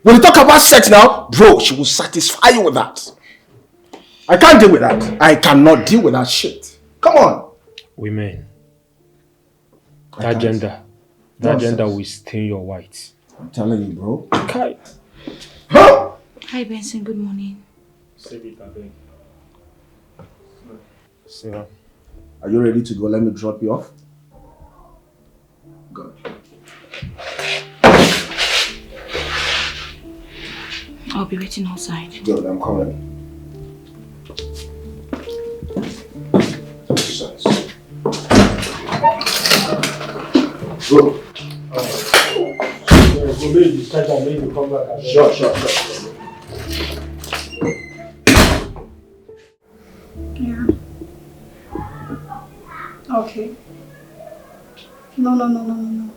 When you talk about sex now, bro, she will satisfy you with that. I can't deal with that. I cannot deal with that shit. Come on. Women. That gender will stain your white. I'm telling you, bro. Okay. Huh? Hi, Benson. Good morning. Sarah. Are you ready to go? Let me drop you off. Good. I'll be waiting outside. Good, I'm coming. Go. Sure. Yeah. Okay. No.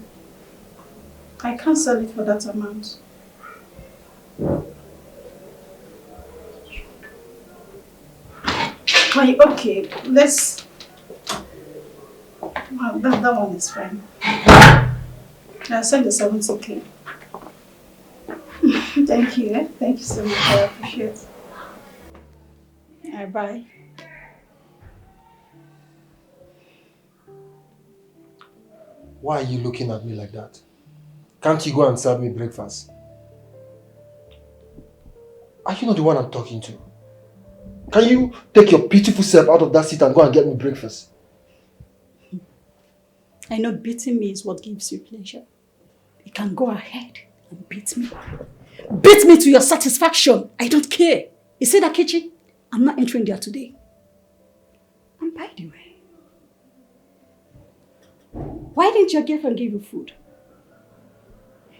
I can't sell it for that amount. Okay, let's... Well, that one is fine. I'll send the 70k. Thank you, eh? Thank you so much, I appreciate it. Alright, bye. Why are you looking at me like that? Can't you go and serve me breakfast? Are you not the one I'm talking to? Can you take your beautiful self out of that seat and go and get me breakfast? I know beating me is what gives you pleasure. You can go ahead and beat me. Beat me to your satisfaction. I don't care. You see that kitchen? I'm not entering there today. And by the way, why didn't your girlfriend give you food?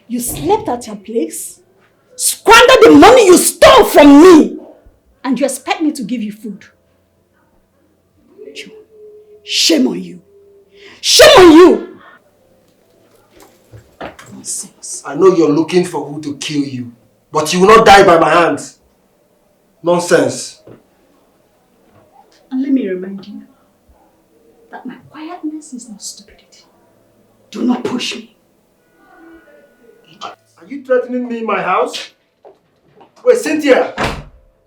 You slept at your place, squandered the money you stole from me, and you expect me to give you food. Shame on you. Shame on you! Nonsense. I know you're looking for who to kill you, but you will not die by my hands. Nonsense. And let me remind you that my quietness is not stupidity. Do not push me. Are you threatening me in my house? Wait, Cynthia!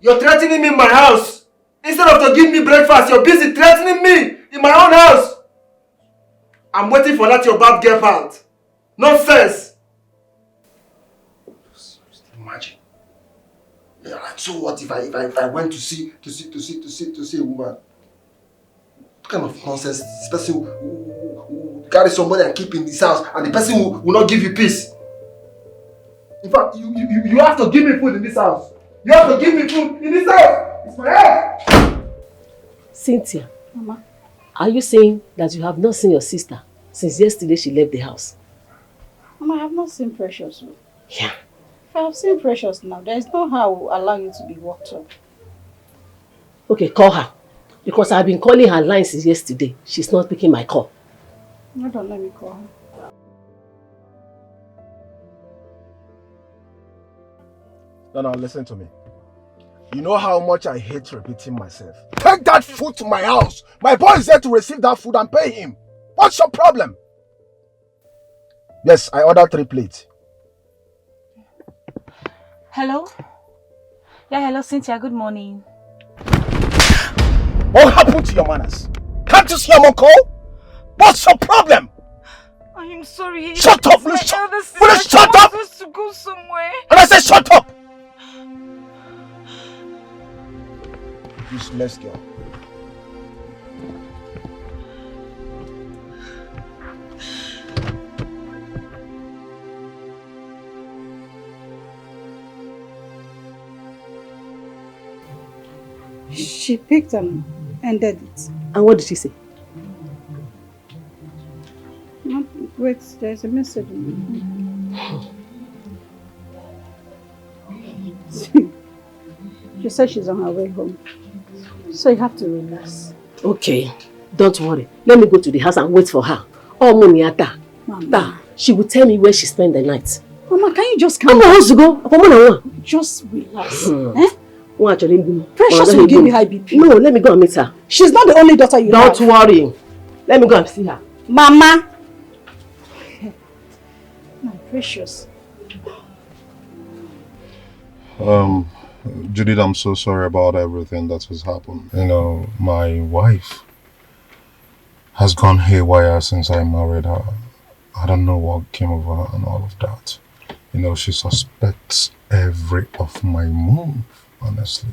You're threatening me in my house! Instead of to give me breakfast, you're busy threatening me in my own house! I'm waiting for that your bad girl part. Nonsense! Just imagine. Yeah, like, so what if I went to see a woman? What kind of nonsense is this person who carry somebody and keep in this house, and the person will not give you peace? In fact, you have to give me food in this house. You have to give me food in this house. It's my house. Cynthia, Mama, are you saying that you have not seen your sister since yesterday she left the house? Mama, I have not seen Precious. Yeah. If I have seen Precious now, there is no how I will allow you to be walked up. Okay, call her. Because I've been calling her line since yesterday. She's not picking my call. No, don't let me call her. No, listen to me. You know how much I hate repeating myself. Take that food to my house. My boy is there to receive that food and pay him. What's your problem? Yes, I ordered 3 plates. Hello? Yeah, hello, Cynthia. Good morning. What happened to your manners? Can't you see I'm on call? What's your problem? I'm I'm sorry. Shut up! Will you shut up? Supposed to go somewhere. And I said shut up! Useless girl. She picked and ended it. And what did she say? Wait, there's a message. She said she's on her way home. So you have to relax. Okay, don't worry. Let me go to the house and wait for her. Oh, Moniata. Mama. She will tell me where she spent the night. Mama, can you just come? I'm supposed to go. Just relax. Precious will give me high BP. No, let me go and meet her. She's not the only daughter you have. Don't worry. Let me go and see her. Mama. My precious. Judith, I'm so sorry about everything that has happened. You know, my wife has gone haywire since I married her. I don't know what came over her and all of that. You know, she suspects every of my move, honestly.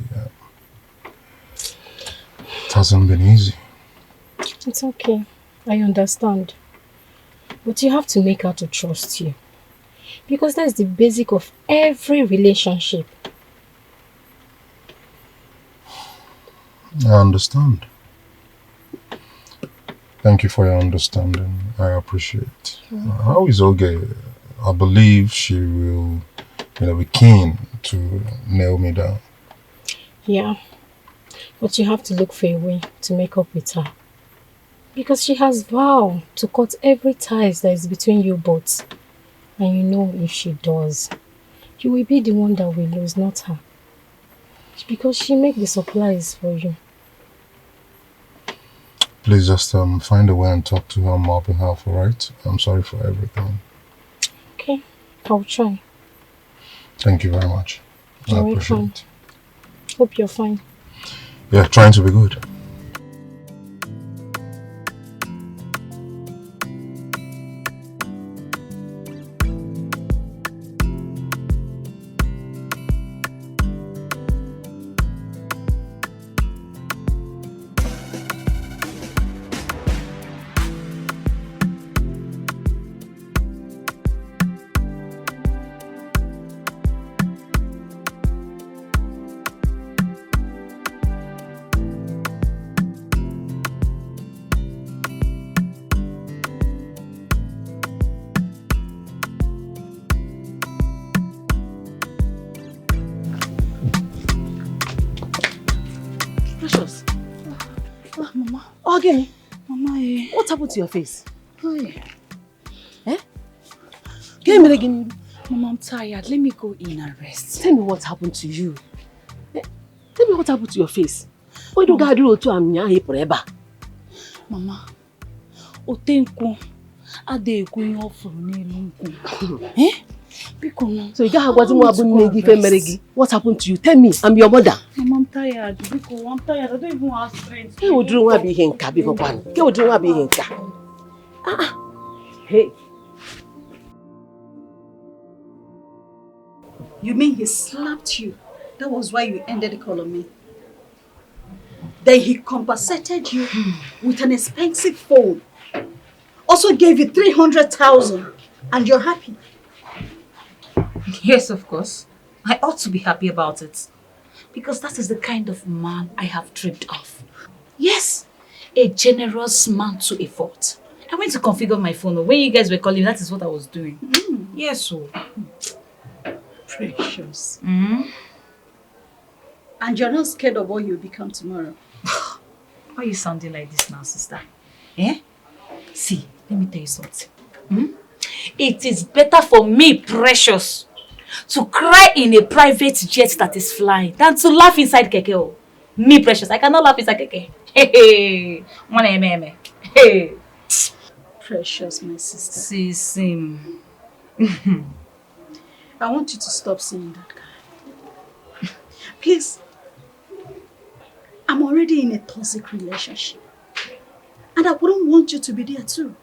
It hasn't been easy. It's okay. I understand. But you have to make her to trust you. Because that's the basic of every relationship. I understand. Thank you for your understanding. I appreciate. How is okay? I believe she will, be keen to nail me down. Yeah. But you have to look for a way to make up with her. Because she has vowed to cut every ties that is between you both. And you know if she does, you will be the one that will lose, not her. Because she makes the supplies for you. Please just find a way and talk to her on my behalf, alright? I'm sorry for everything. Okay, I'll try. Thank you very much. I appreciate it. Hope you're fine. Yeah, trying to be good. Again? Mama, what happened to your face? Hi. Get me again. Mama, I'm tired. Let me go in and rest. Tell me what happened to you. Tell me what happened to your face. Why do you do to me forever? Mama, Otenku, Adeku in offer n'elu So you got what happened to you? Tell me, I'm your mother. Mama, I'm tired. I'm tired. I don't even have strength. Hey, would you want to be here? Hey. You mean he slapped you? That was why you ended the call on me. Then he compensated you with an expensive phone. Also gave you 300,000 and you're happy. Yes, of course. I ought to be happy about it. Because that is the kind of man I have dreamed of. Yes, a generous man to a fault. I went to configure my phone. When you guys were calling, that is what I was doing. Yes, so. Precious. And you're not scared of what you'll become tomorrow? Why are you sounding like this now, sister? See, let me tell you something. It is better for me, Precious, to cry in a private jet that is flying than to laugh inside keke. Me, Precious, I cannot laugh inside keke. Hey, hey. Precious, my sister. See, Sim. I want you to stop seeing that guy. Please. I'm already in a toxic relationship. And I wouldn't want you to be there too.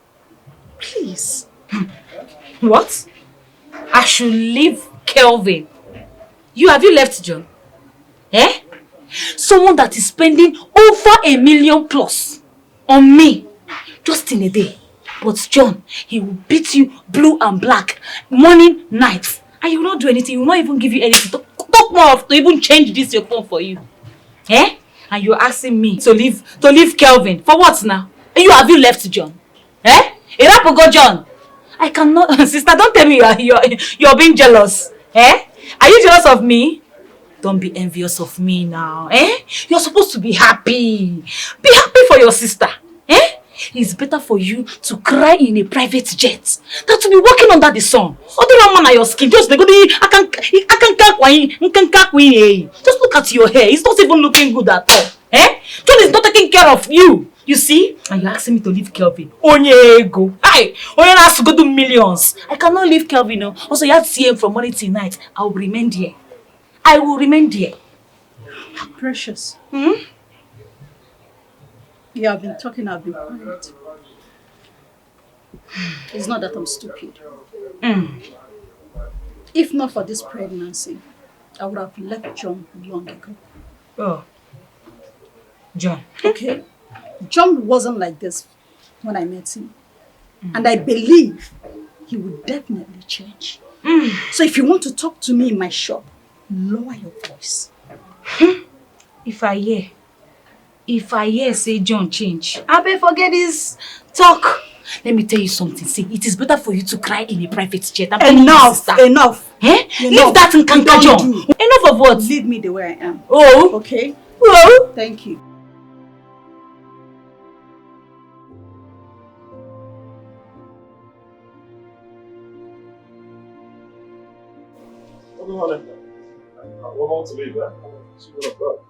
Please. What? I should leave Kelvin. Have you left John? Eh? Someone that is spending over $1 million plus on me just in a day. But John, he will beat you blue and black, morning, night. And he will not do anything. He will not even give you anything. Talk more of to even change this your phone for you. Eh? And you're asking me to leave Kelvin. For what now? Have you left John? Eh? Go John. I cannot, sister, don't tell me you're being jealous. Eh? Are you jealous of me? Don't be envious of me now. Eh? You're supposed to be happy. Be happy for your sister. Eh? It's better for you to cry in a private jet than to be walking under the sun. Other man on your skin, just like just look at your hair. It's not even looking good at all. Eh? John is not taking care of you. You see? And you're asking me to leave Kelvin. Onyego. Hi! Onye has to go do millions. I cannot leave Kelvin. No. Also, you have to see him from morning till night. I will remain there. I will remain there. Precious. Hmm? You have been talking, I've been quiet. It's not that I'm stupid. If not for this pregnancy, I would have left John long ago. Oh. John. Okay. John wasn't like this when I met him. And I believe he would definitely change. So if you want to talk to me in my shop, lower your voice. If I hear say John change, I better forget this talk. Let me tell you something. See, it is better for you to cry in a private jet. Enough. Eh? Leave that in Kanka John. Enough of what? Leave me the way I am. Oh. Okay? Oh. Thank you. We're about to leave, eh? See you up.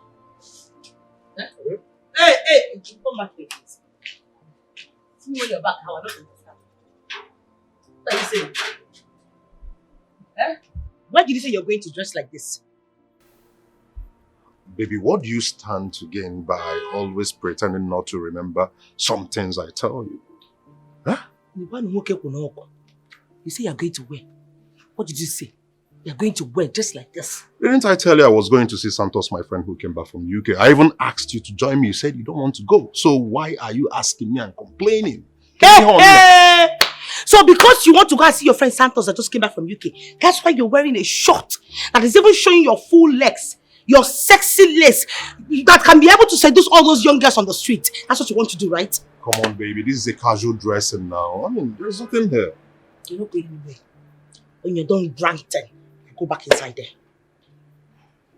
Hey, come back here, please. See me when you're back, how I don't understand. What are you saying? Eh? Why did you say you're going to dress like this? Baby, what do you stand to gain by always pretending not to remember some things I tell you? Huh? You say you're going to wear. What did you say? You're going to wear just like this. Didn't I tell you I was going to see Santos, my friend who came back from UK? I even asked you to join me. You said you don't want to go. So why are you asking me and complaining? So because you want to go and see your friend Santos that just came back from UK, that's why you're wearing a short that is even showing your full legs, your sexy legs that can be able to seduce all those young girls on the street. That's what you want to do, right? Come on, baby. This is a casual dressing now. I mean, there's nothing here. You're not going anywhere. When you're done with ranting, go back inside there.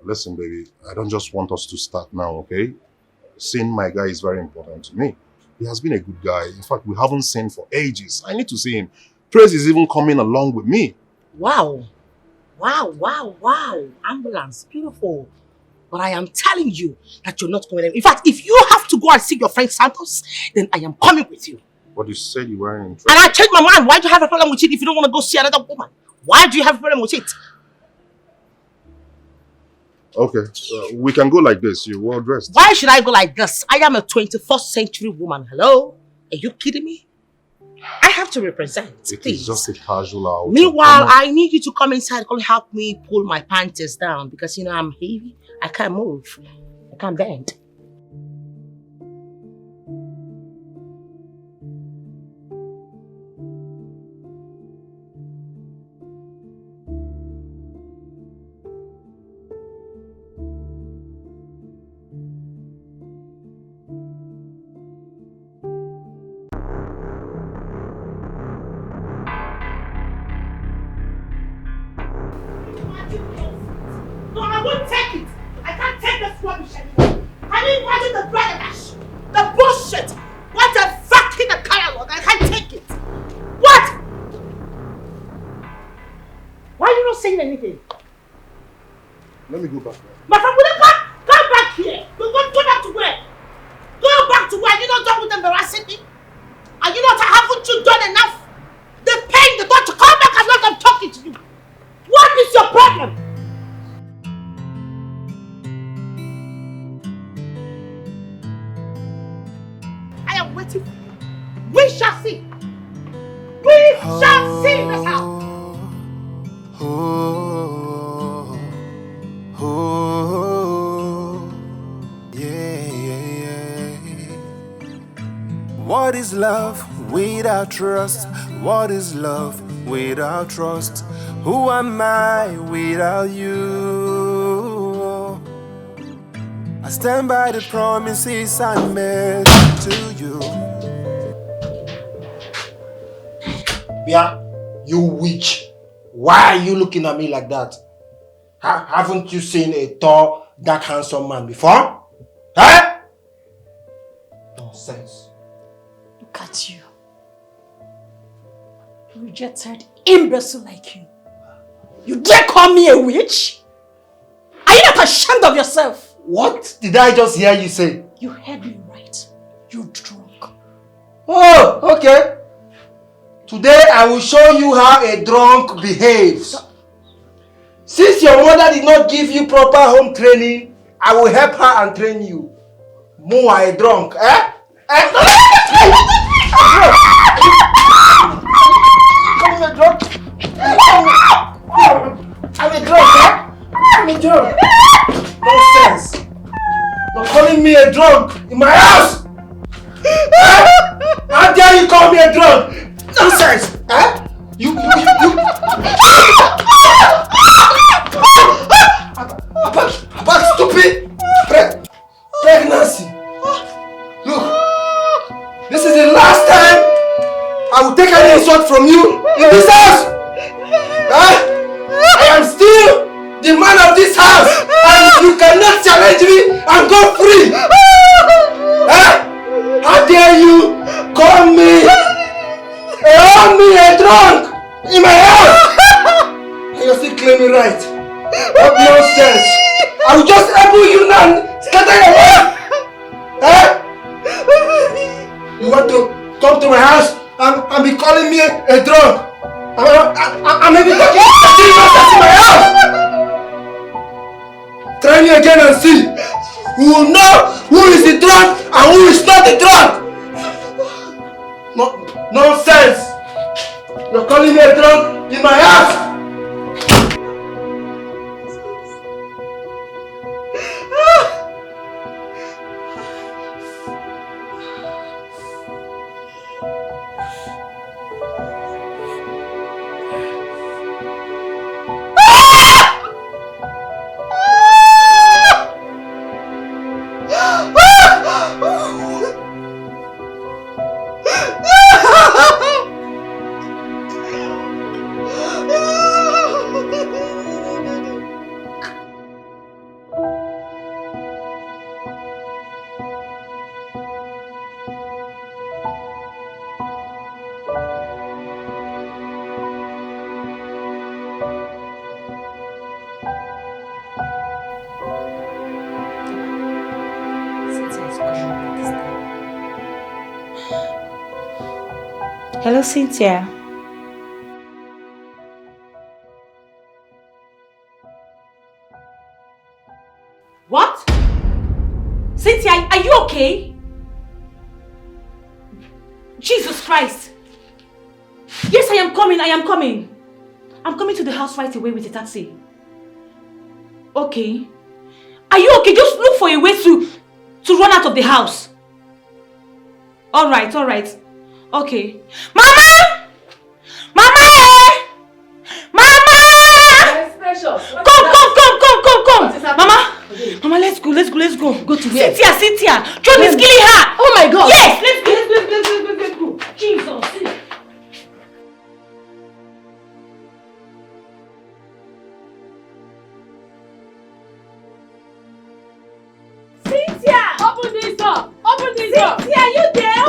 Listen, baby, I don't just want us to start now, okay? Seeing my guy is very important to me. He has been a good guy. In fact, we haven't seen for ages. I need to see him. Trace is even coming along with me. Wow. Ambulance, beautiful. But I am telling you that you're not going anywhere. In fact, if you have to go and see your friend Santos, then I am coming with you. But you said you weren't interested. And I changed my mind. Why do you have a problem with it if you don't want to go see another woman? Why do you have a problem with it? Okay, we can go like this. You're well dressed. Why should I go like this? I am a 21st century woman. Hello? Are you kidding me? I have to represent. It is just a casual outing. Meanwhile, I need you to come inside. Come help me pull my panties down because you know I'm heavy. I can't move. I can't bend. No, I won't take it. I can't take this rubbish anymore. Can you imagine the bragadash? The bullshit. What a fucking catalog. I can't take it. What? Why are you not saying anything? Let me go back there. My friend, will you come back here? Go back to where? Go back to where? You not done with embarrassing me? And you not, haven't you done enough? The pain, the thought to come back as long as I'm talking to you. What is your problem? I am waiting for you. We shall see. We shall see in this house. What is love without trust? What is love without trust? Who am I without you? I stand by the promises I made to you. Bia, you witch. Why are you looking at me like that? Haven't you seen a tall, dark, handsome man before? Huh? Nonsense. Look at you. Rejected imbecile like you. You dare call me a witch? Are you not ashamed of yourself? What did I just hear you say? You heard me right. You're drunk. Oh, okay. Today I will show you how a drunk behaves. Since your mother did not give you proper home training, I will help her and train you. Mo a drunk, eh? I'm a drunk. I'm a drunk, eh? I'm a drunk. Nonsense. You're calling me a drunk in my house? How dare you call me a drunk? Nonsense! Eh? You about stupid pregnancy. Look, this is the last time I will take any insult from you in this house. I am still the man of this house, and you cannot challenge me and go free. How dare you call me a drunk in my house? And you're still claiming right. What nonsense! I will just elbow you now and scatter your life! You want to come to my house and be calling me a drunk? I'm maybe talking nonsense in my house! Try me again and see. We will know who is the drunk and who is not the drunk! Nonsense! You're calling me a drunk in my house! Hello, Cynthia. What? Cynthia, are you okay? Jesus Christ. Yes, I am coming. I'm coming to the house right away with a taxi. Okay. Are you okay? Just look for a way to run out of the house. Alright. Okay. Mama! Mama! Mama! Yes, precious. Come! Mama! Mama, let's go. Go to where? Cynthia! John is killing her! Oh my God! Yes! Let's go! Jesus! Cynthia! Open this door! Cynthia, you there?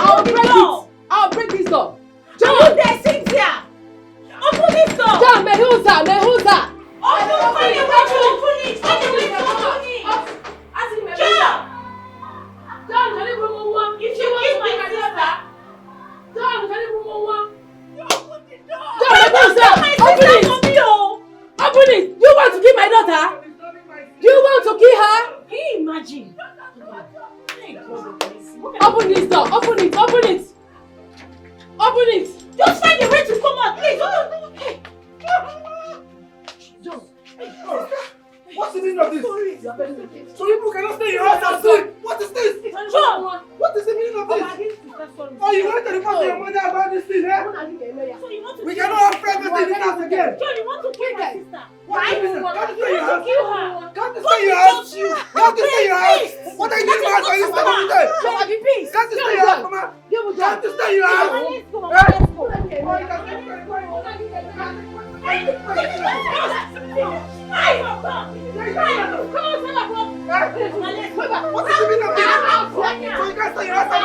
I'll break this door! John! Are you there, Cynthia? Open this door! John, Mehuza! Open it! John, can you bring one? If you kiss my sister! John, can you bring one? You open the door! John, Mehuza! Open it! You want to kill my daughter? You want to kill her? Can you imagine? Open this door! Open it! Just find a way to come out! of this? So people cannot stay in your house and sleep. What is this? John! What is the meaning of this? Oh, you went to report to your mother about this thing, eh? We cannot have pregnancy in this house again. John, you want to kill my sister? Why? You want to kill her? Can't you stay in your house? Can't you stay in your house? What are you doing to my sister today? Can't you stay in your house, mama? Can't you stay in your house? What is the meaning of this? So you can't stay in your house and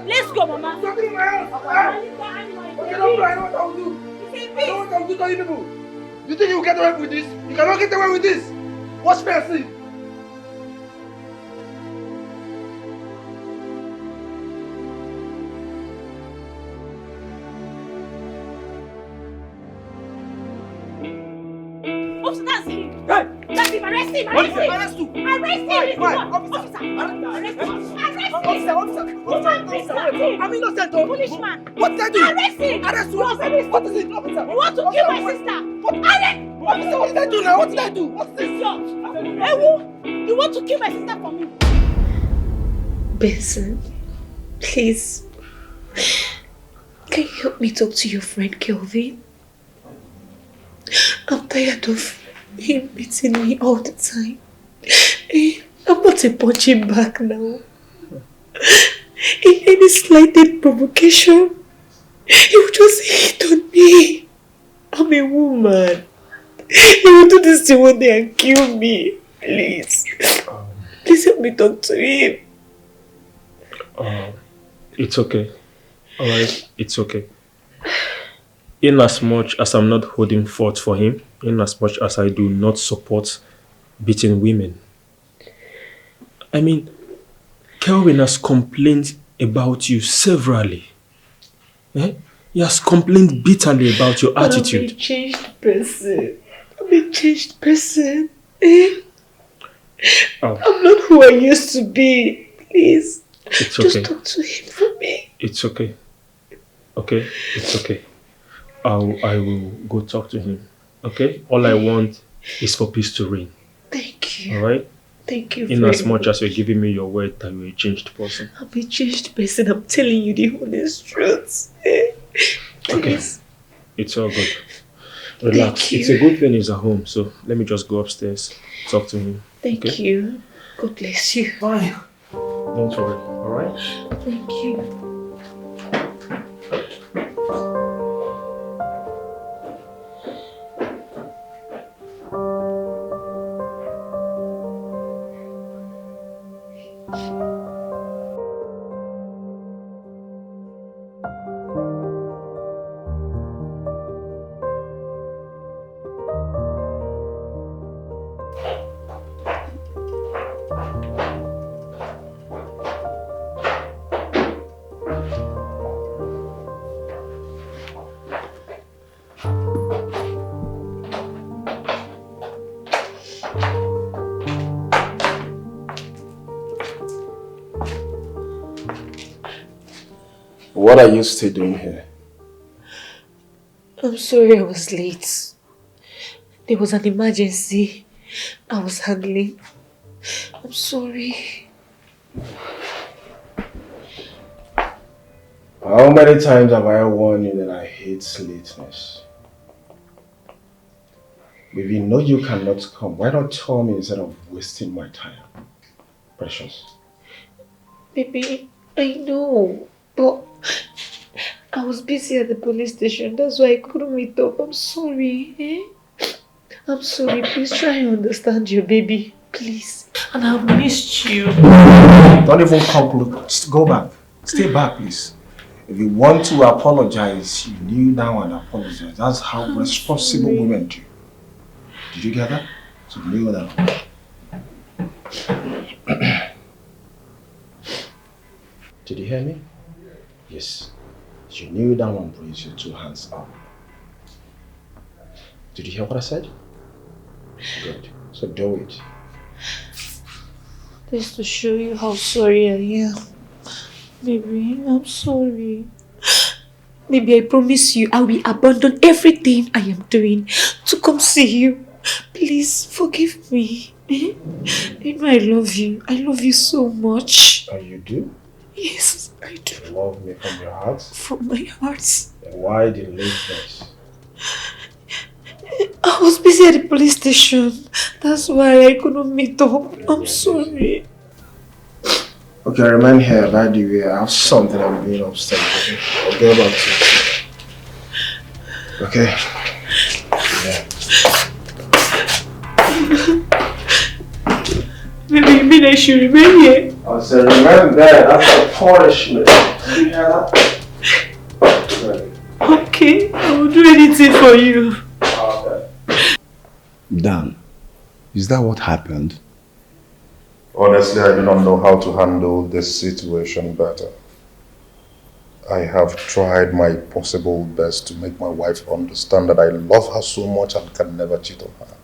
Let's go, Mama. Something in my house. Okay, don't do. I know what I will do. I know what I will do to you people. You think you will get away with this? You cannot get away with this. Watch me and see. Officer, that's him. Hey! That's him. Arrest him. Arrest him. Arrest him. Why? Officer. Arrest him. Officer, I'm innocent. Policeman. What did I do? Arrest him. Arrest who? What is it, officer? You want to kill my sister? Arrest! Officer, what did I do now? What did I do? What's this? Ewu, you want to kill my sister for me? Benson, please. Can you help me talk to your friend Kelvin? I'm tired of him beating me all the time. I'm not a punching back now. In any slighted provocation, he will just hit on me. I'm a woman. He will do this thing one day and kill me. Please. Please help me talk to him. It's okay. Alright, it's okay. In as much as I'm not holding forth for him, in as much as I do not support beating women. I mean, Kelvin has complained about you severally. Eh? He has complained bitterly about your attitude. I'm a changed person. I'm a changed person. Eh? I'm not who I used to be. Please. It's okay. Just talk to him for me. It's okay. Okay? It's okay. I will go talk to him. Okay? All I want is for peace to reign. Thank you. Alright? Thank you In very as much much. as you're giving me your word that you're a changed person. I'm a changed person. I'm telling you the honest truth. Eh? Okay. It's all good. Relax. Thank you. It's a good thing he's at home, so let me just go upstairs, talk to him. Thank you. God bless you. Fine. Don't worry, alright? Thank you. What are you still doing here? I'm sorry I was late. There was an emergency I was handling. I'm sorry. How many times have I warned you that I hate lateness? If you know you cannot come, why not tell me instead of wasting my time? Precious. Baby, I know, but I was busy at the police station. That's why I couldn't meet up. I'm sorry. Eh? I'm sorry. Please try and understand your baby. Please. And I've missed you. Don't even come look. Just go back. Stay back, please. If you want to apologize, you kneel down and apologize. That's how responsible women do. Did you get that? So kneel down. Did you hear me? Yes. You kneel down and raise your two hands up. Did you hear what I said? Good. So do it. Just to show you how sorry I am. Baby, I'm sorry. Baby, I promise you I will abandon everything I am doing to come see you. Please forgive me. You know I love you. I love you so much. And you do? Yes, I do. You love me from your heart? From my heart. Then why the lateness? I was busy at the police station. That's why I couldn't meet up. I'm sorry. Okay, remain here. By the way, I have something I'm doing upstairs. Okay? I'll get back to you. Okay? Yeah. Maybe you mean I should remain here? I said, remain there. That's a punishment. You hear that? Okay, I will do anything for you. Okay. Dan, is that what happened? Honestly, I do not know how to handle this situation better. I have tried my possible best to make my wife understand that I love her so much and can never cheat on her.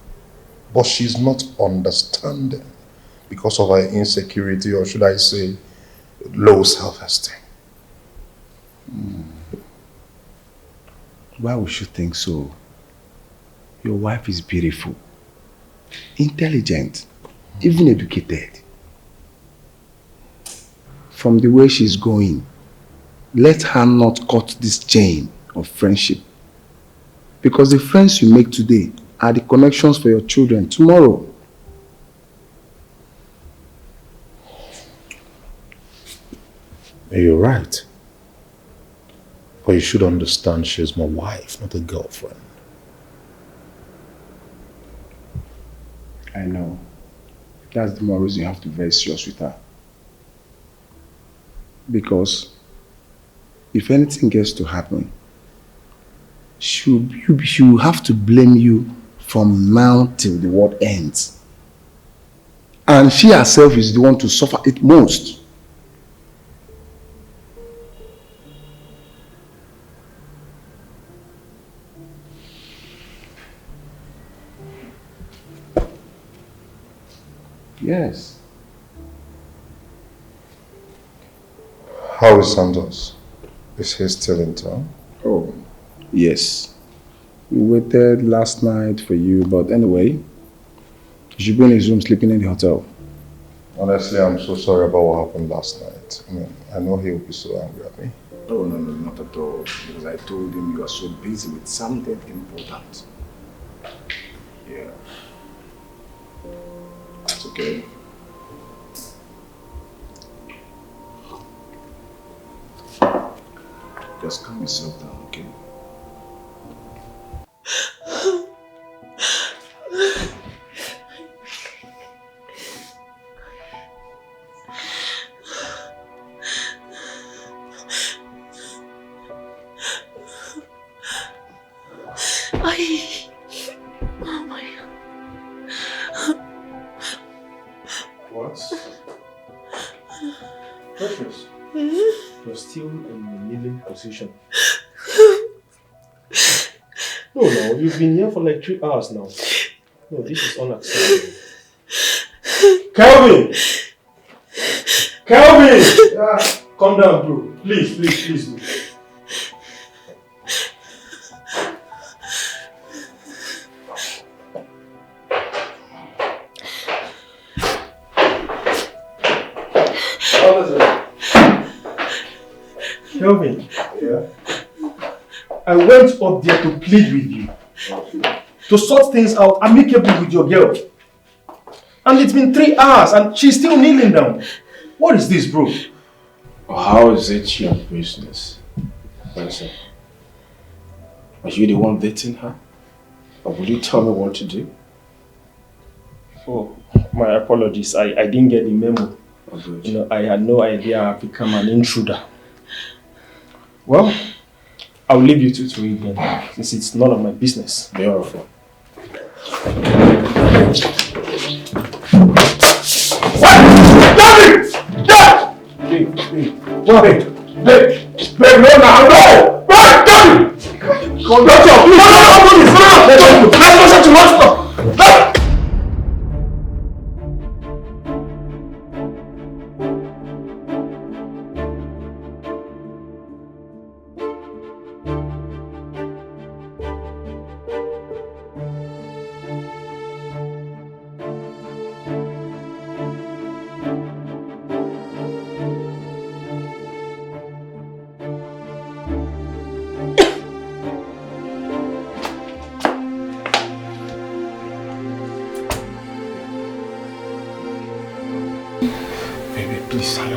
But she's not understanding because of her insecurity, or should I say, low self-esteem. Why would you think so? Your wife is beautiful, intelligent, even educated. From the way she's going, let her not cut this chain of friendship. Because the friends you make today are the connections for your children tomorrow. You're right. But you should understand she's my wife, not a girlfriend. I know. That's the more reason you have to be very serious with her. Because if anything gets to happen, she'll have to blame you from now till the world ends. And she herself is the one to suffer it most. Yes. How is Santos? Is he still in town? Oh, yes. We waited last night for you, but anyway, you should be in his room sleeping in the hotel. Honestly, I'm so sorry about what happened last night. I know he'll be so angry at me. Oh, no, not at all. Because I told him you are so busy with something important. Yeah. It's okay. Just calm yourself down, okay? Oh my God. What? Precious. You're still in the kneeling position. No, you've been here for like 3 hours now. No, this is unacceptable. Kelvin! Kelvin! Yeah. Calm down, bro. Please do. Kelvin, yeah? I went up there to plead with you, to sort things out amicably with your girl. And it's been 3 hours and she's still kneeling down. What is this, bro? How is it your business? Listen, are you the one dating her? Or will you tell me what to do? Oh, my apologies. I didn't get the memo. You know, I had no idea I've become an intruder. Well, I'll leave you two to it then, since it's none of my business. Beautiful. Babe, no, no! Babe, Daddy! Doctor, please, let's go to hospital!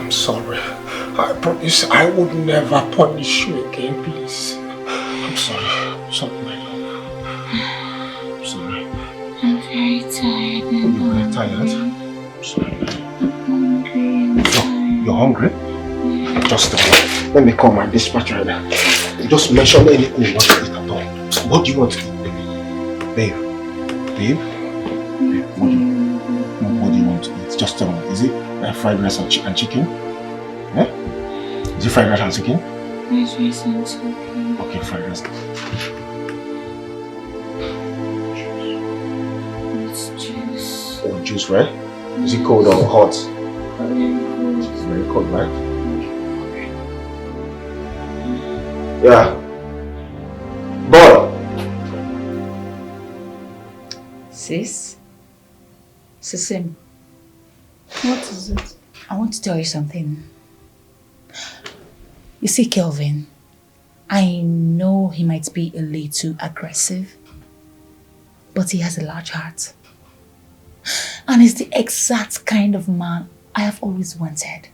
I'm sorry. I promise I would never punish you again, please. I'm sorry. I'm sorry, my love. I'm sorry. I'm very tired. You're very tired? I'm sorry. I'm hungry and tired. You're hungry? Just let me call my dispatcher right now. Just mention anything you want to eat at all. What do you want to eat, babe? Babe? What do you want to eat? Just tell me. Is it fried rice and chicken? Eh? Is it fried rice and chicken? Fried rice and chicken. Okay, fried rice. It's juice. Oh, juice, right? Is it cold or hot? Very cold. It's very cold, right? Yeah. Boy. Sis? Sisim. What is it? I want to tell you something. You see, Kelvin, I know he might be a little aggressive, but he has a large heart. And he's the exact kind of man I have always wanted.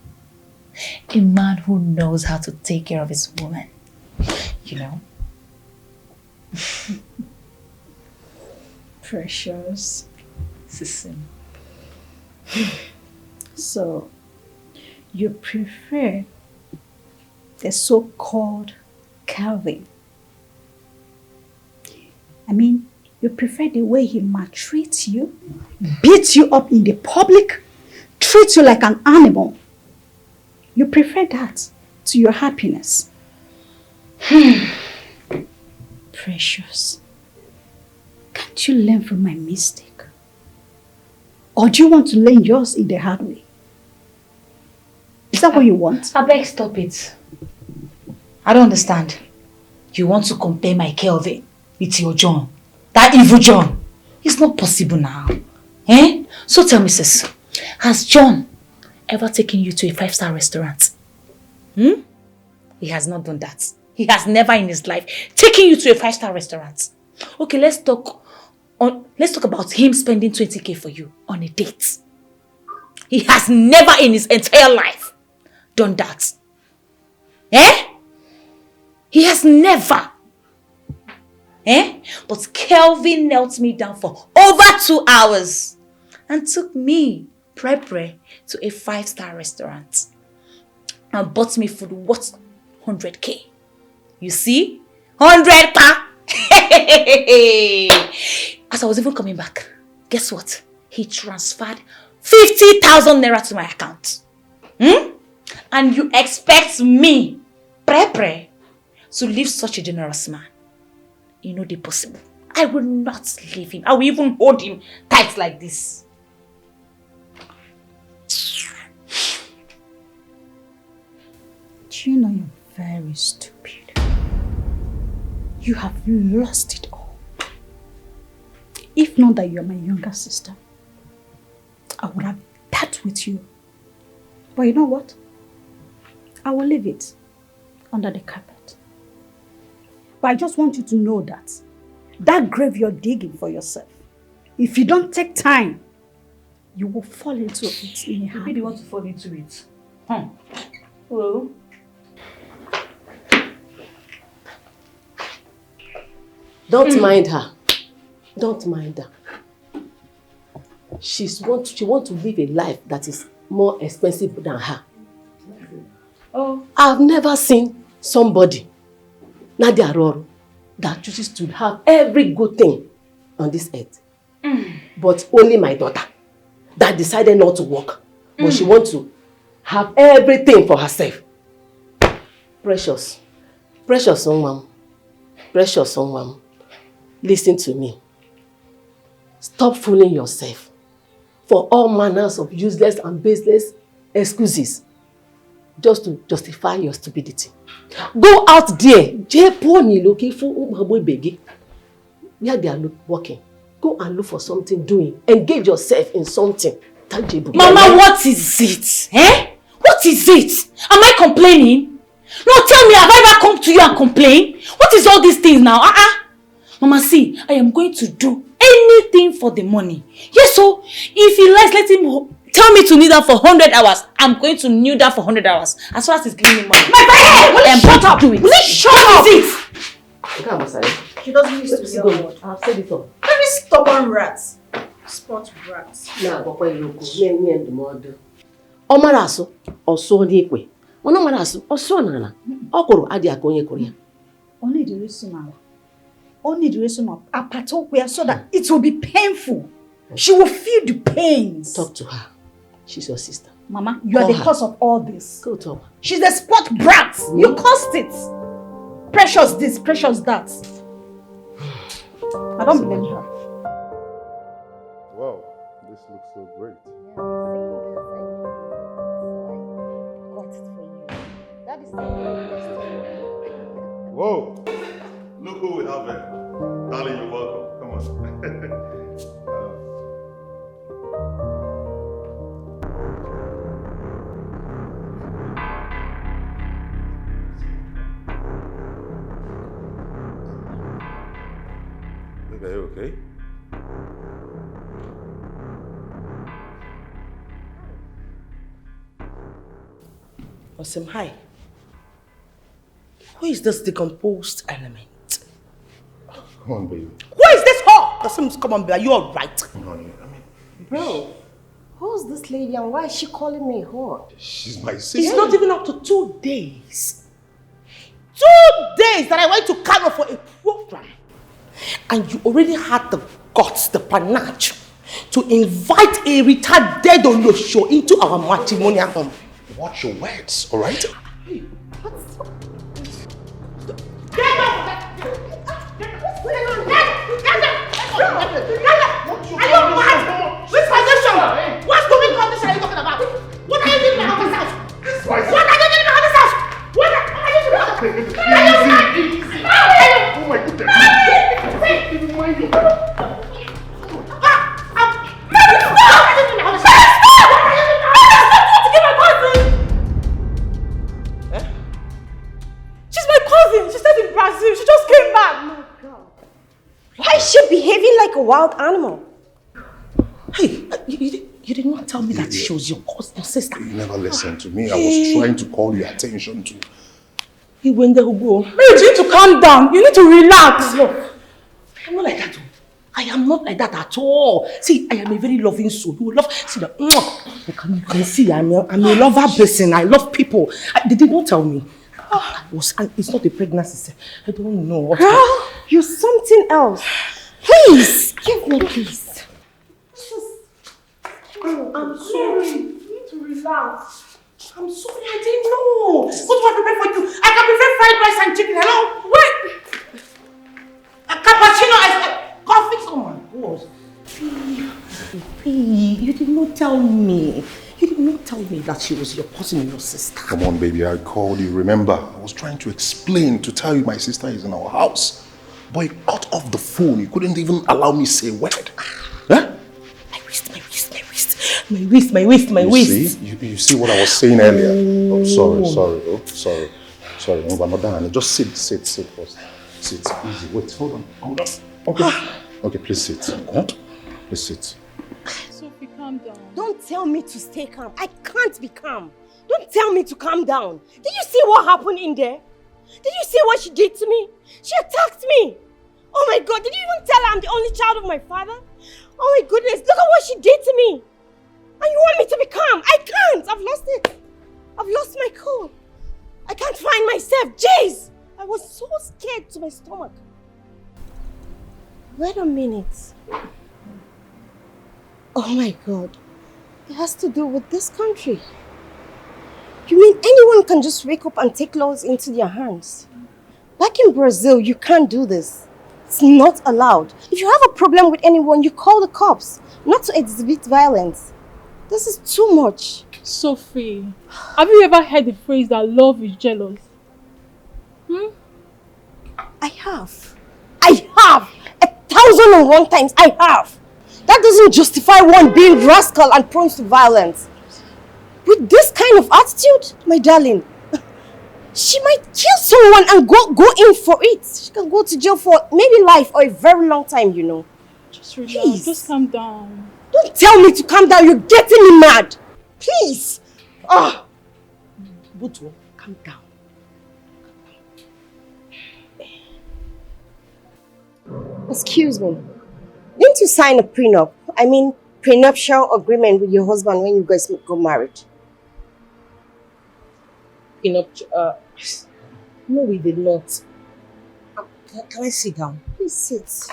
A man who knows how to take care of his woman. You know? Precious. Sisim. So, you prefer the so-called Calvin? I mean, you prefer the way he maltreats you, beats you up in the public, treats you like an animal. You prefer that to your happiness. Precious, can't you learn from my mistake? Or do you want to learn yours in the hard way? Is that what you want? I beg, stop it. I don't understand. You want to compare my Kelvin with your John? That evil John? It's not possible now. Eh? So tell me, sis, has John ever taken you to a 5-star restaurant? He has not done that. He has never in his life taken you to a 5-star restaurant. Okay, let's talk about him spending 20k for you on a date. He has never in his entire life done that. Eh? He has never. Eh? But Kelvin knelt me down for over 2 hours and took me, Pre, to a 5-star restaurant and bought me food worth 100k. You see? 100k! As I was even coming back, guess what? He transferred 50,000 naira to my account. And you expect me, Pre, to leave such a generous man? You know the possible. I will not leave him. I will even hold him tight like this. Do you know you're very stupid? You have lost it all. If not that you're my younger sister, I would have dealt with you. But you know what? I will leave it under the carpet. But I just want you to know that grave you're digging for yourself, if you don't take time, you will fall into it in a hurry. Maybe you want to fall into it. Hello? Don't mind her. Don't mind her. She wants to live a life that is more expensive than her. Oh. I've never seen somebody, Nadia Roro, that chooses to have every good thing on this earth. But only my daughter that decided not to work. But she wants to have everything for herself. Precious. Precious young mom. Precious young mom. Listen to me. Stop fooling yourself for all manners of useless and baseless excuses just to justify your stupidity. Go out there, looking for where they are working. Go and look for something doing. Engage yourself in something tangible. Mama, what is it? Eh? What is it? Am I complaining? No, tell me, have I ever come to you and complain? What is all these things now? Mama, see, I am going to do anything for the money. Yes, so if he likes, let him tell me to kneel down for 100 hours. I'm going to kneel down for 100 hours. As far as it's giving me money. My friend! Will you shut up? Do it. Will you shut up? She doesn't used to say a word. I've said it all. Very stubborn rats. Spot rats. Now, Papa, you go. Me and the mother. Omaraso, also the equi. Onomaraso, also Nana. Okoro, Adia Konya Korea. Only the reason only the reason of Apatokwe so that it will be painful. She will feel the pains. Talk to her. She's your sister. Mama, you are the cause of all this. Go talk. She's a spot brat. You caused it. Precious this, precious that. I don't blame her. Wow, this looks so great. Whoa! Look who we have here. Darling, you're welcome. Come on. Babe, are you okay? Awesome, hi. Who is this decomposed element? Come on, baby. Who is this whore? Come on, baby. Are you alright? Bro, who's this lady and why is she calling me whore? She's my sister. It's not even up to 2 days. 2 days that I went to Kano for a program. And you already had the guts, the panache, to invite a retarded Olosho into our matrimonial home. Watch your words, alright? Hey, Are you mad? Which condition? What stupid condition are you talking about? What are you doing in my husband's house? What are you doing in my husband's house? What are you doing? Easy. Oh my goodness. She's my cousin. She stayed in Brazil. She just came back. Why is she behaving like a wild animal? Hey, you did not tell me that she was your cousin, sister. You never listened to me. I was trying to call your attention to... He went there, go. Mary, you need to calm down. You need to relax. Look, I'm not like that. I am not like that at all. See, I am a very loving soul. You will love. See that? You can see I'm a lover person. I love people. They did not tell me. It's not a pregnancy. I don't know. Girl, you're something else. Please, give me peace. I'm sorry. You need to relax. I'm sorry, I didn't know. What do I prepare for you? I can prepare fried rice and chicken. Hello? Wait! A cappuccino and coffee. Oh my God. You did not tell me. You did not tell me that she was your cousin and your sister. Come on, baby. I called you. Remember, I was trying to explain, to tell you my sister is in our house. But you cut off the phone. You couldn't even allow me to say a word. Huh? My waist. You see what I was saying earlier? Oh, sorry. Sorry, no, but not done. Just sit first. Sit, easy. Wait, hold on. Okay, please sit. Please sit. Sophie, calm down. Don't tell me to stay calm. I can't be calm. Don't tell me to calm down. Did you see what happened in there? Did you see what she did to me? She attacked me. Oh my God, did you even tell her I'm the only child of my father? Oh my goodness, look at what she did to me. And you want me to be calm? I can't. I've lost it. I've lost my cool. I can't find myself. Jeez. I was so scared to my stomach. Wait a minute. Oh my God. It has to do with this country. You mean anyone can just wake up and take laws into their hands? Back in Brazil, you can't do this. It's not allowed. If you have a problem with anyone, you call the cops, not to exhibit violence. This is too much. Sophie, have you ever heard the phrase that love is jealous? I have. 1,001 times I have. That doesn't justify one being rascal and prone to violence. With this kind of attitude, my darling, she might kill someone and go in for it. She can go to jail for maybe life or a very long time, you know. Just relax. Just calm down. Don't tell me to calm down. You're getting me mad. Please. Ah. Butu, calm down. Excuse me. Didn't you sign a prenup? I mean, prenuptial agreement with your husband when you guys got married? Prenuptial? No, we did not. Can I sit down? Please sit.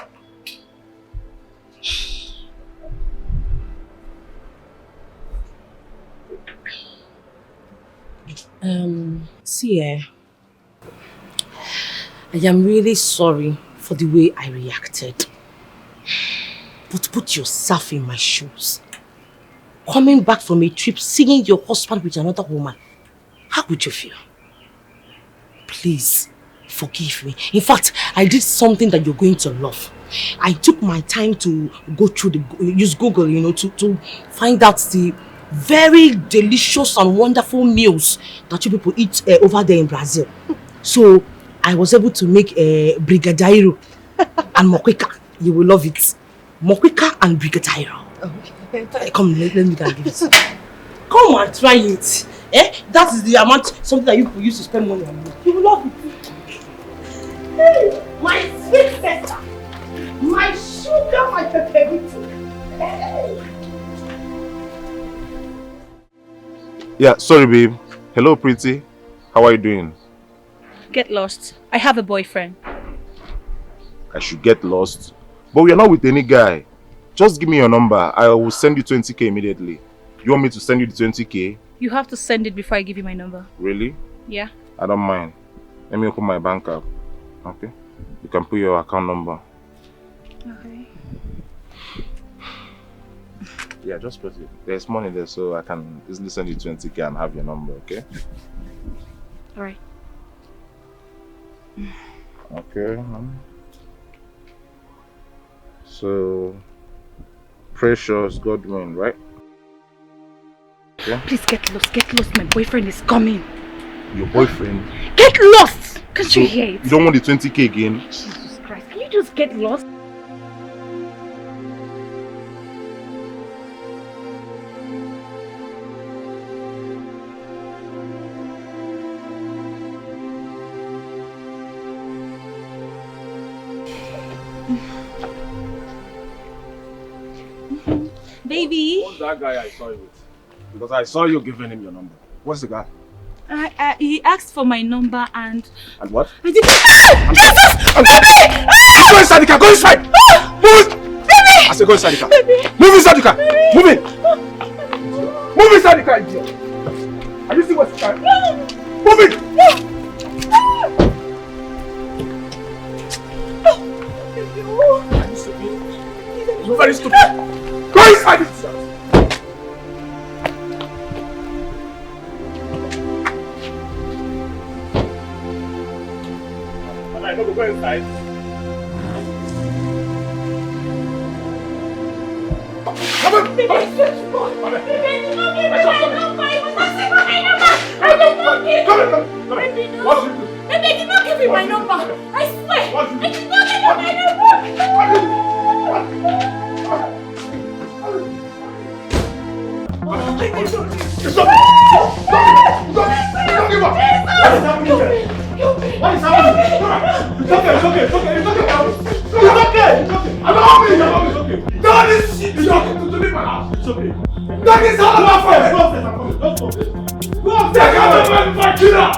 See, I am really sorry for the way I reacted. But put yourself in my shoes. Coming back from a trip, seeing your husband with another woman, how would you feel? Please, forgive me. In fact, I did something that you're going to love. I took my time to go through use Google, to find out the very delicious and wonderful meals that you people eat over there in Brazil. So, I was able to make a brigadeiro and moqueca. You will love it. Moqueca and brigadeiro. Okay. Come, let me give it. Come and try it. That is the amount, something that you people used to spend money on. You will love it. Hey, my sweet sister. My sugar, my pepperito. Hey. Yeah, sorry babe. Hello pretty. How are you doing? Get lost. I have a boyfriend. I should get lost. But we are not with any guy. Just give me your number. I will send you 20k immediately. You want me to send you the 20k? You have to send it before I give you my number. Really? Yeah. I don't mind. Let me open my bank app. Okay? You can put your account number. Okay. Yeah, just put it. There's money there, so I can easily send you 20k and have your number, okay? Alright. Okay. So, Precious Godwin, right? Okay. Please get lost. My boyfriend is coming. Your boyfriend? Get lost! Can't you hear it? You don't want the 20k again? Jesus Christ, can you just get lost? Baby. What's that guy I saw you with? Because I saw you giving him your number. What's the guy? He asked for my number and... And what? I didn't... Jesus! Baby! Go inside the car! Go inside! Move! Baby! I said go inside the car. Move inside the car! Move in! Move inside the car, idiot! Have you seen what's the car? Move it! Are you stupid? You're very stupid! Go inside this house! I don't go inside. Come on! Baby, I swear to God! Baby, do not give me my number! I will not say my number! I did not give you! Baby, no! What did you do? Baby, I did not give you my number! I swear! What did you do? I did not give you my number! What did you do? Stop! Don't give up! What is happening here? What is happening? It's okay. I'm not okay. Don't this shit. It's okay. To leave my house. It's okay. That is all of my friends. Don't stop it. Take out the man and fight you now.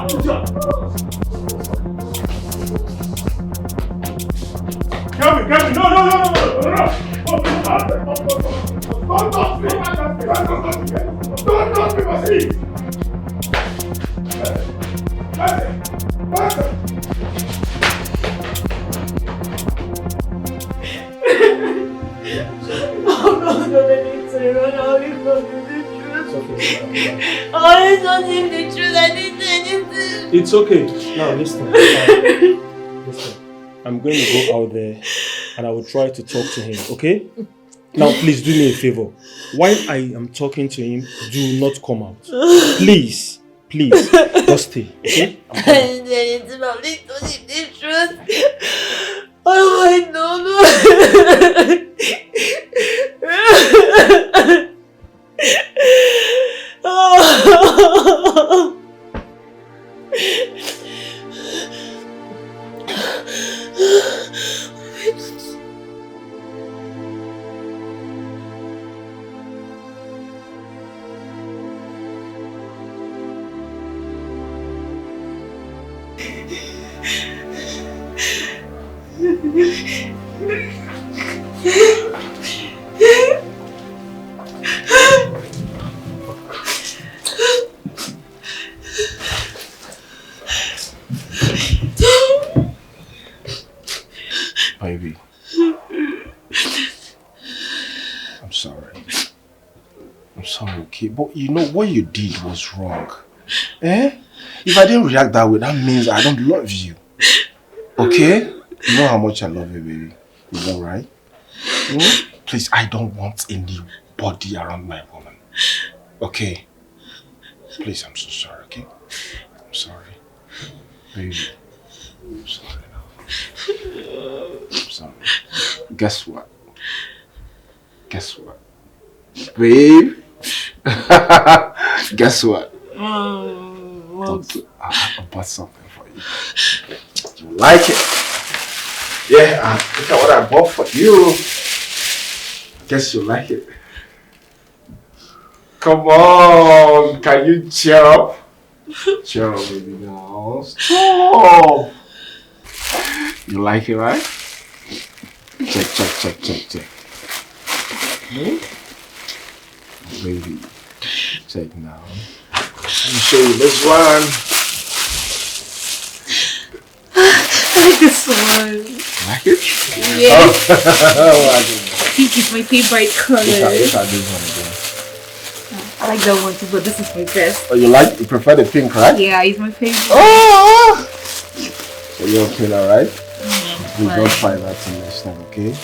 Kevin. No. Don't touch me. Don't touch me, Vasily. Oh no, they need to run out in the truth. I told him the truth, I didn't say anything. It's okay. Now listen. Listen. I'm going to go out there and I will try to talk to him, okay? Now please do me a favor. While I am talking to him, do not come out. Please, just stay, okay? I didn't say anything, but please told him the truth. Oh, I don't know. Baby, I'm sorry. I'm sorry, okay? But you know what you did was wrong. Eh? If I didn't react that way, that means I don't love you. Okay? You know how much I love you, baby. Is that right? Please, I don't want anybody around my woman. Okay? Please, I'm so sorry, okay? I'm sorry. Baby, I'm sorry now. I'm sorry. Guess what? Guess what? Babe? Guess what? What? I bought something for you. You like it? Yeah, look at what I bought for you. Guess you like it. Come on, can you cheer up? Cheer up, baby, now. Stop. You like it, right? Check. Baby, check now. Let me show you this one. I like this one. Like it? Yes. Oh, Pink is my favorite color. Look at this one again. I like that one too, but this is my best. Oh, you prefer the pink, right? Yeah, it's my favorite. Oh! So you're okay now, right? Yeah, We don't find that till next time, okay?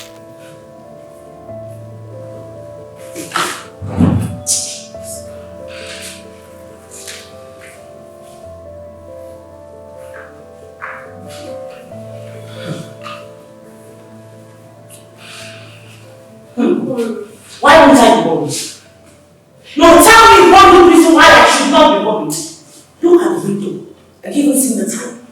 Why don't I be worried? No, tell me one good reason why I should not be worried. Look at the window. I can't even see the time.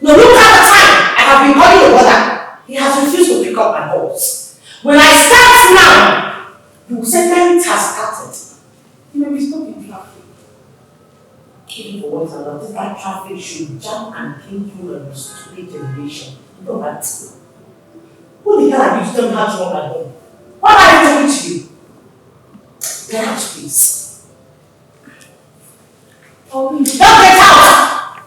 No, look at the time. I have been calling your brother. He has refused to pick up my calls. When I start now, you will say it has started. You may be stuck in traffic. Even for once and this bad traffic should jump and think you are a stupid generation. You know that. Who the hell are you to tell me how to run my home? What are you doing to you? Get out, please. Don't get out!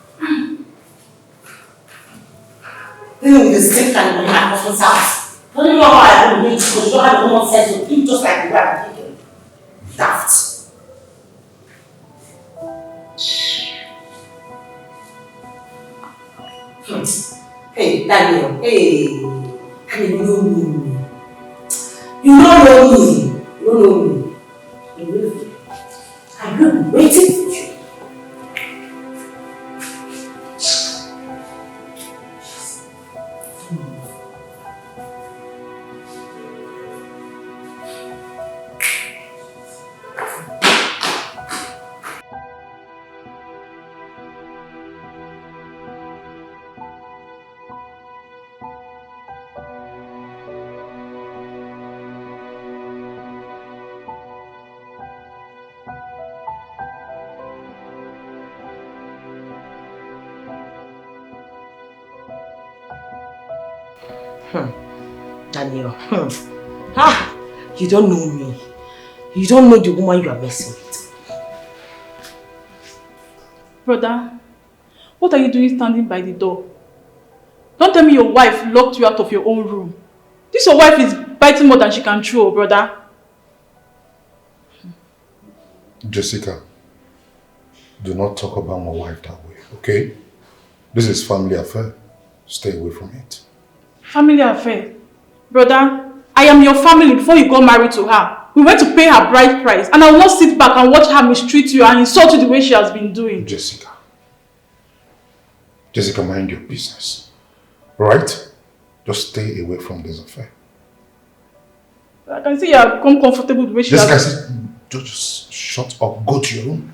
Dealing with the sick and in my husband's house. Don't you know how I am going to because you don't have common sense to think just like the way I'm thinking. Daft. Hey, Daniel. Hey. Hey, you know me. You don't know me. You don't know me. You will. I'm not waiting for you. Daniel. You don't know me. You don't know the woman you are messing with. Brother, what are you doing standing by the door? Don't tell me your wife locked you out of your own room. This your wife is biting more than she can chew, brother. Jessica, do not talk about my wife that way, okay? This is family affair. Stay away from it. Family affair? Brother, I am your family before you got married to her. We went to pay her bride price and I will not sit back and watch her mistreat you and insult you the way she has been doing. Jessica, mind your business. Right? Just stay away from this affair. I can see you have become comfortable with the way she Jessica, has... just shut up. Go to your room.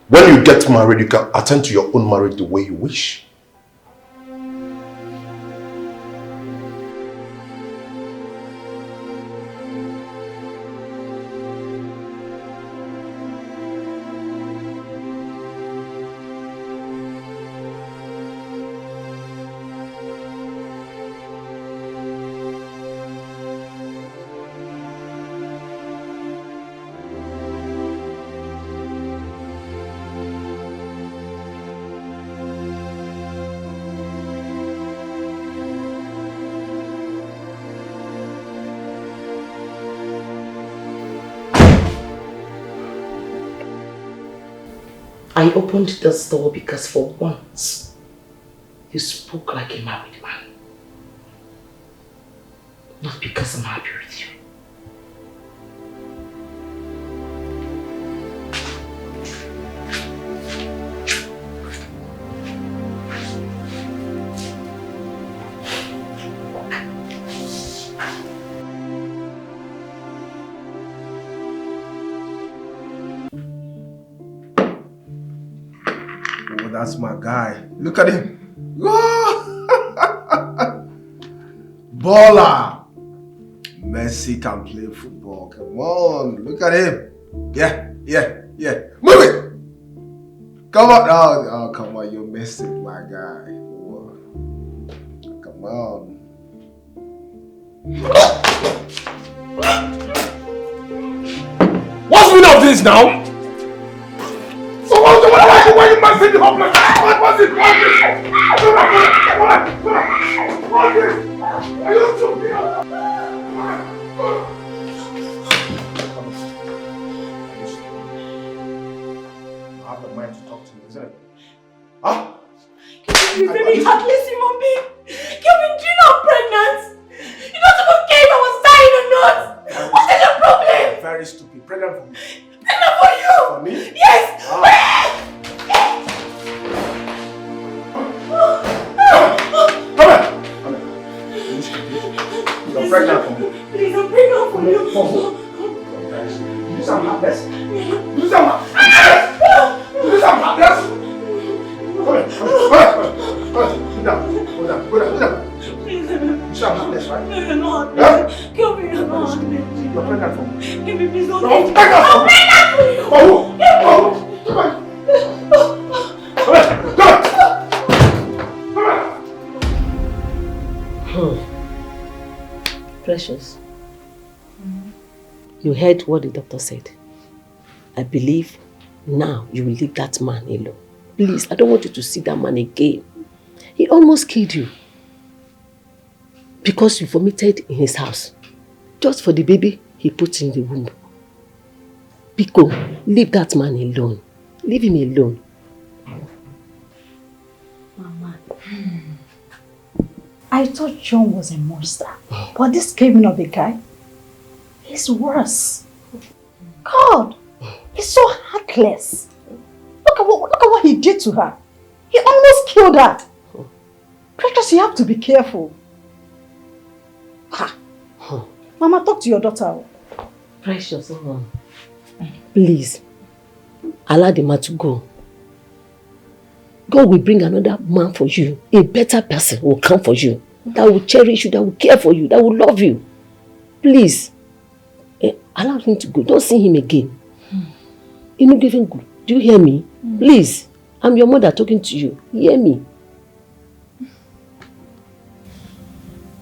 When you get married, you can attend to your own marriage the way you wish. opened this door because for once, you spoke like a married man. Not because I'm happy with you. Oh, that's my guy. Look at him. Baller. Messi can play football. Come on, look at him. Yeah. Move it. Come on. Oh, come on. You're missing, my guy. Whoa. Come on. What's the meaning of this now? So why you messing the whole place? What's it? What's it? Are you stupid? I have the mind to talk to you, isn't it? Huh? You're very heartless human being. Kevin, do you know I'm pregnant? You don't even care if I was dying or not. What is your problem? Very stupid. Pregnant for me. Pregnant for you? For me? Yes! You're pregnant for me. Please, I'm pregnant for you. You sound heartless. You sound heartless. You sound heartless. Hold down. You sound heartless, right? No, you're not. Huh? Kelvin, you're not. You're pregnant for me. Kelvin, please don't. I'm pregnant for me. For who? Come on. Precious. You heard what the doctor said. I believe now you will leave that man alone. Please, I don't want you to see that man again. He almost killed you. Because you vomited in his house. Just for the baby he put in the womb. Pico, leave that man alone. Leave him alone. Mama, I thought John was a monster. But this Kevin of a guy, he's worse. God, he's so heartless. Look at what he did to her. He almost killed her. Precious, you have to be careful. Ha. Mama, talk to your daughter. Precious, please, allow the man to go. God will bring another man for you. A better person will come for you. That will cherish you, that will care for you, that will love you. Please, allow him to go. Don't see him again. You know, give him good. Do you hear me? Please, I'm your mother talking to you. Hear me.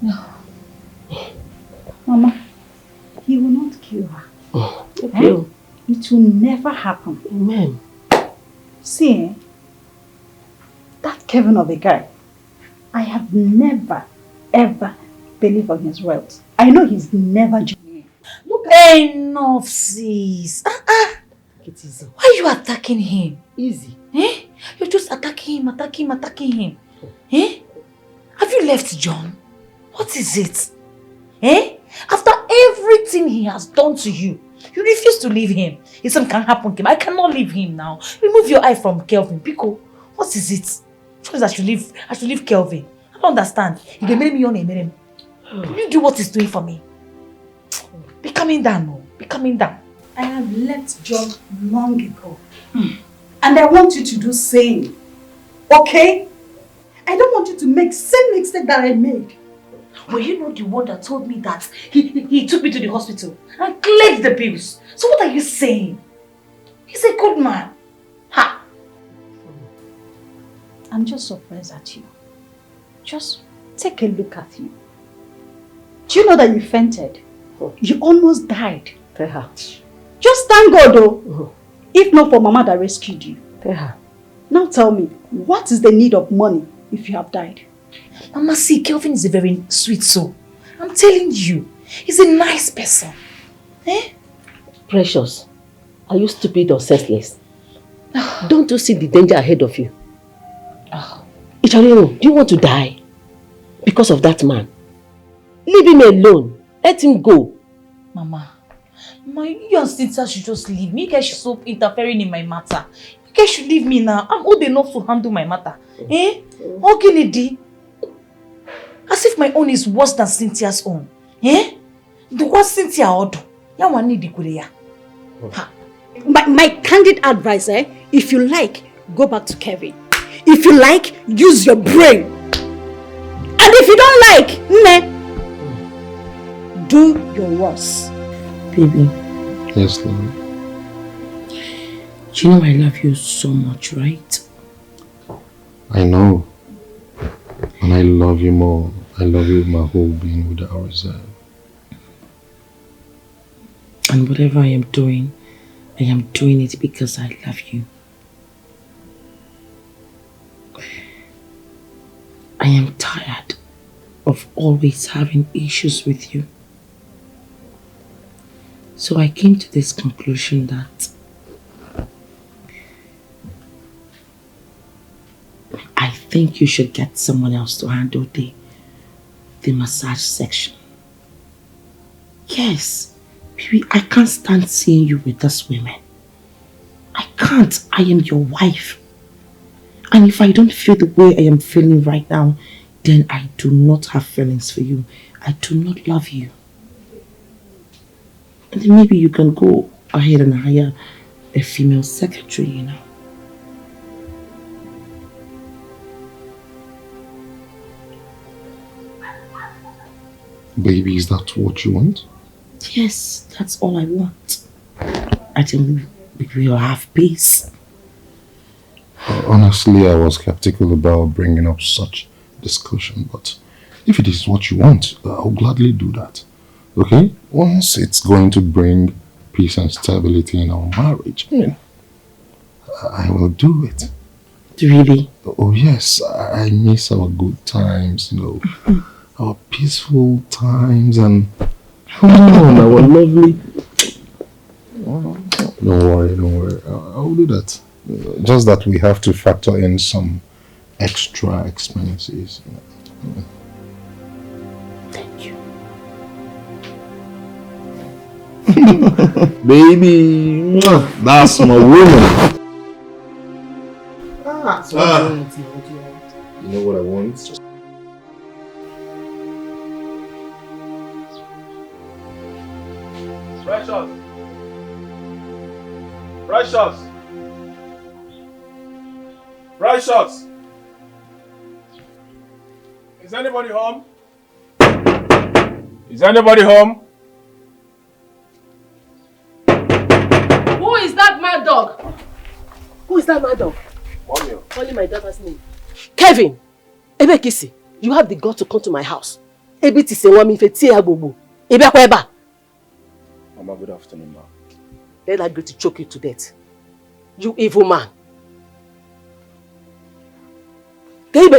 No. Mama, he will not kill her. Okay. It will never happen. Amen. See, that Kevin of a guy, I have never, ever believed on his words. I know he's never genuine. Look at enough, sis. It is. Why are you attacking him? Easy. Eh? You're just attacking him. Eh? Have you left John? What is it? Eh? After everything he has done to you, you refuse to leave him. If something can happen to him, I cannot leave him now. Remove your eye from Kelvin. Pico, what is it? Choice I should leave Kelvin. I don't understand. You can marry me on a marry. Will you do what he's doing for me? Be coming down, no. Be coming down. I have left John long ago. And I want you to do same. Okay? I don't want you to make same mistake that I made. Were you not the one that told me that he took me to the hospital and cleared the bills? So what are you saying? He's a good man. Ha! I'm just surprised at you. Just take a look at you. Do you know that you fainted? You almost died. Just thank God though. If not for Mama that rescued you. Now tell me, what is the need of money if you have died? Mama, see, Kelvin is a very sweet soul. I'm telling you, he's a nice person. Eh? Precious, are you stupid or senseless? Don't you see the danger ahead of you? Icharino, do you want to die? Because of that man? Leave him alone. Let him go. Mama, you and Cynthia should just leave me. You guys should stop interfering in my matter. You guys should leave me now. I'm old enough to handle my matter. Okay, lady. As if my own is worse than Cynthia's own. The what Cynthia ought to. My candid advice, if you like, go back to Kevin. If you like, use your brain. And if you don't like, do your worst. Baby. Yes, Lord. You know I love you so much, right? I know. And I love you more. I love you with my whole being without reserve. And whatever I am doing it because I love you. I am tired of always having issues with you. So I came to this conclusion that I think you should get someone else to handle the massage section. Yes, baby, I can't stand seeing you with those women. I can't. I am your wife. And if I don't feel the way I am feeling right now, then I do not have feelings for you. I do not love you. And then maybe you can go ahead and hire a female secretary, you know. Baby, is that what you want? Yes, that's all I want. I think we will have peace. Honestly, I was skeptical about bringing up such discussion, but if it is what you want, I'll gladly do that. Okay? Once it's going to bring peace and stability in our marriage, I will do it. Really? Oh yes, I miss our good times, our peaceful times and our lovely... Don't worry, I'll do that. Just that we have to factor in some extra expenses. Thank you. Baby, that's my woman. You know what I want? Precious! Is anybody home? Is anybody home? Who is that mad dog? Who is that mad dog? Calling my daughter's name. Kevin! Ebekisi, you have the guts to come to my house. Ebiti se wami fe tie abobo. Ebekweba. Mama, good afternoon, ma. Let that girl to choke you to death. You evil man. After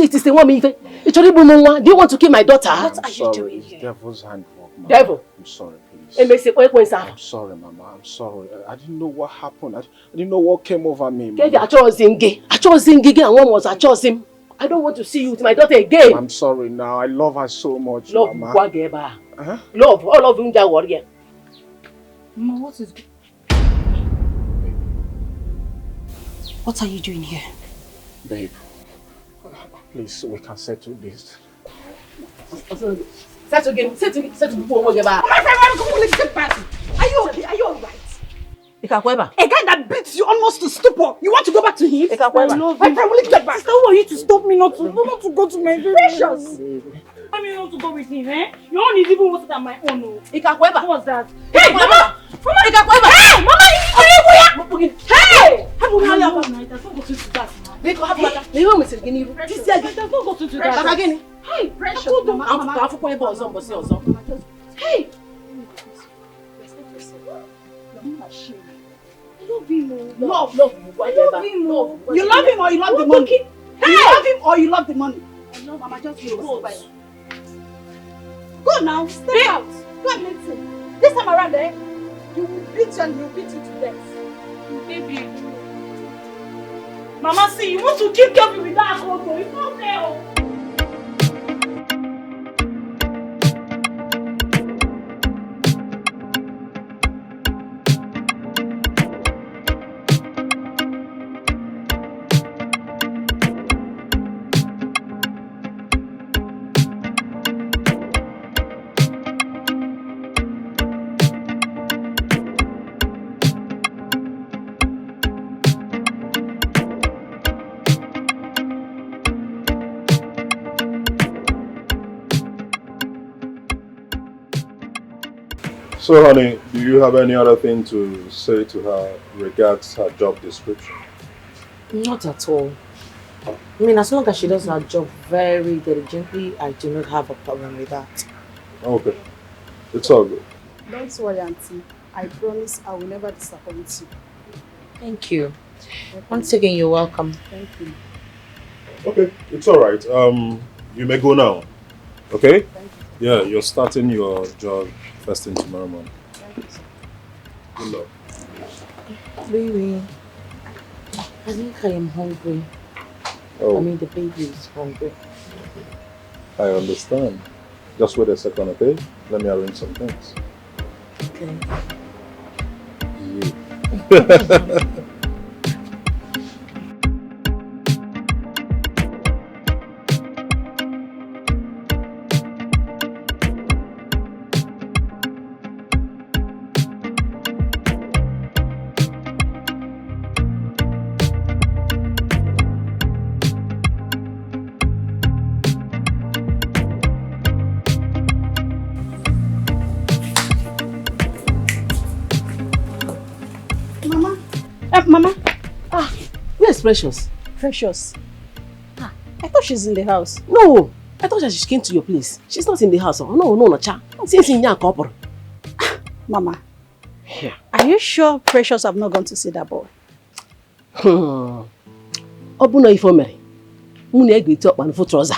it is the one do you want to kill my daughter? What are you doing here? Devil's handwork, Mama. Devil? I'm sorry, please. I'm sorry, Mama. I'm sorry. I didn't know what happened. I didn't know what came over me, Mama. I chose Zingi and one was I chose him. I don't want to see you with my daughter again. I'm sorry now. I love her so much, Love, Mama. Love, all of you that warrior. Mama, what is... What are you doing here? Babe, please, we can settle this. Settle before we get back. My friend, come on, let's get back. Are you okay? Are you alright? A guy that beats you almost to stupor. You want to go back to him? My friend, will you get back? Sister, who are you to stop me not to go to my Precious? I mean not to go with him, eh? Your own is even worse than my own. What's that? Hey, Mama! Hey, Mama! Hey! Hey, Precious! Hey! Love him. You love him or you love the money? You love him or you love the money? I love Mama, just go. Go now, step out. Go and meet him. This time around, You will beat and he'll beat you to death. Baby. Mama, see, you want to keep Kelvin with that alcohol. It's not fair. So, honey, do you have any other thing to say to her regards her job description? Not at all. I mean, as long as she does her job very diligently, I do not have a problem with that. Okay. It's all good. Don't worry, Auntie. I promise I will never disappoint you. Thank you. Once again, you're welcome. Thank you. Okay, it's all right. You may go now. Okay? Yeah, you're starting your job first thing tomorrow morning. Good luck. Baby, I think I am hungry. Oh. I mean, the baby is hungry. I understand. Just wait a second, okay? Let me arrange some things. Okay. You. Mama. Where's Precious? Precious. I thought she's in the house. No, I thought she came to your place. She's not in the house. Oh, no, cha. Since in your couple. Mama. Yeah. Are you sure Precious have not gone to see that boy? Obuno ifomere. Mune ege iti okpa nfu trouser.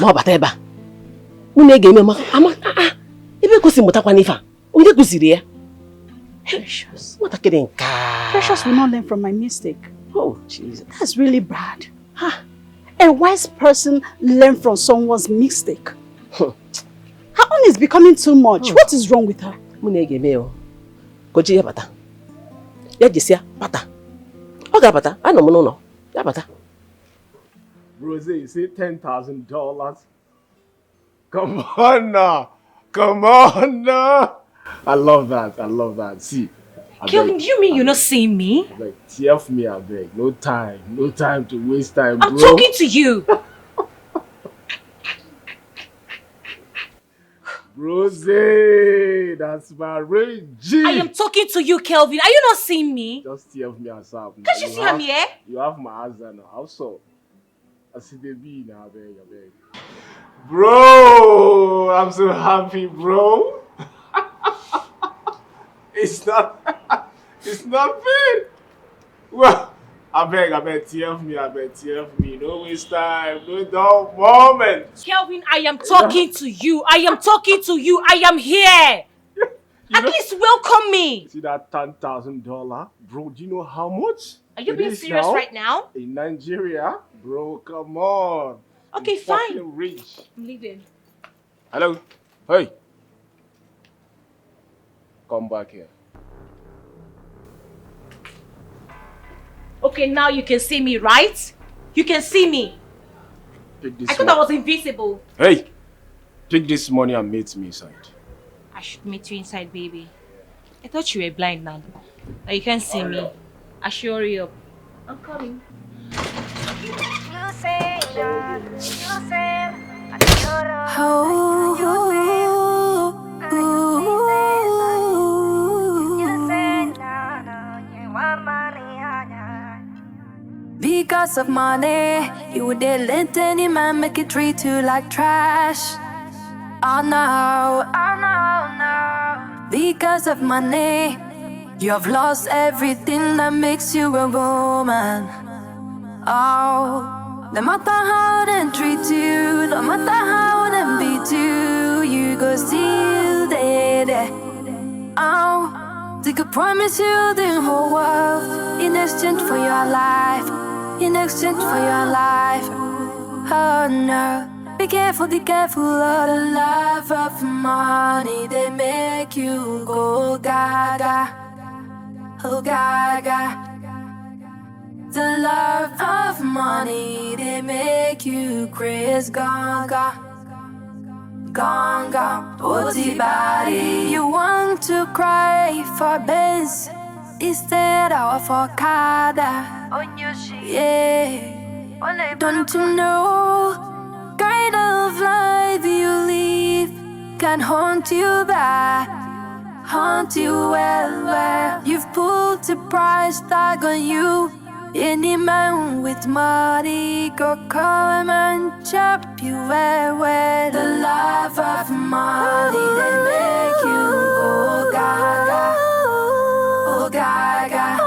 Ma bata eba. Mune ege eme ma ama ebe kusi mutakwa nifa. Onye kusiri ya? Precious. What a kidding. Precious will not learn from my mistake. Oh, Jesus. That's really bad. A wise person learns from someone's mistake. Her own is becoming too much. What is wrong with her? Munege meo. Koji ya bata. Ya jisia bata. Oga bata. Ano no. Ya bata. Rose, you say $10,000? Come on now. Come on now. I love that. See. Kelvin, do you mean you're not seeing me? Like, TF me, I beg. No time to waste time, bro. I'm talking to you. Rose, that's my rage. I am talking to you, Kelvin. Are you not seeing me? Just TF me asap. Can't you see I'm here? You have my answer now. Also, I see the B now, I beg. Bro, I'm so happy, bro. It's not fair. Well, I beg, TF me. No waste time, no dull moment. Kelvin, I am talking to you. I am here. At least welcome me. See that $10,000? Bro, do you know how much? Are you being serious right now? In Nigeria? Bro, come on. Okay, fine. Rich. I'm leaving. Hello? Hey. Come back here. Okay, now you can see me, right? You can see me. I thought I was invisible. Hey! Take this money and meet me inside. I should meet you inside, baby. I thought you were blind now. Now you can't see me. I should hurry up. I'm coming. Because of money, you would let any man make it treat you like trash. Oh no, no. Because of money, you have lost everything that makes you a woman. Oh, no matter how they treat you, no matter how they beat you, you go still there. Oh, They could promise you the whole world in exchange for your life. In exchange for your life. Oh no. Be careful of the love of money. They make you go gaga. Oh gaga. The love of money. They make you crazy gaga. Ganga, booty body. You want to cry for Benz instead of for Kada. Yeah, don't you know? Kind of life you live can haunt you back, haunt you well. You've put a price tag on you. Any man with money go come and chop you well. The love of money, they make you go gaga. Oh gaga.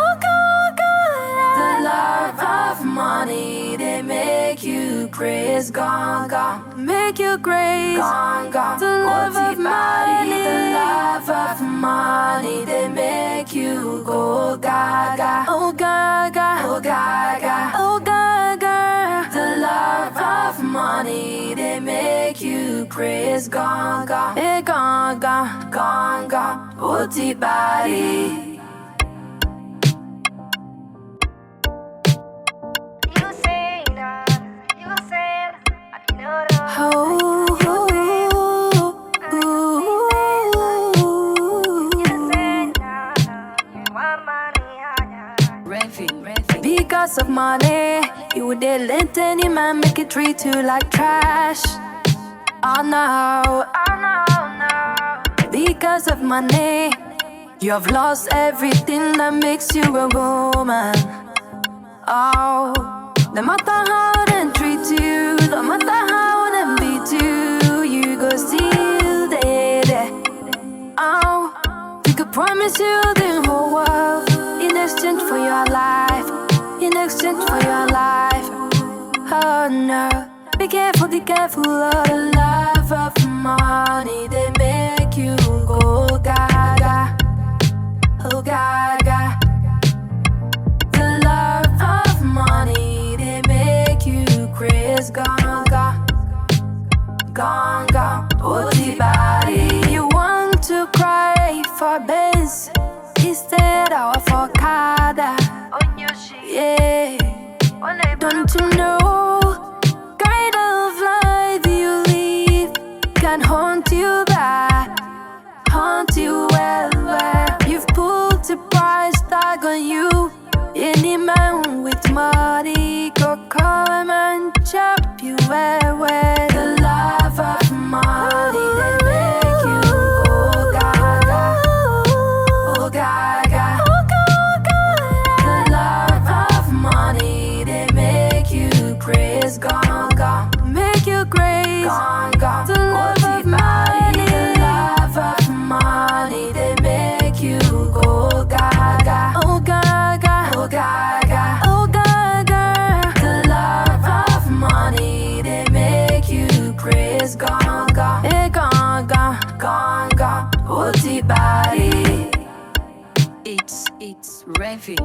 The love of money, they make you crazy gaga. Make you crazy gaga. The love of money, the love of money, they make you go gaga. Oh gaga. Oh gaga. Oh gaga. The love of money, they make you crazy gaga. Hey gaga. Gaga. Booty body. Because of money, you would let any man make it treat you like trash. Oh no, oh no, no. Because of money, you have lost everything that makes you a woman. Oh, no matter how they treat you, no matter how they beat you, you go still there. Oh, we could promise you the whole world in exchange for your life. In exchange for your life. Oh no. Be careful of the love of money. They make you go gaga. Oh gaga. The love of money. They make you crazy gaga. Gaga. Booty body. You want to cry for Benz instead of for Kada. Yeah, don't you know? Kind of life you live can haunt you back, haunt you well. You've put a price tag on you. Any man with money go come and chop you well. The love of money, they make you go gaga. Oh gaga. Crazy gaga, make you crazy gaga. The love of money, the love of money, they make you go gaga. Oh gaga, oh gaga, oh gaga. The love of money, they make you crazy gaga. Hey gaga, gaga, booty body. It's Revy.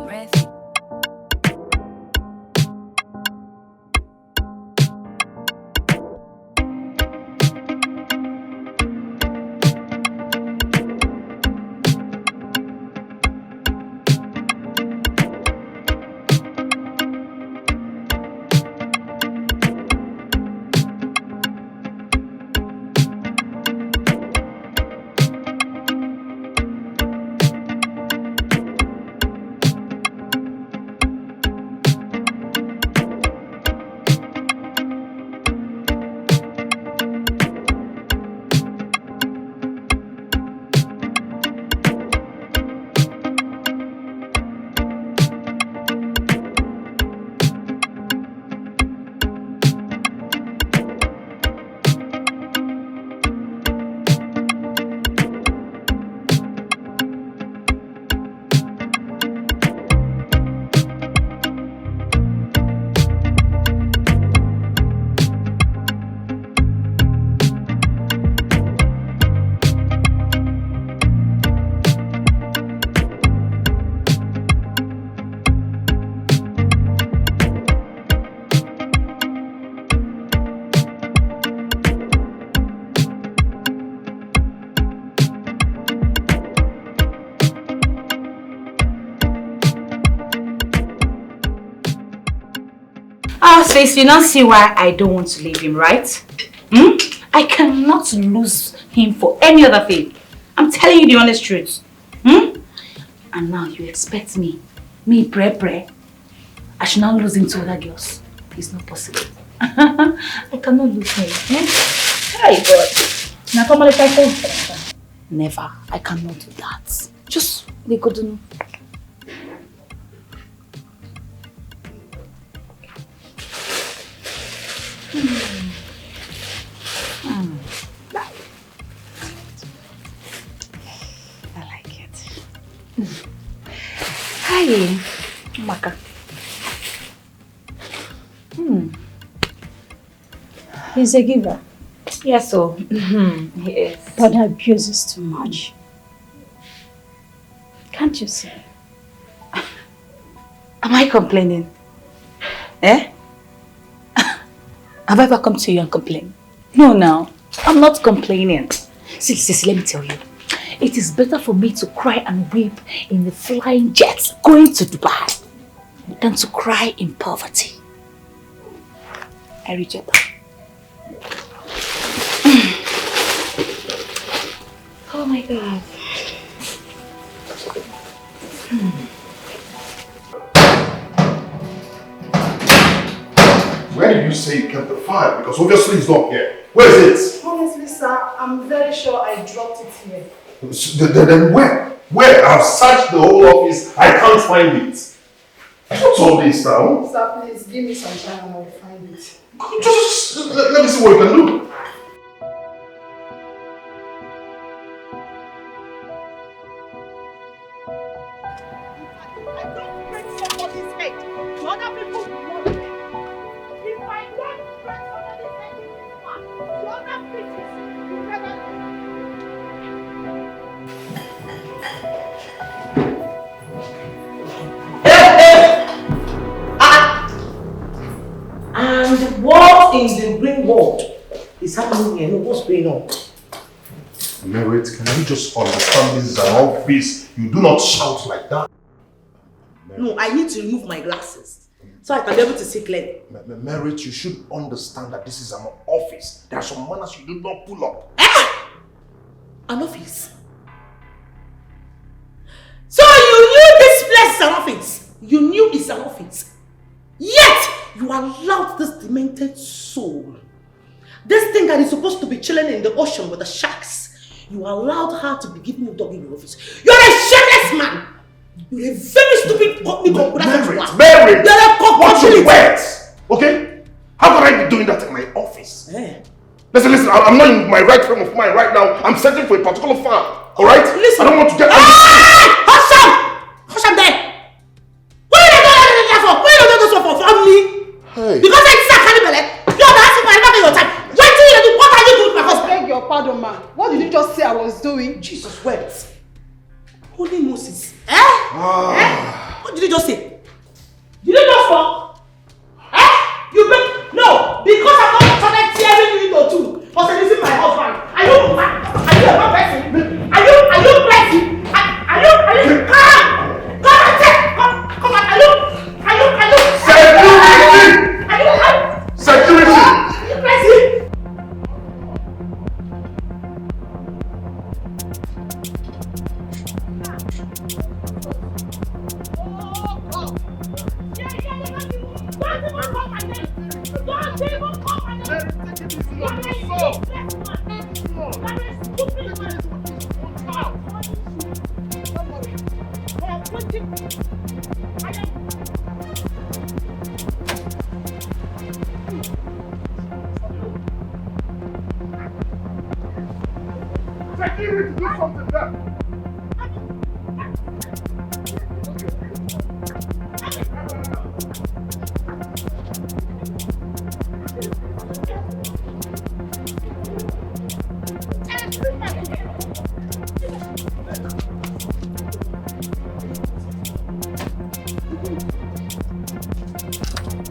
Sis, you don't see why I don't want to leave him, right? I cannot lose him for any other thing. I'm telling you the honest truth. And now you expect me, Pre, I should not lose him to other girls. It's not possible. I cannot lose him. Hey, God. Now come on, never. I cannot do that. Just they couldn't. I like it. Hi, Maka. He's a giver. Yes, so he is. But abuses too much. Can't you see? Am I complaining? Eh? Have I ever come to you and complained? No, I'm not complaining. See, let me tell you. It is better for me to cry and weep in the flying jets going to Dubai than to cry in poverty. I reject that. Oh my God. Where did you say you kept the file? Because obviously it's not here. Where is it? Honestly, sir, I'm very sure I dropped it here. Then where? Where? I've searched the whole office. I can't find it. What's all this now? Sir, please give me some time and I'll find it. Just let me see what you can do. And what in the green world is happening here? What's going on? Merit, can you just understand this is an office? You do not shout like that. No, I need to remove my glasses so I can be able to see clearly. Merit, you should understand that this is an office. There are some manners you do not pull up. An office? So you knew this place is an office? You knew it's an office? Yet you allowed this demented soul, this thing that is supposed to be chilling in the ocean with the sharks, you allowed her to be giving you dog in your office. You're a shameless man! You're a very stupid company computer. Mary! Watch your words! Okay? How could I be doing that in my office? Listen, I'm not in my right frame of mind right now. I'm searching for a particular farm. Alright? Listen. I don't want to get... Hush up there! What are you doing that for? What are you doing this for? Family? Hey. Because I can't believe you're asking for another your time. What are you doing? What are you doing? I beg your pardon, man. What did you just say I was doing? Jesus wept. Holy Moses. What did you just say? Did you just fall? You break? No, because I'm not started tearing you into two. Because this is my husband. Are you a bad person? Are you crazy? Are you come and take come on, are you Security! Are you crazy? Security, do something there!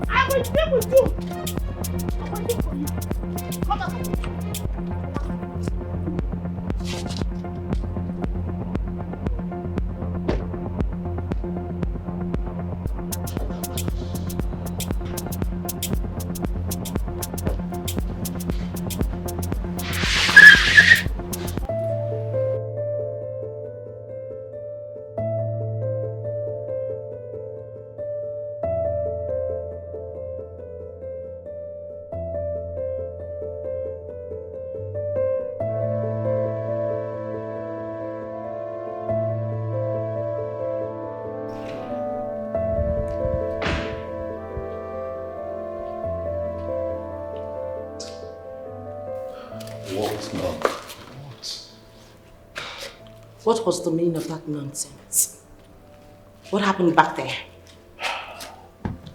I will deal with you. I will deal for you. Come on. What now? What was the meaning of that nonsense? What happened back there?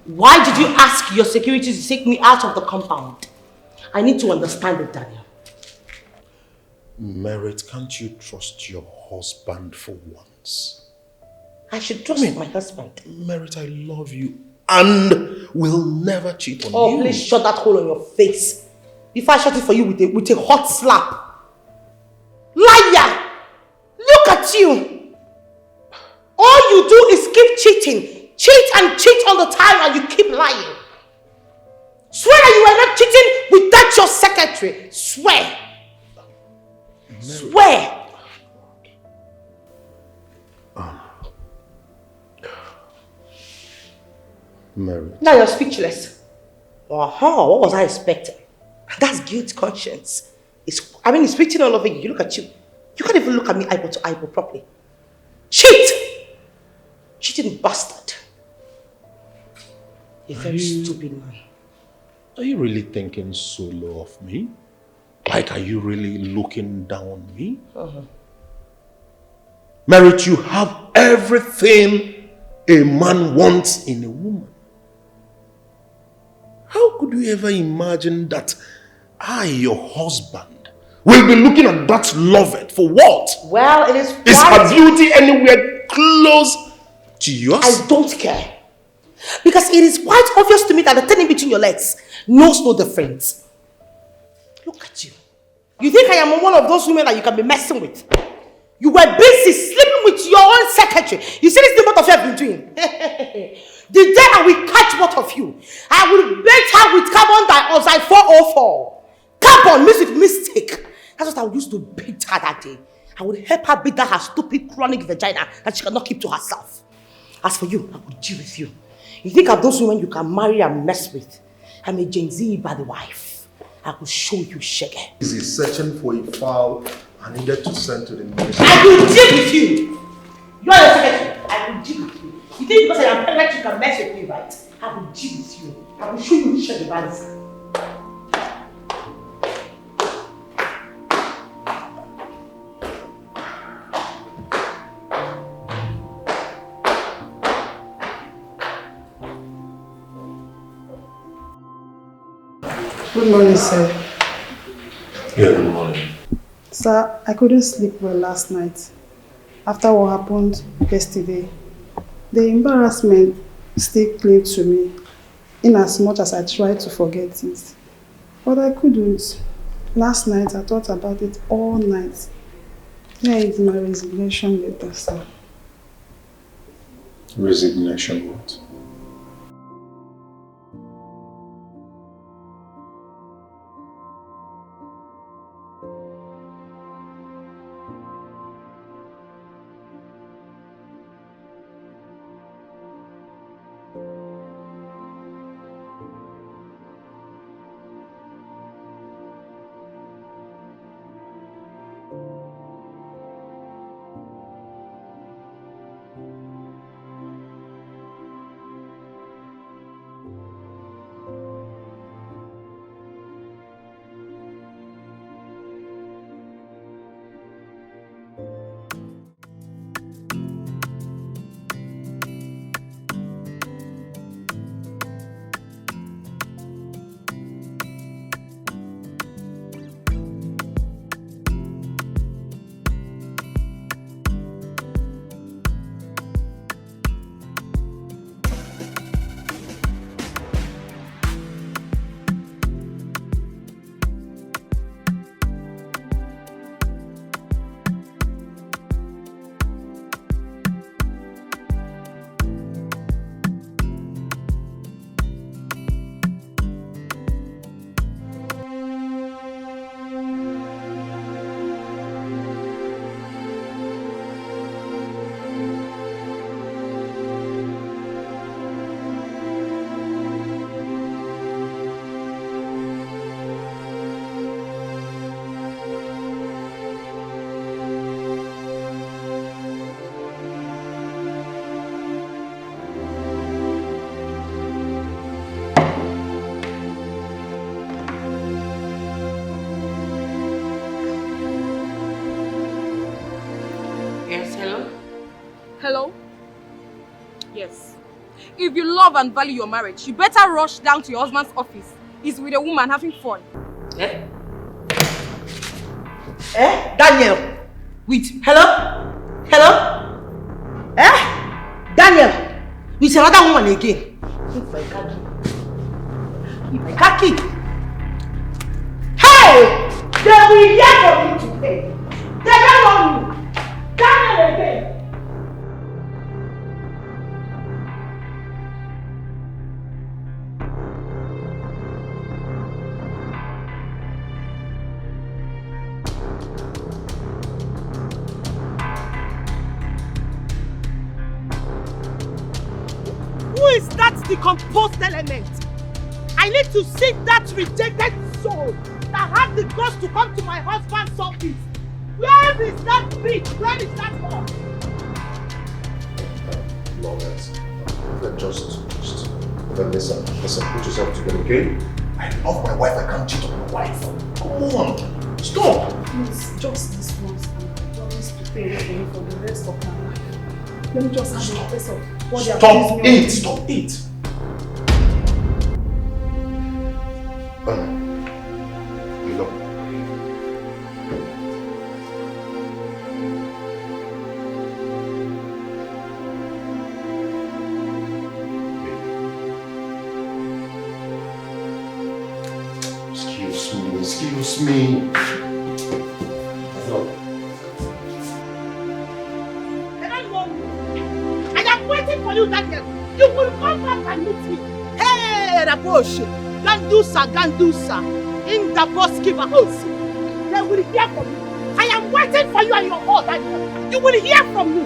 Why did you ask your security to take me out of the compound? I need to understand it, Daniel. Merit, can't you trust your husband for once? I should trust my husband. Merit, I love you and will never cheat on you. Oh, please shut that hole on your face. If I shut it for you with a hot slap. Liar! Look at you! All you do is keep cheating. Cheat and cheat all the time and you keep lying. Swear that you are not cheating without your secretary. Swear. Swear. Merit. Now you're speechless. What was I expecting? That's guilt conscience. It's written all over you. You look at you. You can't even look at me eyeball to eyeball properly. Cheat! Cheating bastard. A very stupid man. Are you really thinking so low of me? Like, are you really looking down on me? Merit, you have everything a man wants in a woman. How could you ever imagine that I, your husband, will be looking at that loved for what? Well, it is Is her beauty anywhere close to yours? I don't care. Because it is quite obvious to me that the thing in between your legs knows no difference. Look at you. You think I am one of those women that you can be messing with? You were busy sleeping with your own secretary. You see this thing both of you have been doing? The day I will catch both of you, I will bait her with carbon dioxide 404. Carbon means with mistake. That's what I would use to beat her that day. I would help her beat that her stupid chronic vagina that she cannot keep to herself. As for you, I will deal with you. You think of those women you can marry and mess with? I'm a Gen Z bad wife. I will show you shaggy. He's searching for a file I needed to send to the ministry. I will deal with you. You are the secretary. I will deal with you. You think because I am pregnant you can mess with me, right? I will deal with you. I will show you shaggy balance. Good morning, sir. Yeah, good morning. Sir, I couldn't sleep well last night. After what happened yesterday, the embarrassment still clung to me, in as much as I tried to forget it. But I couldn't. Last night, I thought about it all night. Here is my resignation letter, sir. Resignation what? If you love and value your marriage, you better rush down to your husband's office. He's with a woman having fun. Eh? Daniel! With, hello? Hello? Daniel! With another woman again. If I can't keep. Hey! They will hear from you today. They don't know you. Daniel again. Who is that decomposed element? I need to see that rejected soul that had the guts to come to my husband's office. Where is that bitch? Where is that one? Lawrence, listen, put yourself together, okay? I love my wife, I can't cheat on my wife. Come on, stop! Please, just this once, and I promise to pay everything for the rest of my life. Let me just have a taste of what they are Stop pleasing it! me. Stop it! Look. Excuse me. Look. I am waiting for you, Daniel. You will come back and meet me. Hey, Rapoche. Gandusa. In the Boskiva house. They will hear from you. I am waiting for you and your whole Daniel. You will hear from me.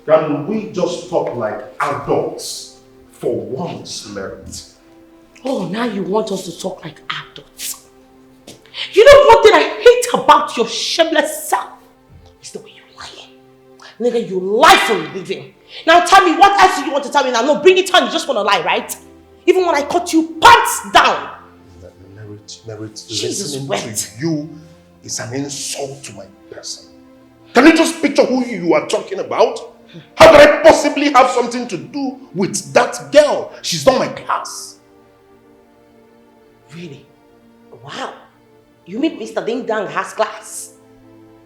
Can we just talk like adults for once, Merit? Oh, now you want us to talk like adults. You know one thing I hate about your shameless self? It's the way you lie. Nigga, you lie for a living. Now tell me, what else do you want to tell me now? No, bring it on, you just want to lie, right? Even when I caught you pants down. Merit, Jesus, listening to you is an insult to my person. Can you just picture who you are talking about? How could I possibly have something to do with that girl? She's not my class. Really? Wow. You mean Mr. Ding Dang has class?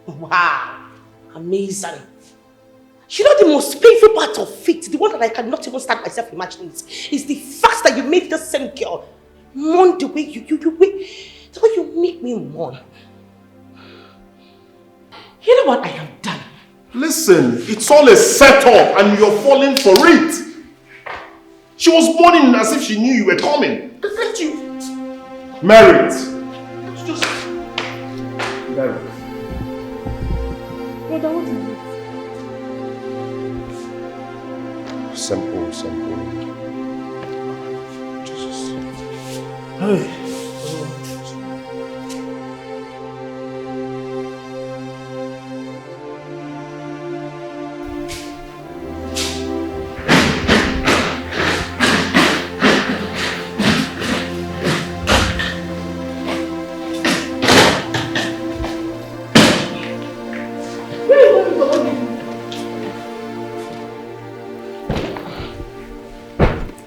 Wow. Amazing. You know the most painful part of it, the one that I cannot even start myself imagining is the fact that you made the same girl mourn the way you make me mourn. You know what? I am done. Listen, it's all a setup and you're falling for it. She was mourning as if she knew you were coming. Can't you? Merit. Just... Merit. Brother, what is it? Simple. Jesus. Hey.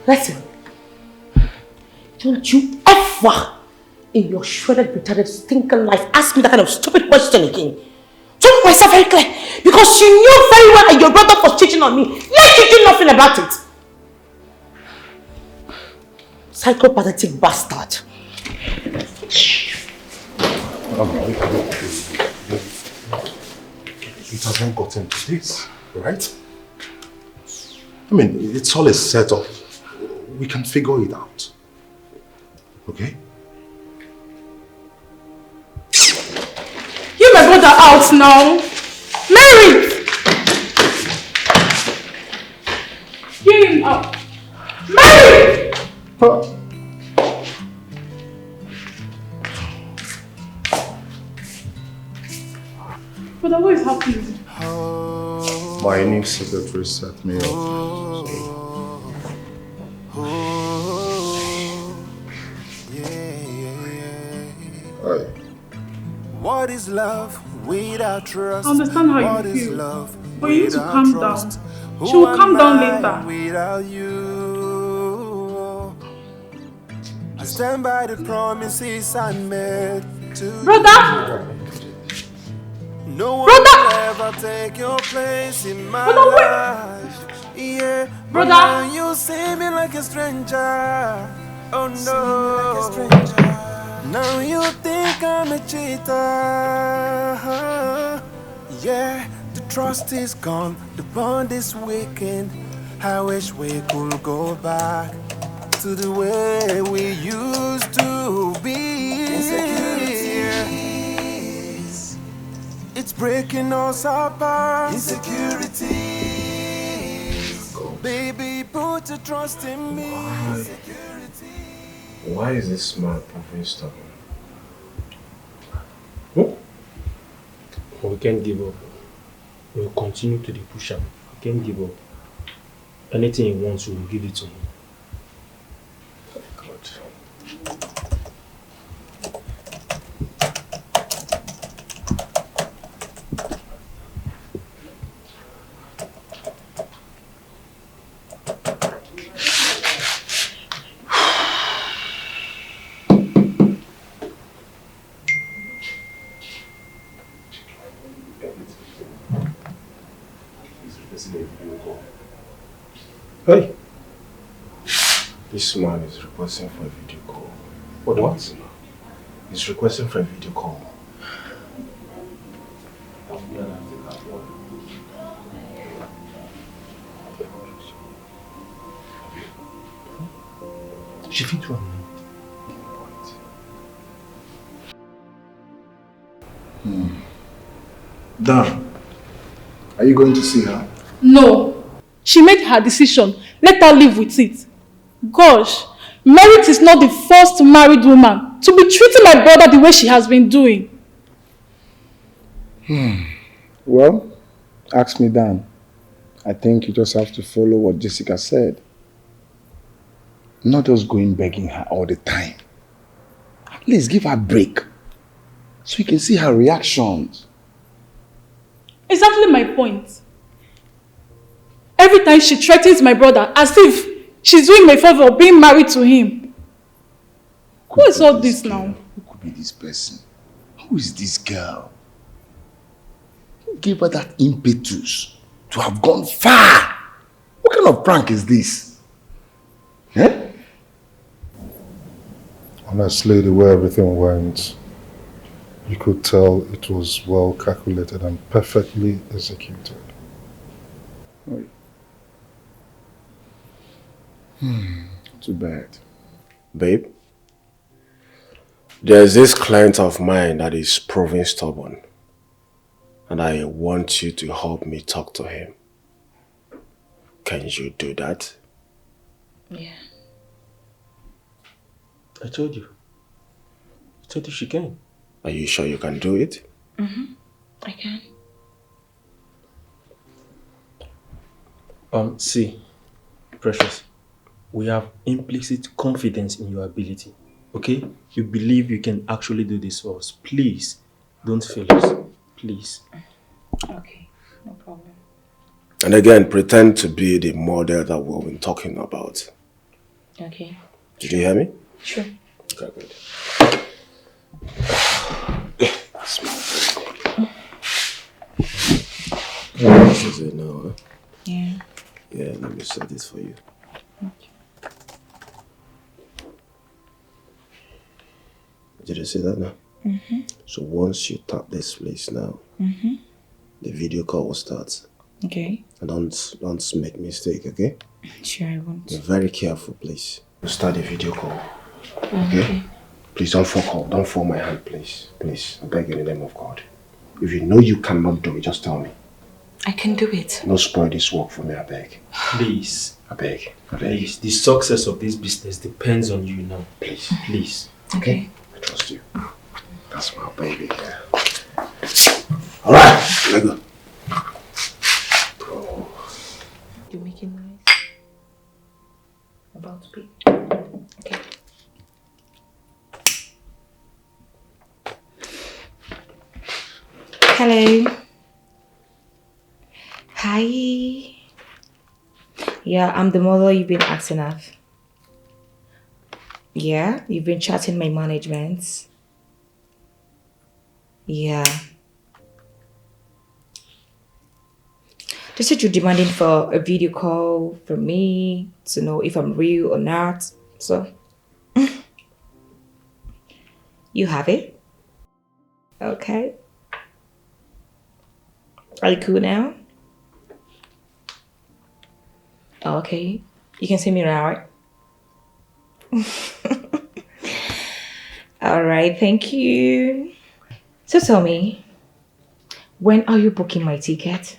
Listen, don't you ever in your shredded, retarded, stinking life ask me that kind of stupid question again. To make myself very clear, because you knew very well that your brother was cheating on me, yet you did nothing about it. Psychopathetic bastard. it has not gotten to this, right? I mean, it's all a setup. We can figure it out. Okay? Get my brother out now! Mary! Get him out! Mary! Brother, what is happening? My new secretary set me up. What is love without trust? I understand how What you is feel, love but you need to calm down. trust? She will calm down I later. without you? I stand by the promises I made to Brother! No one Brother! will ever take your place in my life. Yeah, but Brother! now you see me like a stranger. Oh no, now you think I'm a cheater. Yeah, the trust is gone, the bond is weakened. I wish we could go back to the way we used to be. Insecurities, it's breaking us apart. Insecurities, baby, put your trust in me. Why is this man proving stubborn? We can't give up. We'll continue to push him. We can't give up. Anything he wants, we will give it to him. God. Hey! This man is requesting for a video call. What? He's requesting for a video call. She fit one. Dan, are you going to see her? No. She made her decision. Let her live with it. Gosh, Merit is not the first married woman to be treating my brother the way she has been doing. Well, ask me, Dan. I think you just have to follow what Jessica said. Not just going begging her all the time. At least give her a break so you can see her reactions. Exactly my point. Every time she threatens my brother as if she's doing me a favor of being married to him. Who is all this now? Who could be this person? Who is this girl? Who gave her that impetus to have gone far? What kind of prank is this? Eh? Honestly, the way everything went, you could tell it was well calculated and perfectly executed. Too bad. Babe, there's this client of mine that is proving stubborn. And I want you to help me talk to him. Can you do that? Yeah. I told you. I told you she can. Are you sure you can do it? Mm-hmm. I can. See, Precious, we have implicit confidence in your ability. Okay? You believe you can actually do this for us. Please, don't fail us. Please. Okay, no problem. And again, pretend to be the model that we've been talking about. Okay. Did you hear me? Sure. Okay, good. This is it now, huh? Yeah. Yeah, let me set this for you. Okay. Did you see that now? So once you tap this place now, the video call will start. Okay. And don't make mistake, okay? Sure, I won't. Be very careful, please. We'll start the video call. Okay. Please don't fall my hand, please. Please, I beg you in the name of God. If you know you cannot do it, just tell me. I can do it. No spoil this work for me, I beg. Please. I beg. Please. The success of this business depends on you now. Please. Please. Okay. I trust you. That's my baby. Yeah. Alright, let go. You're making noise. About to be. Okay. Hello. Hi. Yeah, I'm the model you've been asking of. Yeah, you've been chatting my management. Yeah. They said you're demanding for a video call from me to know if I'm real or not. So, you have it. Okay. Are you cool now? Okay. You can see me now, right? Alright, thank you. So tell me, when are you booking my ticket?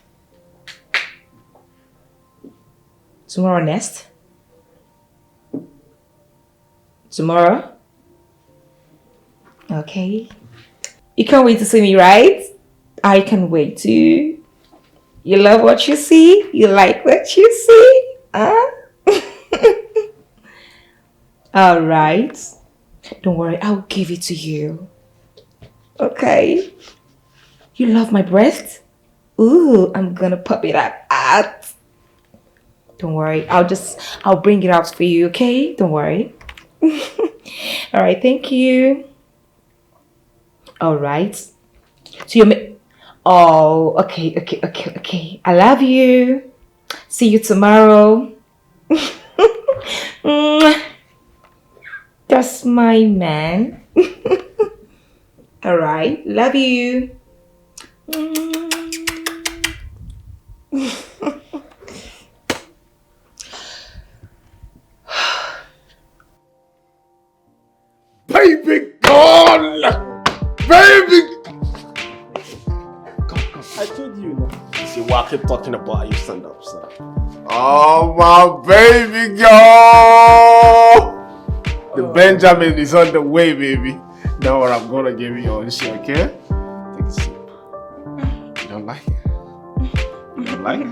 Tomorrow next? Tomorrow? Okay. You can't wait to see me, right? I can wait too. You love what you see? You like what you see? Huh? Alright. Don't worry, I'll give it to you. Okay. You love my breast? Ooh, I'm gonna pop it out. Don't worry, I'll bring it out for you, okay? Don't worry. Alright, thank you. Alright. So oh, okay. I love you. See you tomorrow. That's my man. Alright, love you. Baby gone! Baby! I told you now. You see what I keep talking about, you stand up, son. Oh, my baby girl! The Benjamin is on the way, baby. Now what I'm gonna give you on shit, okay? Take a sip. You don't like it? You don't like it?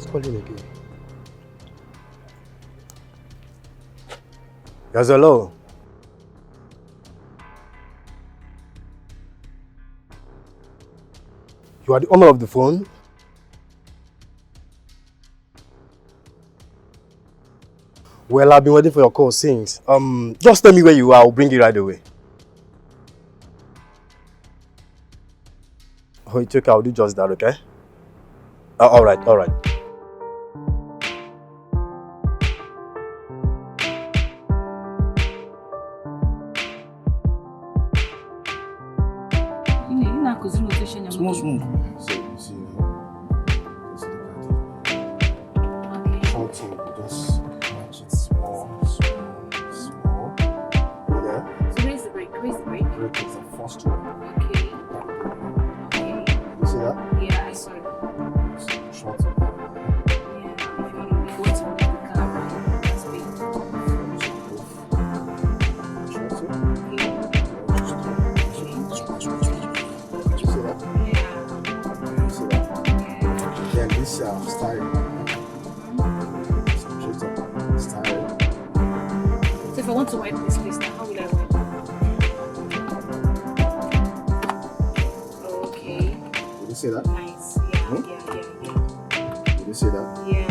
calling again? Yes, hello. You are the owner of the phone? Well, I've been waiting for your call since. Just tell me where you are, I'll bring you right away. Oh, it's okay, I'll do just that, okay? Alright. Small. See, something, just match it small. Yeah. So where's the break? Break is the first one. Okay. You see that? Yeah, I saw it. Short. Yeah, if you want to go to the car, that's big. Then this style. Style. So if I want to wipe this place now, how will I wipe? Okay. Did you see that? Nice. Yeah. Did you see that? Yeah.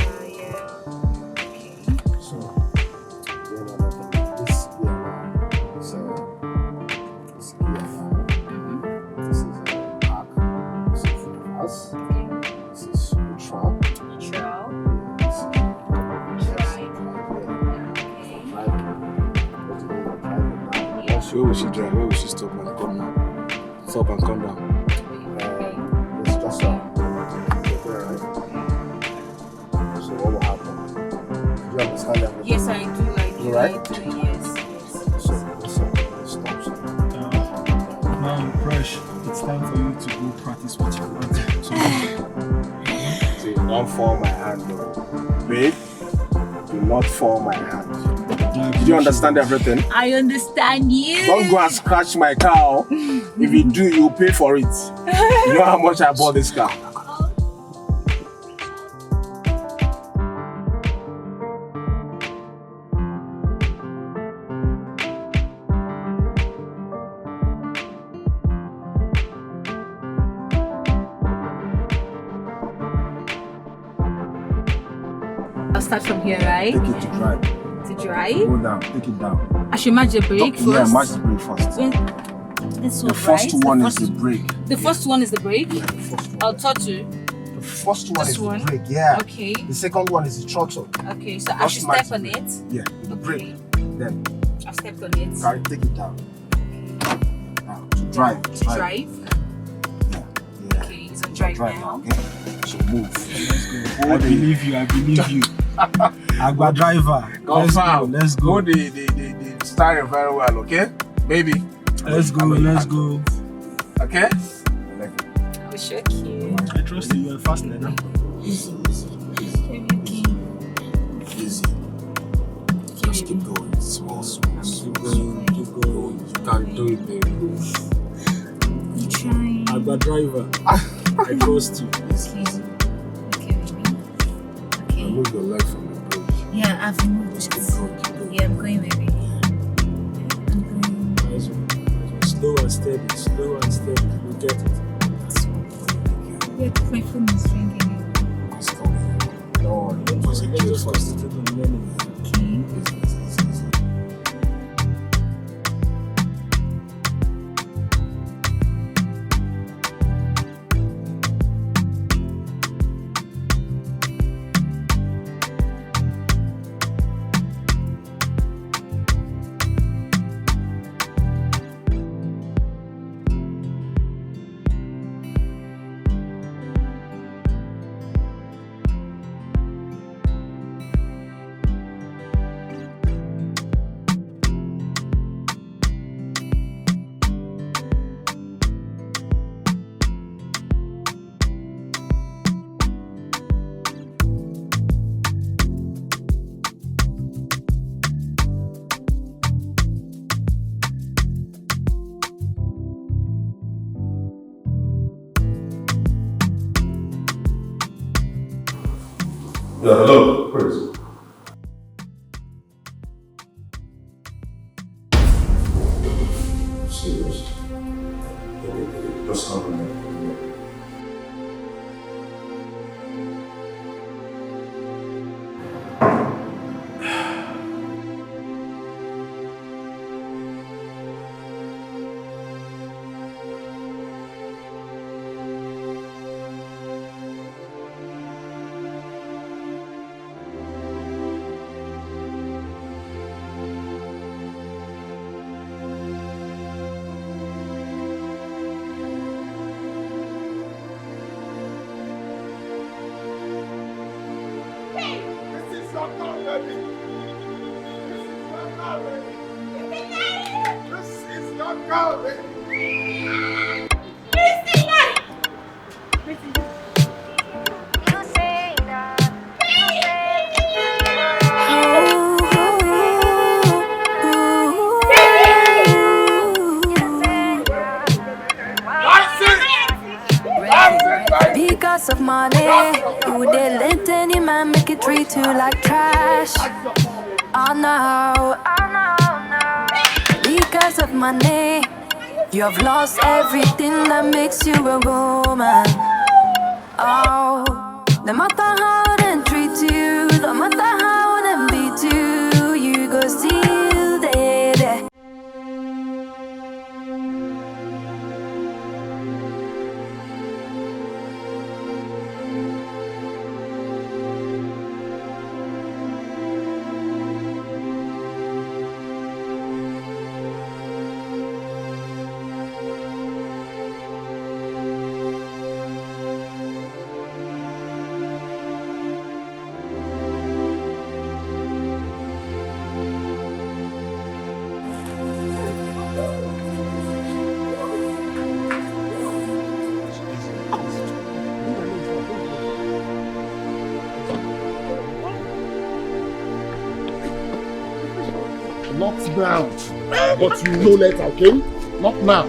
Okay. So, this here is this here now. This is a arc. This is for us. This is neutral. Where will she drive? Where will she stop and come down? Stop and come down. It's just okay, right? So what will happen? Do you understand that? Yes, I do. Right? Yes. So stop. Now, Fresh, it's time for you to go practice what you want. See, don't fall my hand, though. Babe, do not fall my hand. Did you understand everything? I understand you. Don't go and scratch my car. If you do, you pay for it. You know how much I bought this car? I'll start from here, right? Take it to drive. To drive? Go down, take it down. I should match the brake first. Yeah, match the brake first. This one, The first right? one is the brake. The first one is the brake? Yeah, the first one. I'll touch you. The first one This is one? the brake, yeah. Okay. The second one is the throttle. Okay, so I should step on it. Yeah, the brake. Then I've stepped on it. carry, take it down. Now to drive. To drive? Yeah. Okay, it's on drive now. Okay. So move. I believe you. Agua driver. Let's go. Hold the steering very well, okay? Baby. Let's go. Okay? I will shock you. I trust you. You're fast now. Easy. Just keep going. Small. Keep going. You can do it, baby. You're trying. Agua driver. I trust you. Okay, baby. Okay. Move your leg from the bridge. Yeah, I've moved. Just keep going. Yeah, I'm going, baby. Slow and steady. We get it. Yeah, my phone is ringing. No, don't concentrate Just first. concentrate on learning. Okay. Yeah, hello, Chris. Serious. Just have a minute. Because of money, you would let any man make it treat you like trash. Oh no, because of money, you have lost everything that makes you a woman. Oh, no matter how they treat you, no matter how they beat you, you go still there. Not now. But you know later, okay? Not now.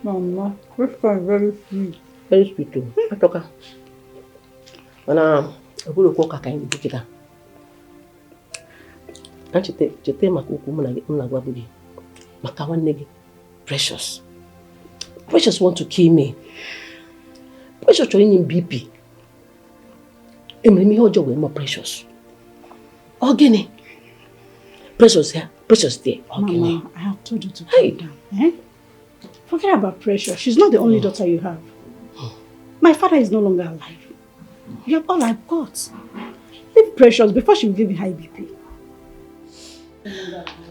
Mama, this one is very sweet. Very sweet too. Atoka. Mana agulu ko kakain di kita. Chete makuku muna gwa budi. Makawan negi. Precious. Precious want to kill me. Precious trying in BP. Emily hojo we more precious. Ogini. Precious here. Precious there. Ogini. Mama, I have told you to calm down. Eh? Forget about Precious. She's not the only daughter you have. My father is no longer alive. You have all I've got. Leave Precious before she will give me high BP.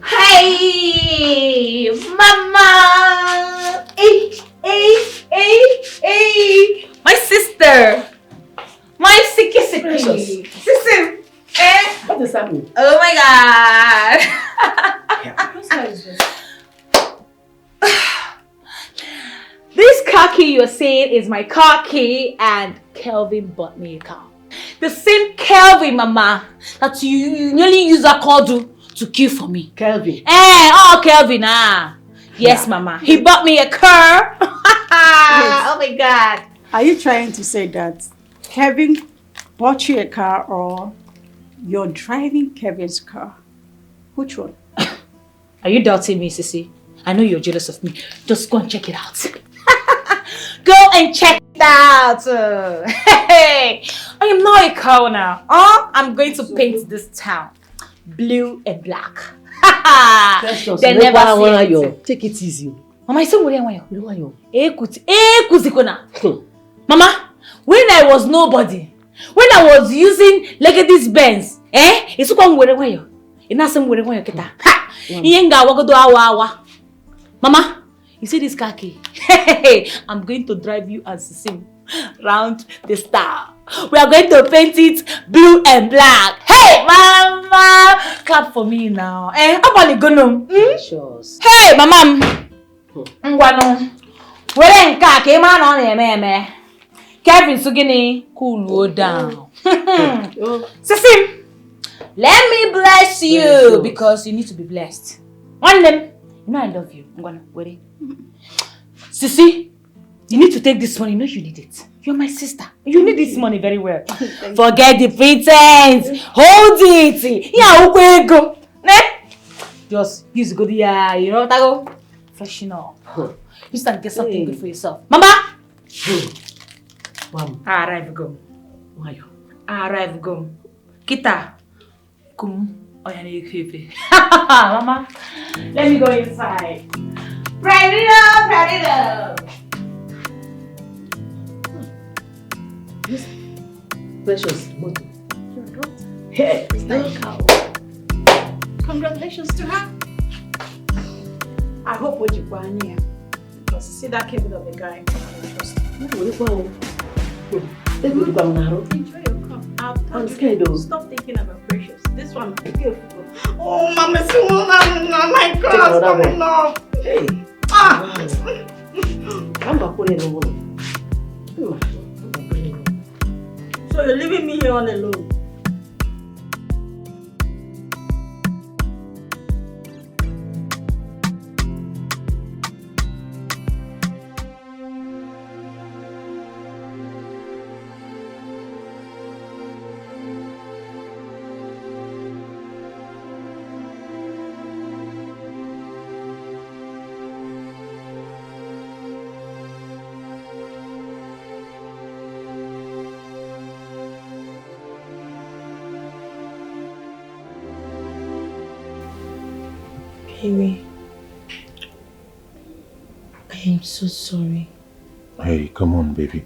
Hey, Mama! Hey! My sister! My sicky! Precious. Sister! Eh? What is happening? Oh my God! This car key you're saying is my car key, and Kelvin bought me a car. The same Kelvin, Mama, that you nearly use a car to kill for me. Kelvin? Kelvin, Yes, Mama. He bought me a car. Oh my God. Are you trying to say that Kevin bought you a car or you're driving Kevin's car? Which one? Are you doubting me, Sissy? I know you're jealous of me. Just go and check it out. Go and check it out. Hey, I am not a cow now. I'm going to paint this town blue and black. They never say it. Take it easy. Mama, I said, Mama, when I was nobody, when I was using like this Benz, it's going where you. It's not some where you get. Ha! Yenga wago do awa. Mama, you see this car key? I'm going to drive you as the same round the star. We are going to paint it blue and black. Hey, Mama, clap for me now. I'm only gonna. Hey, Mama. Ngwano. Where nka ke ma no na eme. Kevin Sugini, cool down. Sissy, let me bless you because you need to be blessed. One them, you know I love you. Ngwano, wait. Sissy, you need to take this money. You know you need it. You're my sister. You need this money very well. Forget the pretense. Hold it. Yeah, okay, go. Just use good, yeah, you know, go. Freshen up. You start get something good for yourself. Mama! Arrive go. Arrive go. Kita. Come. Mama, let me go inside. Pride it up, pride it up. Precious. Hey, congratulations to her. I hope what you want here. Because see that Kevin of a guy. Enjoy your cup. I'm scared though. Stop thinking about Precious. This one, be careful. Oh, Mama, my God, coming up. Hey. I'm back on the morning. So you're leaving me here all alone? Baby, I am so sorry. Hey, come on, baby.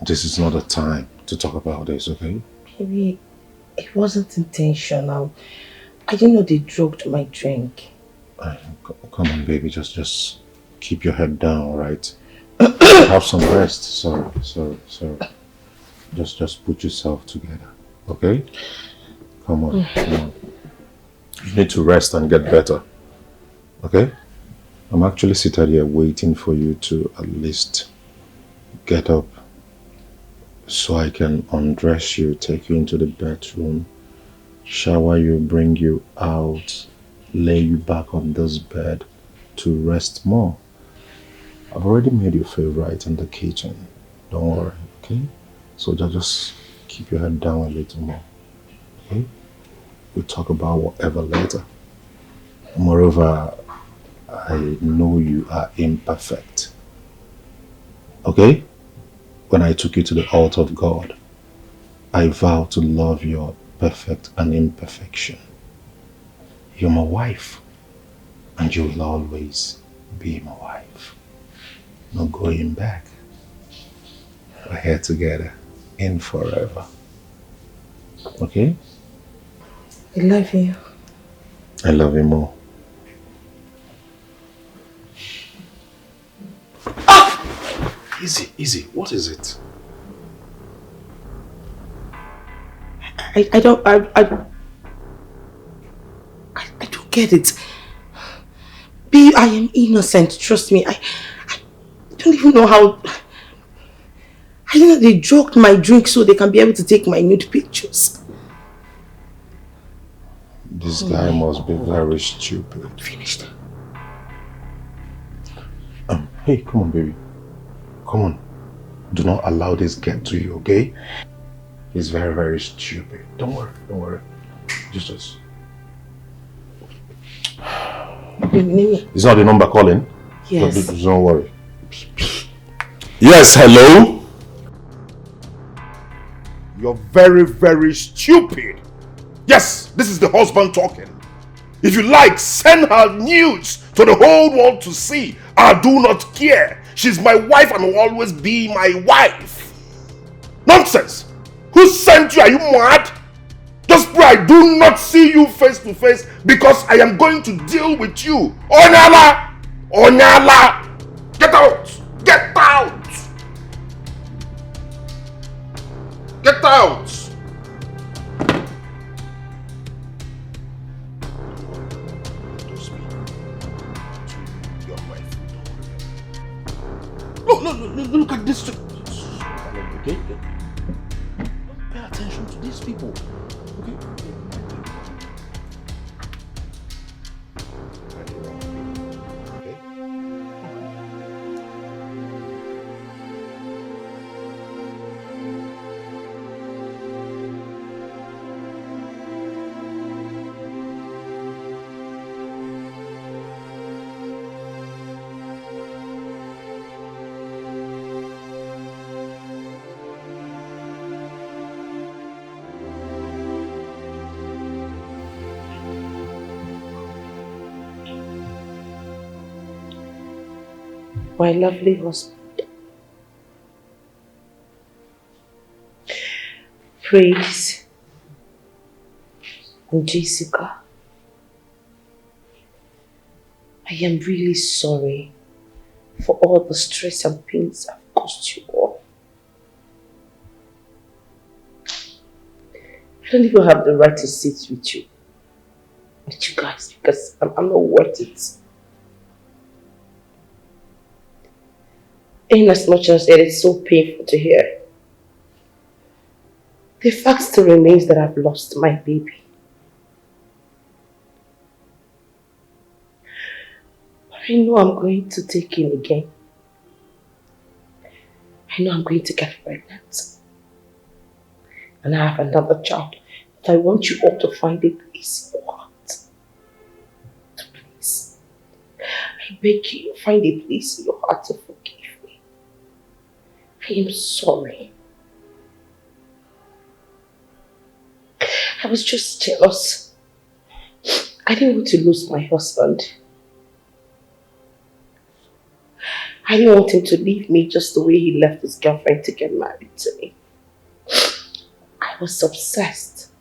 This is not a time to talk about this, okay? Baby, it wasn't intentional. I didn't know they drugged my drink. Come on, baby. Just keep your head down, right? Have some rest. So. Just put yourself together, okay? Come on, come on. You need to rest and get better, okay? I'm actually seated here waiting for you to at least get up so I can undress you, take you into the bedroom, shower you, bring you out, lay you back on this bed to rest more. I've already made you feel right in the kitchen. Don't worry, okay? So just keep your head down a little more, okay? We'll talk about whatever later. Moreover, I know you are imperfect. Okay? When I took you to the altar of God, I vow to love your perfect and imperfection. You're my wife, and you will always be my wife. No going back. We're here together, in forever. Okay? I love you. I love you more. Ah! Easy. What is it? I don't get it. B, I am innocent, trust me. I don't even know how. I know they drugged my drink so they can be able to take my nude pictures. This guy must be very stupid. Finished. Hey, come on, baby. Come on. Do not allow this get to you, okay? He's very, very stupid. Don't worry. Just. Is that the number calling? Yes. Don't worry. Yes, hello? You're very, very stupid. Yes, this is the husband talking. If you like, send her nudes to the whole world to see. I do not care. She's my wife and will always be my wife. Nonsense! Who sent you? Are you mad? Just pray I do not see you face to face because I am going to deal with you. Onyala! Onyala! Get out! Get out! Get out! Look at this. Okay? Don't pay attention to these people. Okay? My lovely husband. Praise and Jessica, I am really sorry for all the stress and pains I've caused you all. I don't even have the right to sit with you guys, because I'm not worth it. In as much as it is so painful to hear, the fact still remains that I've lost my baby. But I know I'm going to take in again. I know I'm going to get pregnant. And I have another child. But I want you all to find a place in your heart. Please. I beg you, find a place in your heart to forgive. I am sorry. I was just jealous. I didn't want to lose my husband. I didn't want him to leave me just the way he left his girlfriend to get married to me. I was obsessed.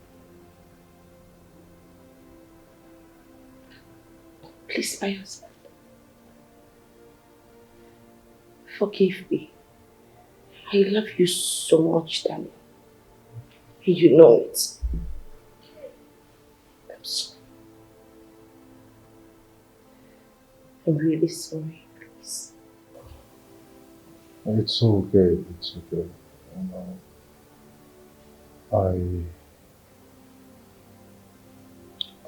Please, my husband, forgive me. I love you so much, Daniel. And you know it. I'm sorry. I'm really sorry, please. It's okay. It's okay.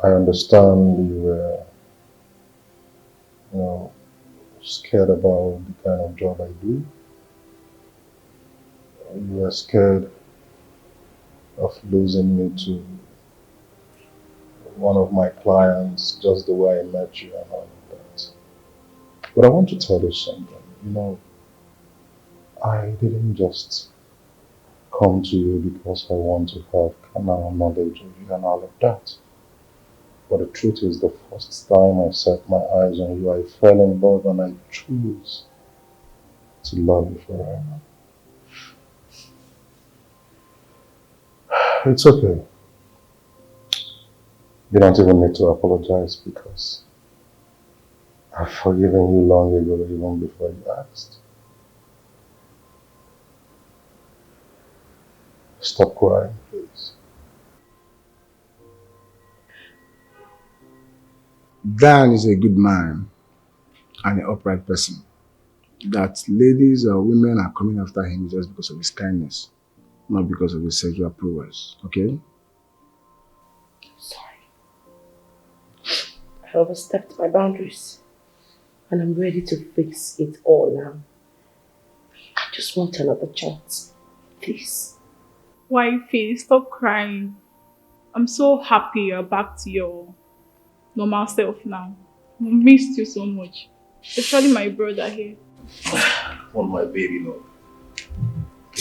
I understand you were, scared about the kind of job I do. You were scared of losing me to one of my clients just the way I met you and all of that. But I want to tell you something. I didn't just come to you because I want to have carnal knowledge of you and all of that. But the truth is, the first time I set my eyes on you, I fell in love and I chose to love you forever. It's okay. You don't even need to apologize because I've forgiven you long ago, even before you asked. Stop crying, please. Dan is a good man and an upright person. That ladies or women are coming after him just because of his kindness, not because of his sexual prowess, okay? Sorry. I overstepped my boundaries and I'm ready to fix it all now. I just want another chance, please. Wifey, stop crying. I'm so happy you're back to your normal self now. I missed you so much. Especially my brother here. Oh, my baby, no.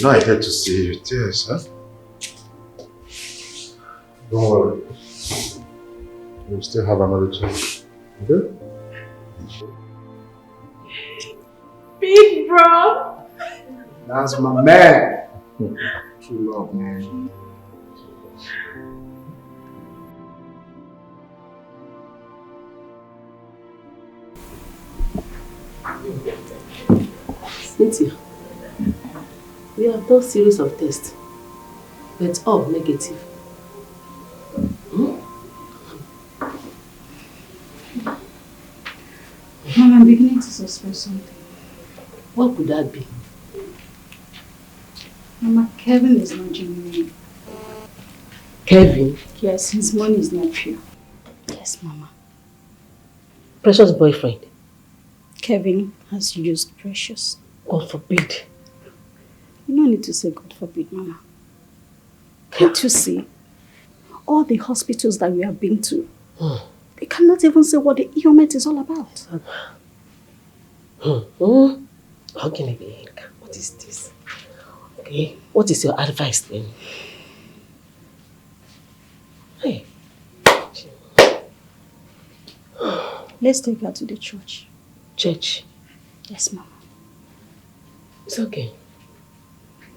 I hate to see you tears, huh? Don't worry. we'll still have another chance. Okay? Big bro. That's my man. True love, man. Cynthia, we have done series of tests, but all negative. Mom, I'm beginning to suspect something. What could that be? Mama, Kevin is not genuine. Kevin? Yes, his money is not pure. Yes, Mama. Precious boyfriend? Kevin has used Precious. God forbid. You don't need to say God forbid, Mama. Can't you see? All the hospitals that we have been to, they cannot even say what the ailment is all about. How can it be? What is this? Okay, what is your advice then? Hey. Let's take her to the church. Church? Yes, Mama. It's okay.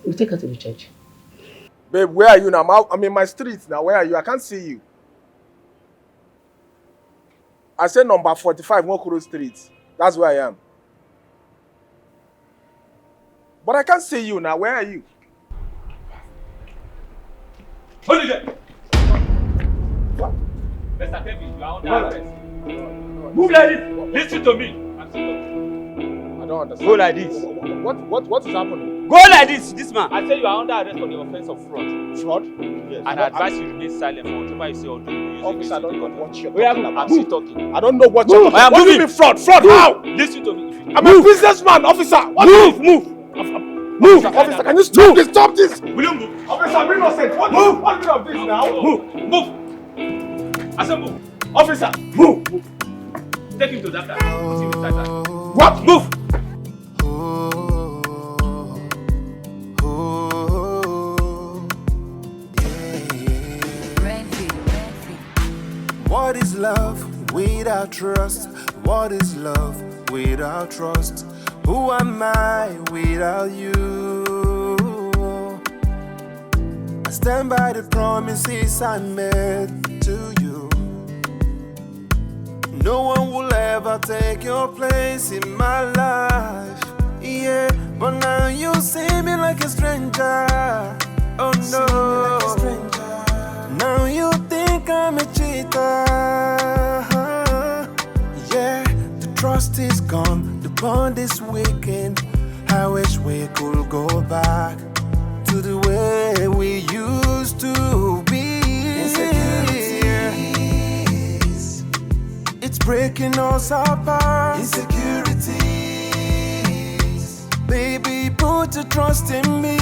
We'll take her to the church. Babe, where are you now? I'm in my street now. Where are you? I can't see you. I said number 45, Mokoro Street. That's where I am. But I can't see you now. Where are you? Hold it there. What? Mr. Kevin, you are under arrest. Move like this. Listen to me. I don't understand. Go like this. What is happening? Go like this man. I say you are under arrest for the offense of fraud. Fraud? Yes. And I advise you to remain silent for whatever you say or do. Officer, I don't know what you're talking about. I'm still talking. I don't know what you're talking about. What do you mean fraud? Fraud how? Listen to me. I'm a businessman, officer. Move, officer. Can you stop this? Stop this. Will you move? Officer, I'm innocent. What of this now? Move. I said move. Officer, move. Take him to that car. What? Move. What is love without trust? What is love without trust? Who am I without you? I stand by the promises I made to you. No one will ever take your place in my life. Yeah, but now you see me like a stranger. Oh no. Now you think I'm a cheater. Yeah, the trust is gone, the bond is weakened. I wish we could go back to the way we used to be. Insecurities, it's breaking us apart. Insecurities, baby, put your trust in me.